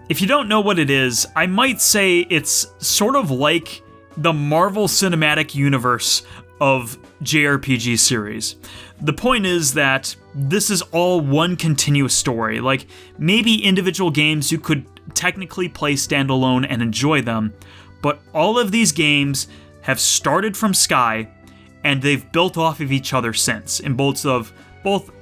if you don't know what it is, I might say it's sort of like the Marvel Cinematic Universe of JRPG series. The point is that this is all one continuous story. Like, maybe individual games you could technically play standalone and enjoy them, but all of these games have started from Sky, and they've built off of each other since, in both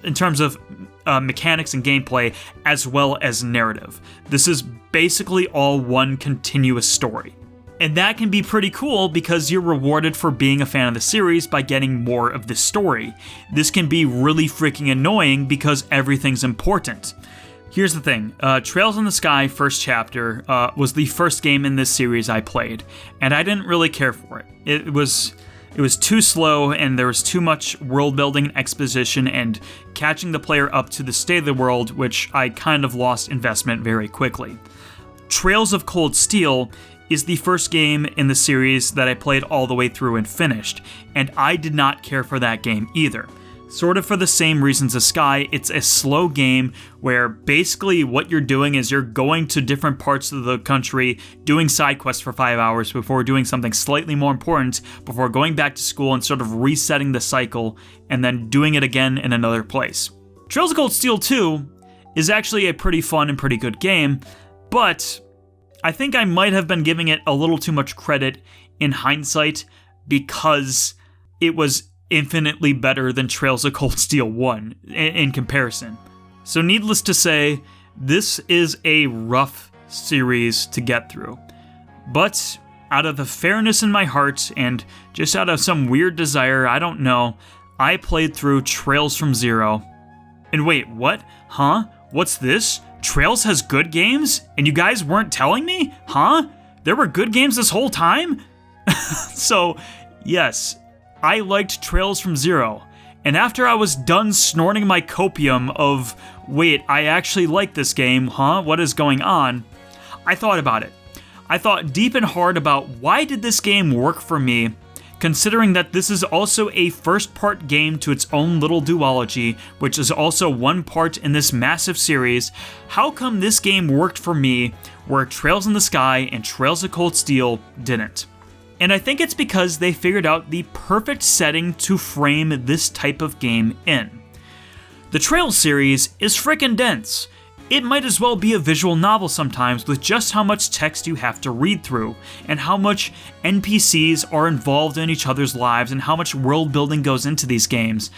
in terms of mechanics and gameplay, as well as narrative. This is basically all one continuous story. And that can be pretty cool because you're rewarded for being a fan of the series by getting more of the story. This can be really freaking annoying because everything's important. Here's the thing, Trails in the Sky First Chapter was the first game in this series I played, and I didn't really care for it. It was too slow, and there was too much world building and exposition and catching the player up to the state of the world, which I kind of lost investment very quickly. Trails of Cold Steel is the first game in the series that I played all the way through and finished, and I did not care for that game either. Sort of for the same reasons as Sky, it's a slow game where basically what you're doing is you're going to different parts of the country, doing side quests for 5 hours before doing something slightly more important, before going back to school and sort of resetting the cycle, and then doing it again in another place. Trails of Cold Steel 2 is actually a pretty fun and pretty good game, but I think I might have been giving it a little too much credit in hindsight because it was infinitely better than Trails of Cold Steel 1 in comparison. So needless to say, this is a rough series to get through. But out of the fairness in my heart and just out of some weird desire, I don't know, I played through Trails from Zero. And wait, what? Huh? What's this? Trails has good games? And you guys weren't telling me? Huh? There were good games this whole time? So, yes, I liked Trails from Zero, and after I was done snorting my copium of, wait, I actually like this game, huh? What is going on? I thought about it. I thought deep and hard about why did this game work for me, considering that this is also a first-part game to its own little duology, which is also one part in this massive series. How come this game worked for me where Trails in the Sky and Trails of Cold Steel didn't? And I think it's because they figured out the perfect setting to frame this type of game in. The Trails series is frickin' dense. It might as well be a visual novel sometimes with just how much text you have to read through, and how much NPCs are involved in each other's lives, and how much world building goes into these games.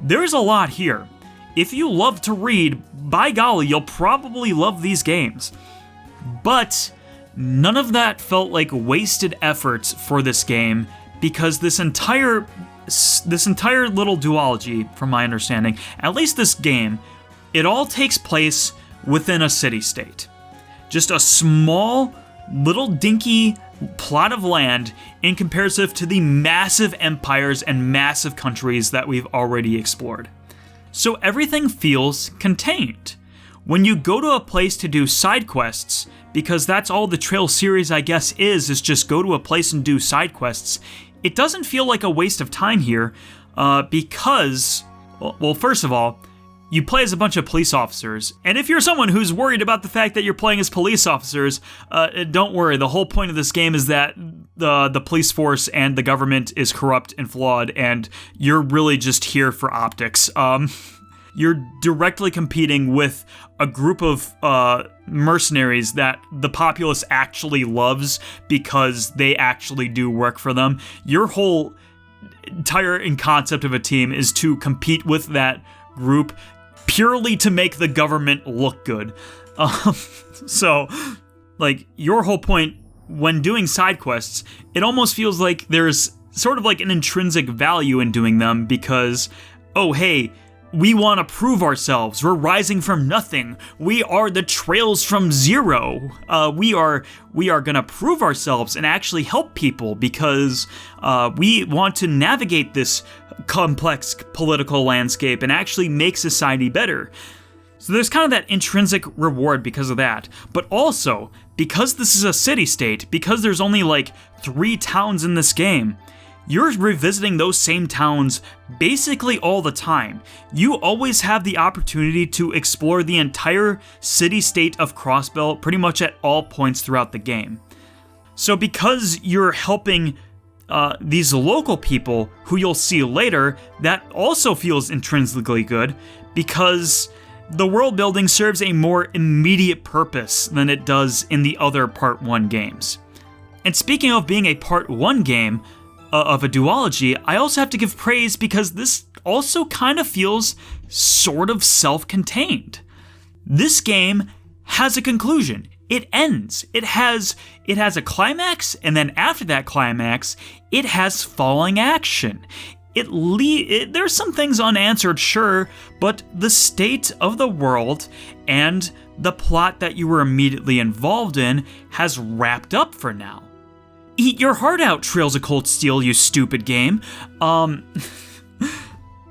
There's a lot here. If you love to read, by golly, you'll probably love these games. But none of that felt like wasted efforts for this game, because this entire little duology, from my understanding, at least this game, it all takes place within a city-state. Just a small, little dinky plot of land in comparison to the massive empires and massive countries that we've already explored. So everything feels contained. When you go to a place to do side quests, because that's all the Trail series I guess is just go to a place and do side quests, it doesn't feel like a waste of time here, because, well, first of all, you play as a bunch of police officers, and if you're someone who's worried about the fact that you're playing as police officers, don't worry. The whole point of this game is that the police force and the government is corrupt and flawed, and you're really just here for optics. You're directly competing with a group of mercenaries that the populace actually loves because they actually do work for them. Your whole entire concept of a team is to compete with that group purely to make the government look good. So, like, your whole point when doing side quests, it almost feels like there's sort of like an intrinsic value in doing them because, oh, hey, we want to prove ourselves. We're rising from nothing. We are the Trails from zero. We are gonna prove ourselves and actually help people because we want to navigate this complex political landscape and actually make society better. So there's kind of that intrinsic reward because of that. But also, because this is a city-state, because there's only like 3 towns in this game, you're revisiting those same towns basically all the time. You always have the opportunity to explore the entire city-state of Crossbelt pretty much at all points throughout the game. So because you're helping these local people who you'll see later, that also feels intrinsically good because the world building serves a more immediate purpose than it does in the other Part 1 games. And speaking of being a Part 1 game, of a duology, I also have to give praise because this also kind of feels sort of self-contained. This game has a conclusion. It ends. It has a climax, and then after that climax, it has falling action. There's some things unanswered, sure, but the state of the world and the plot that you were immediately involved in has wrapped up for now. Eat your heart out, Trails of Cold Steel, you stupid game.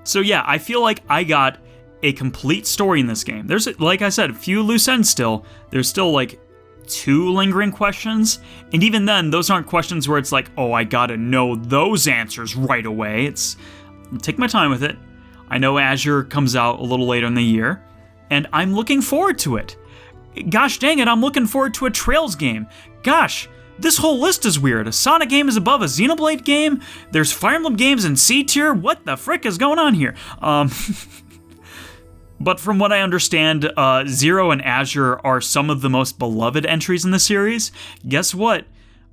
So yeah, I feel like I got a complete story in this game. There's, like I said, a few loose ends still. There's still like 2 lingering questions, and even then, those aren't questions where it's like, oh, I gotta know those answers right away. It's, take my time with it. I know Azure comes out a little later in the year, and I'm looking forward to it. Gosh dang it, I'm looking forward to a Trails game. Gosh, this whole list is weird. A Sonic game is above a Xenoblade game. There's Fire Emblem games in C tier. What the frick is going on here? But from what I understand, Zero and Azure are some of the most beloved entries in the series. Guess what?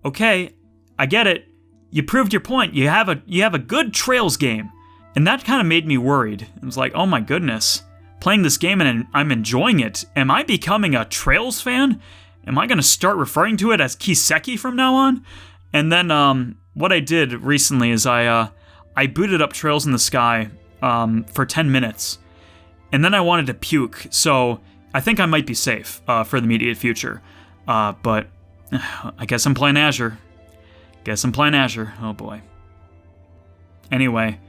Okay, I get it. You proved your point. You have a good Trails game. And that kind of made me worried. It was like, oh my goodness. Playing this game and I'm enjoying it. Am I becoming a Trails fan? Am I going to start referring to it as Kiseki from now on? And then what I did recently is I booted up Trails in the Sky for 10 minutes. And then I wanted to puke, so I think I might be safe for the immediate future. But I guess I'm playing Azure. Oh boy. Anyway,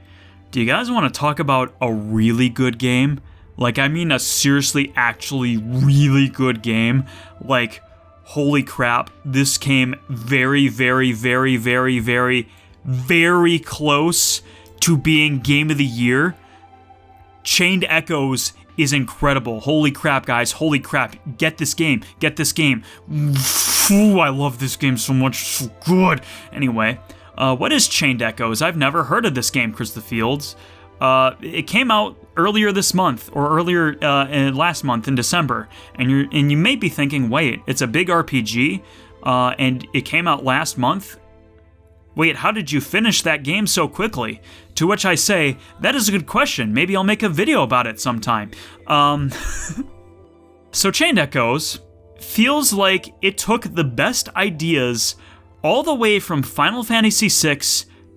do you guys want to talk about a really good game? Like, I mean a seriously, actually really good game. Like, holy crap, this came very, very, very, very, very, very close to being Game of the Year. Chained Echoes is incredible. Holy crap, guys. Holy crap. Get this game. Ooh, I love this game so much. It's so good. Anyway, what is Chained Echoes? I've never heard of this game, Chris the Fields. It came out earlier this month, or earlier last month in December, and you may be thinking, wait, it's a big RPG, and it came out last month? Wait, how did you finish that game so quickly? To which I say, that is a good question. Maybe I'll make a video about it sometime. So Chained Echoes feels like it took the best ideas all the way from Final Fantasy VI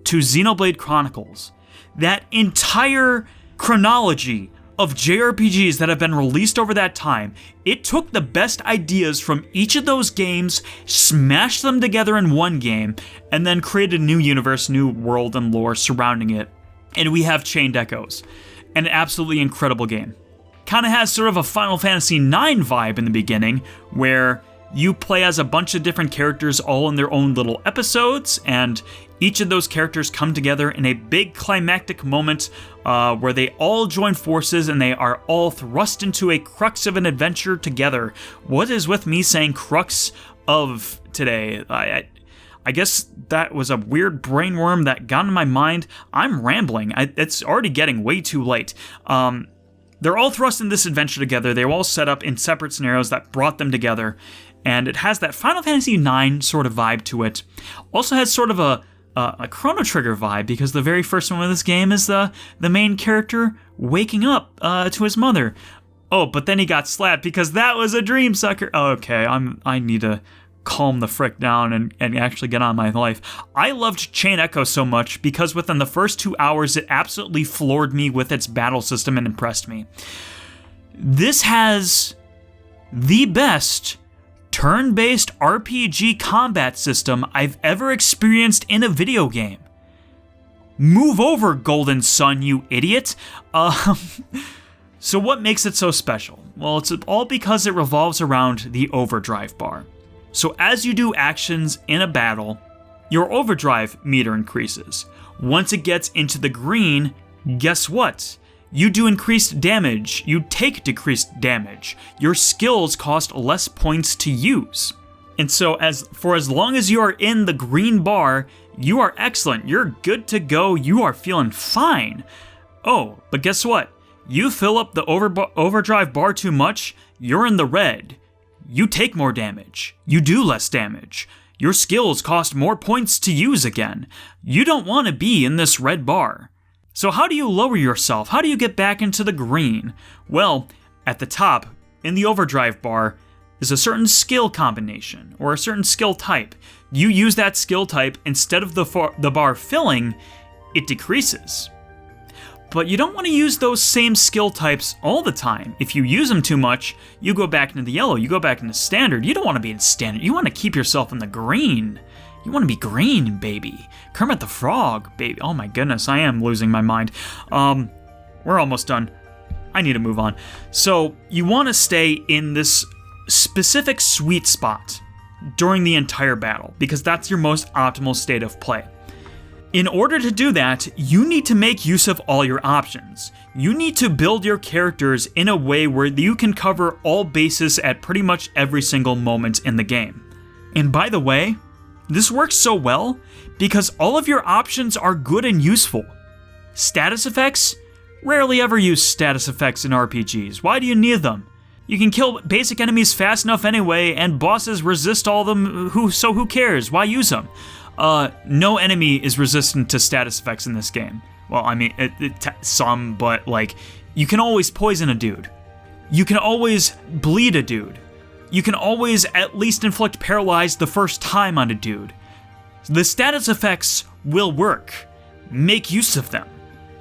to Xenoblade Chronicles. That entire chronology of JRPGs that have been released over that time, it took the best ideas from each of those games, smashed them together in one game, and then created a new universe, new world and lore surrounding it. And we have Chained Echoes, an absolutely incredible game. Kind of has sort of a Final Fantasy IX vibe in the beginning, where you play as a bunch of different characters all in their own little episodes, and each of those characters come together in a big climactic moment where they all join forces and they are all thrust into a crux of an adventure together. What is with me saying crux of today? I guess that was a weird brainworm that got in my mind. I'm rambling. It's already getting way too late. They're all thrust in this adventure together. They're all set up in separate scenarios that brought them together. And it has that Final Fantasy IX sort of vibe to it. Also has sort of a Chrono Trigger vibe, because the very first one of this game is the main character waking up to his mother. Oh, but then he got slapped because that was a dream sucker. Oh, okay, I need to calm the frick down and actually get on my life. I loved Chain Echo so much because within the first 2 hours, it absolutely floored me with its battle system and impressed me. This has the best turn-based RPG combat system I've ever experienced in a video game. Move over, Golden Sun, you idiot! So what makes it so special? Well, it's all because it revolves around the overdrive bar. So as you do actions in a battle, your overdrive meter increases. Once it gets into the green, guess what? You do increased damage, you take decreased damage. Your skills cost less points to use. And so as long as you are in the green bar, you are excellent, you're good to go, you are feeling fine. Oh, but guess what? You fill up the overdrive bar too much, you're in the red. You take more damage, you do less damage. Your skills cost more points to use again. You don't want to be in this red bar. So how do you lower yourself? How do you get back into the green? Well, at the top, in the overdrive bar, is a certain skill combination, or a certain skill type. You use that skill type, instead of the bar filling, it decreases. But you don't want to use those same skill types all the time. If you use them too much, you go back into the yellow, you go back into standard. You don't want to be in standard, you want to keep yourself in the green. You want to be green, baby. Kermit the Frog, baby. Oh my goodness, I am losing my mind. We're almost done. I need to move on. So you want to stay in this specific sweet spot during the entire battle, because that's your most optimal state of play. In order to do that, you need to make use of all your options. You need to build your characters in a way where you can cover all bases at pretty much every single moment in the game. And by the way, this works so well because all of your options are good and useful. Status effects? Rarely ever use status effects in RPGs. Why do you need them? You can kill basic enemies fast enough anyway, and bosses resist all of them, so who cares? Why use them? No enemy is resistant to status effects in this game. Well, I mean, some, but like, you can always poison a dude. You can always bleed a dude. You can always at least inflict paralyze the first time on a dude. The status effects will work. Make use of them.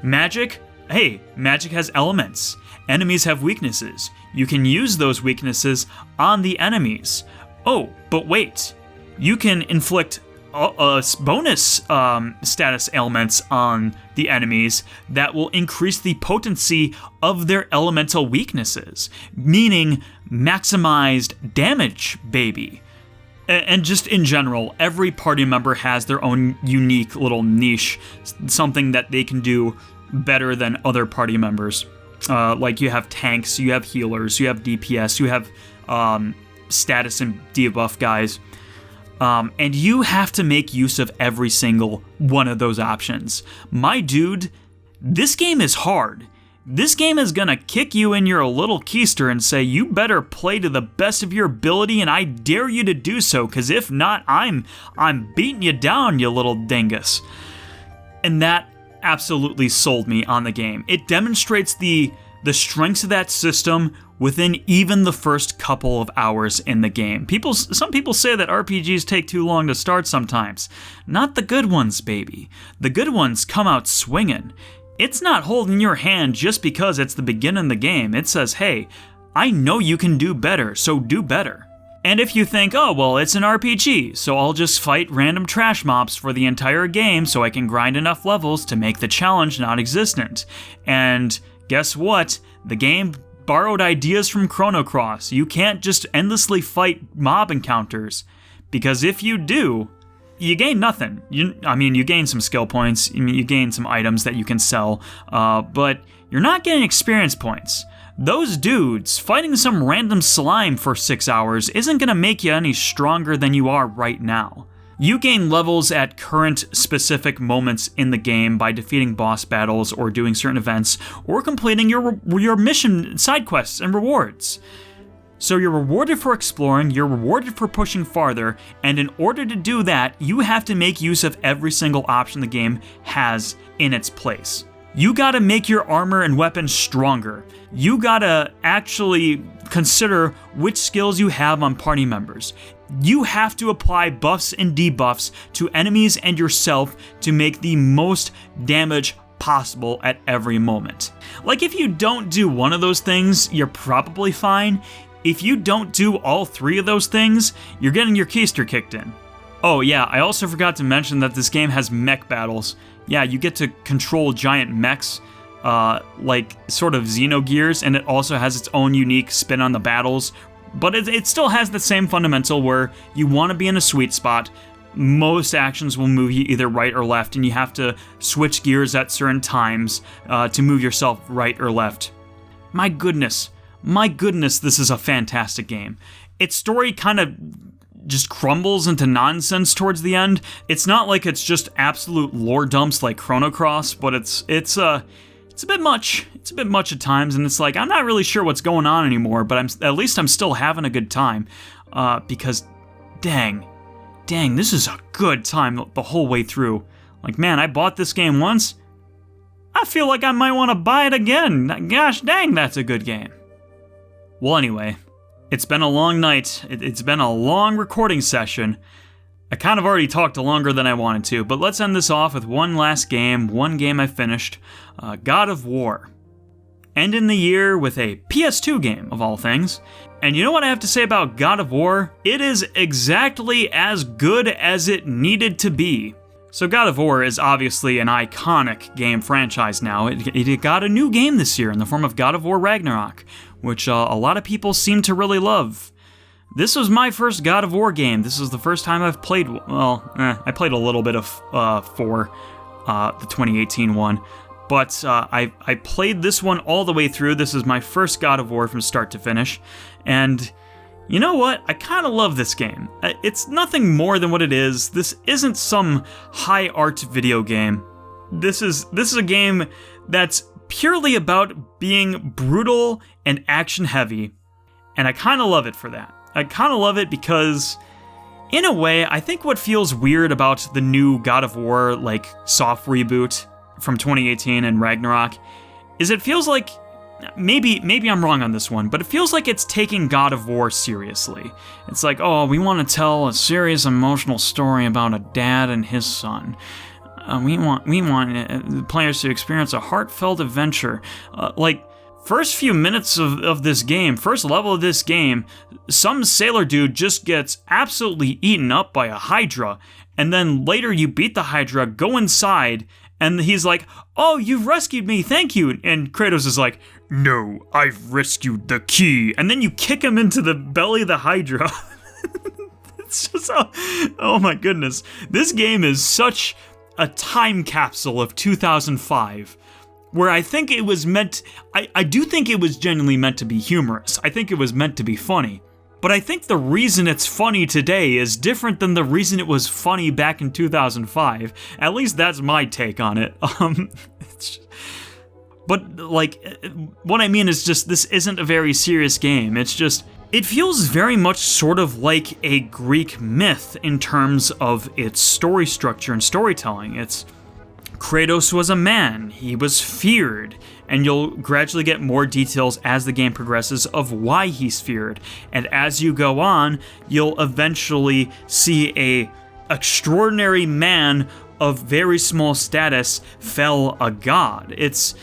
Magic? Hey, magic has elements. Enemies have weaknesses. You can use those weaknesses on the enemies. Oh, but wait. You can inflict bonus status ailments on the enemies that will increase the potency of their elemental weaknesses, meaning maximized damage, baby. And just in general, every party member has their own unique little niche, something that they can do better than other party members. Like you have tanks, you have healers, you have DPS, you have status and debuff guys. And you have to make use of every single one of those options. My dude, this game is hard. This game is gonna kick you in your little keister and say, you better play to the best of your ability, and I dare you to do so, because if not, I'm beating you down, you little dingus. And that absolutely sold me on the game. It demonstrates the the strengths of that system within even the first couple of hours in the game. Some people say that RPGs take too long to start sometimes. Not the good ones, baby. The good ones come out swinging. It's not holding your hand just because it's the beginning of the game. It says, hey, I know you can do better, so do better. And if you think, oh, well, it's an RPG, so I'll just fight random trash mobs for the entire game so I can grind enough levels to make the challenge non-existent. And guess what? The game borrowed ideas from Chrono Cross. You can't just endlessly fight mob encounters, because if you do, you gain nothing. You gain some skill points, you gain some items that you can sell, but you're not getting experience points. Those dudes fighting some random slime for 6 hours isn't going to make you any stronger than you are right now. You gain levels at current specific moments in the game by defeating boss battles or doing certain events or completing your mission side quests and rewards. So you're rewarded for exploring, you're rewarded for pushing farther, and in order to do that, you have to make use of every single option the game has in its place. You gotta make your armor and weapons stronger. You gotta actually consider which skills you have on party members. You have to apply buffs and debuffs to enemies and yourself to make the most damage possible at every moment. Like, if you don't do one of those things, you're probably fine. If you don't do all three of those things, you're getting your keister kicked in. Oh yeah, I also forgot to mention that this game has mech battles. Yeah, you get to control giant mechs, like sort of Xenogears, and it also has its own unique spin on the battles, but it still has the same fundamental where you want to be in a sweet spot. Most actions will move you either right or left, and you have to switch gears at certain times to move yourself right or left. My goodness, this is a fantastic game. Its story kind of just crumbles into nonsense towards the end. It's not like it's just absolute lore dumps like Chrono Cross, but it's a bit much. It's a bit much at times, and it's like, I'm not really sure what's going on anymore, but at least I'm still having a good time, because dang, this is a good time the whole way through. Like, man, I bought this game once. I feel like I might want to buy it again. Gosh dang, that's a good game. Well, anyway, it's been a long night. It's been a long recording session. I kind of already talked longer than I wanted to, but let's end this off with one last game, one game I finished, God of War. Ending the year with a PS2 game, of all things. And you know what I have to say about God of War? It is exactly as good as it needed to be. So God of War is obviously an iconic game franchise now. It got a new game this year in the form of God of War Ragnarok, which a lot of people seem to really love. This was my first God of War game. This is the first time I've played, I played a little bit of 4, the 2018 one, but I played this one all the way through. This is my first God of War from start to finish, and you know what? I kind of love this game. It's nothing more than what it is. This isn't some high art video game. This is a game that's purely about being brutal and action heavy, and I kind of love it for that. I kind of love it because, in a way, I think what feels weird about the new God of War, like, soft reboot from 2018 and Ragnarok, is it feels like, maybe I'm wrong on this one, but it feels like it's taking God of War seriously. It's like, oh, we want to tell a serious emotional story about a dad and his son. We want the players to experience a heartfelt adventure. First few minutes of this game, first level of this game, some sailor dude just gets absolutely eaten up by a Hydra, and then later you beat the Hydra, go inside, and he's like, oh, you've rescued me, thank you, and Kratos is like, no, I've rescued the key, and then you kick him into the belly of the Hydra. It's just, oh my goodness, this game is such a time capsule of 2005. Where I think it was meant, I do think it was genuinely meant to be humorous. I think it was meant to be funny. But I think the reason it's funny today is different than the reason it was funny back in 2005. At least that's my take on it. But, like, what I mean is just, this isn't a very serious game. It's just, it feels very much sort of like a Greek myth in terms of its story structure and storytelling. It's Kratos was a man, he was feared, and you'll gradually get more details as the game progresses of why he's feared. And as you go on, you'll eventually see a extraordinary man of very small status fell a god. It's,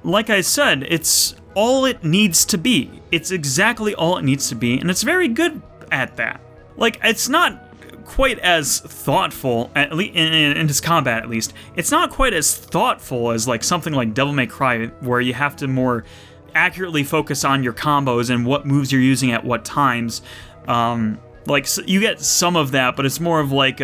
like I said, it's all it needs to be. It's exactly all it needs to be, and it's very good at that. Like, it's not quite as thoughtful, at least in its combat at least, it's not quite as thoughtful as like something like Devil May Cry, where you have to more accurately focus on your combos and what moves you're using at what times. Like, so you get some of that, but it's more of like,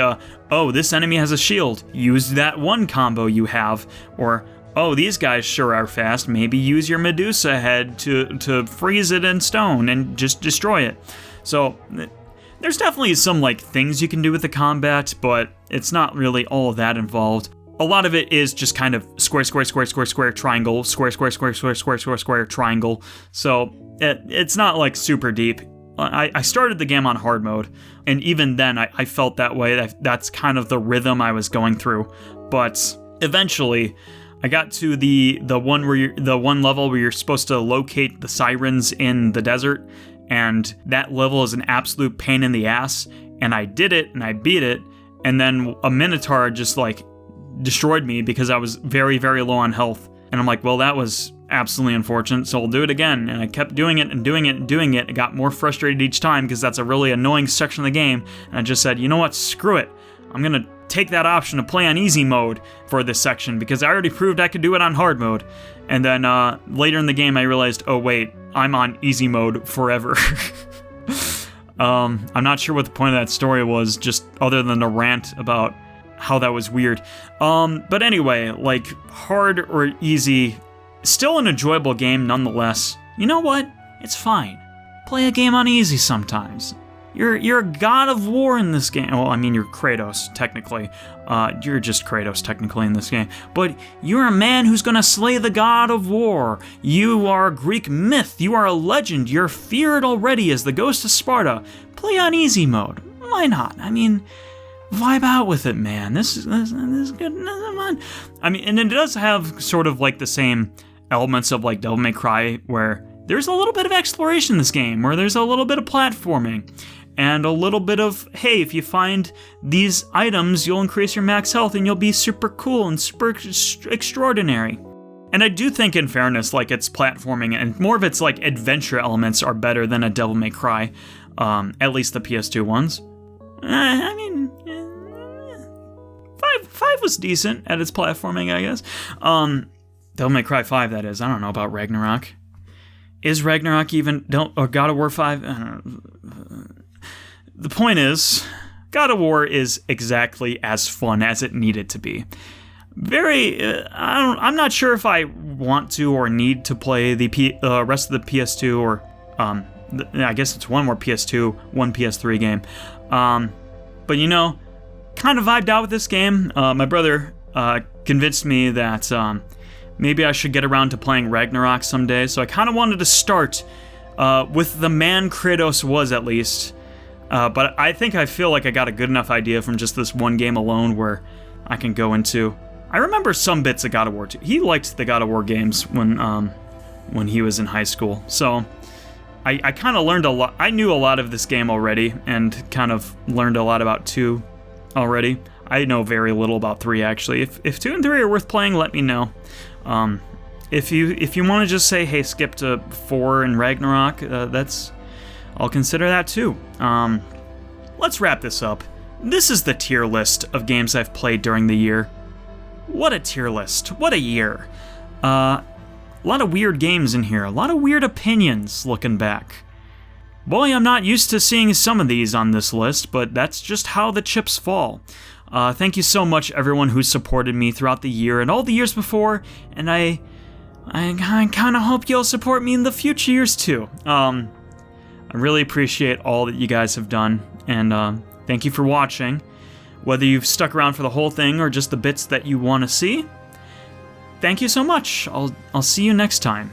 oh, this enemy has a shield, use that one combo you have, or, oh, these guys sure are fast, maybe use your Medusa head to freeze it in stone and just destroy it. So there's definitely some like things you can do with the combat, but it's not really all that involved. A lot of it is just kind of square, square, square, square, square, triangle, square, square, square, square, square, square, square, triangle. So it's not like super deep. I started the game on hard mode, and even then I felt that way. That's kind of the rhythm I was going through. But eventually, I got to the one level where you're supposed to locate the sirens in the desert, and that level is an absolute pain in the ass. And I did it, and I beat it, and then a Minotaur just like destroyed me because I was very, very low on health. And I'm like, well, that was absolutely unfortunate, so I'll do it again. And I kept doing it and doing it and doing it. I got more frustrated each time because that's a really annoying section of the game. And I just said, you know what, screw it. I'm gonna take that option to play on easy mode for this section because I already proved I could do it on hard mode. And then later in the game I realized, oh wait, I'm on easy mode forever. I'm not sure what the point of that story was, just other than a rant about how that was weird. But anyway, like, hard or easy, still an enjoyable game nonetheless. You know what? It's fine. Play a game on easy sometimes. You're a god of war in this game. Well, I mean, you're Kratos, technically. You're just Kratos, technically, in this game. But you're a man who's gonna slay the god of war. You are a Greek myth. You are a legend. You're feared already as the ghost of Sparta. Play on easy mode. Why not? I mean, vibe out with it, man. This is good. This is fun. I mean, and it does have sort of like the same elements of like Devil May Cry, where there's a little bit of exploration in this game, where there's a little bit of platforming, and a little bit of, hey, if you find these items, you'll increase your max health and you'll be super cool and super extraordinary. And I do think, in fairness, like, it's platforming and more of its like adventure elements are better than a Devil May Cry, at least the PS2 ones. I mean, 5 was decent at its platforming, I guess. Devil May Cry 5, that is. I don't know about Ragnarok. Is Ragnarok even... or God of War 5? I don't know. The point is, God of War is exactly as fun as it needed to be. I'm not sure if I want to or need to play the rest of the PS2 or... I guess it's one more PS2, one PS3 game. But you know, kind of vibed out with this game. My brother convinced me that maybe I should get around to playing Ragnarok someday, so I kind of wanted to start with the man Kratos was, at least. But I feel like I got a good enough idea from just this one game alone where I can go into... I remember some bits of God of War 2. He liked the God of War games when he was in high school, so... I kind of learned a lot. I knew a lot of this game already, and kind of learned a lot about 2 already. I know very little about 3, actually. If 2 and 3 are worth playing, let me know. If you want to just say, hey, skip to 4 and Ragnarok, I'll consider that too. Let's wrap this up. This is the tier list of games I've played during the year. What a tier list. What a year. A lot of weird games in here, a lot of weird opinions looking back. Boy, I'm not used to seeing some of these on this list, but that's just how the chips fall. Thank you so much, everyone who supported me throughout the year and all the years before, and I kind of hope you'll support me in the future years too. I really appreciate all that you guys have done, and thank you for watching. Whether you've stuck around for the whole thing or just the bits that you want to see, thank you so much. I'll see you next time.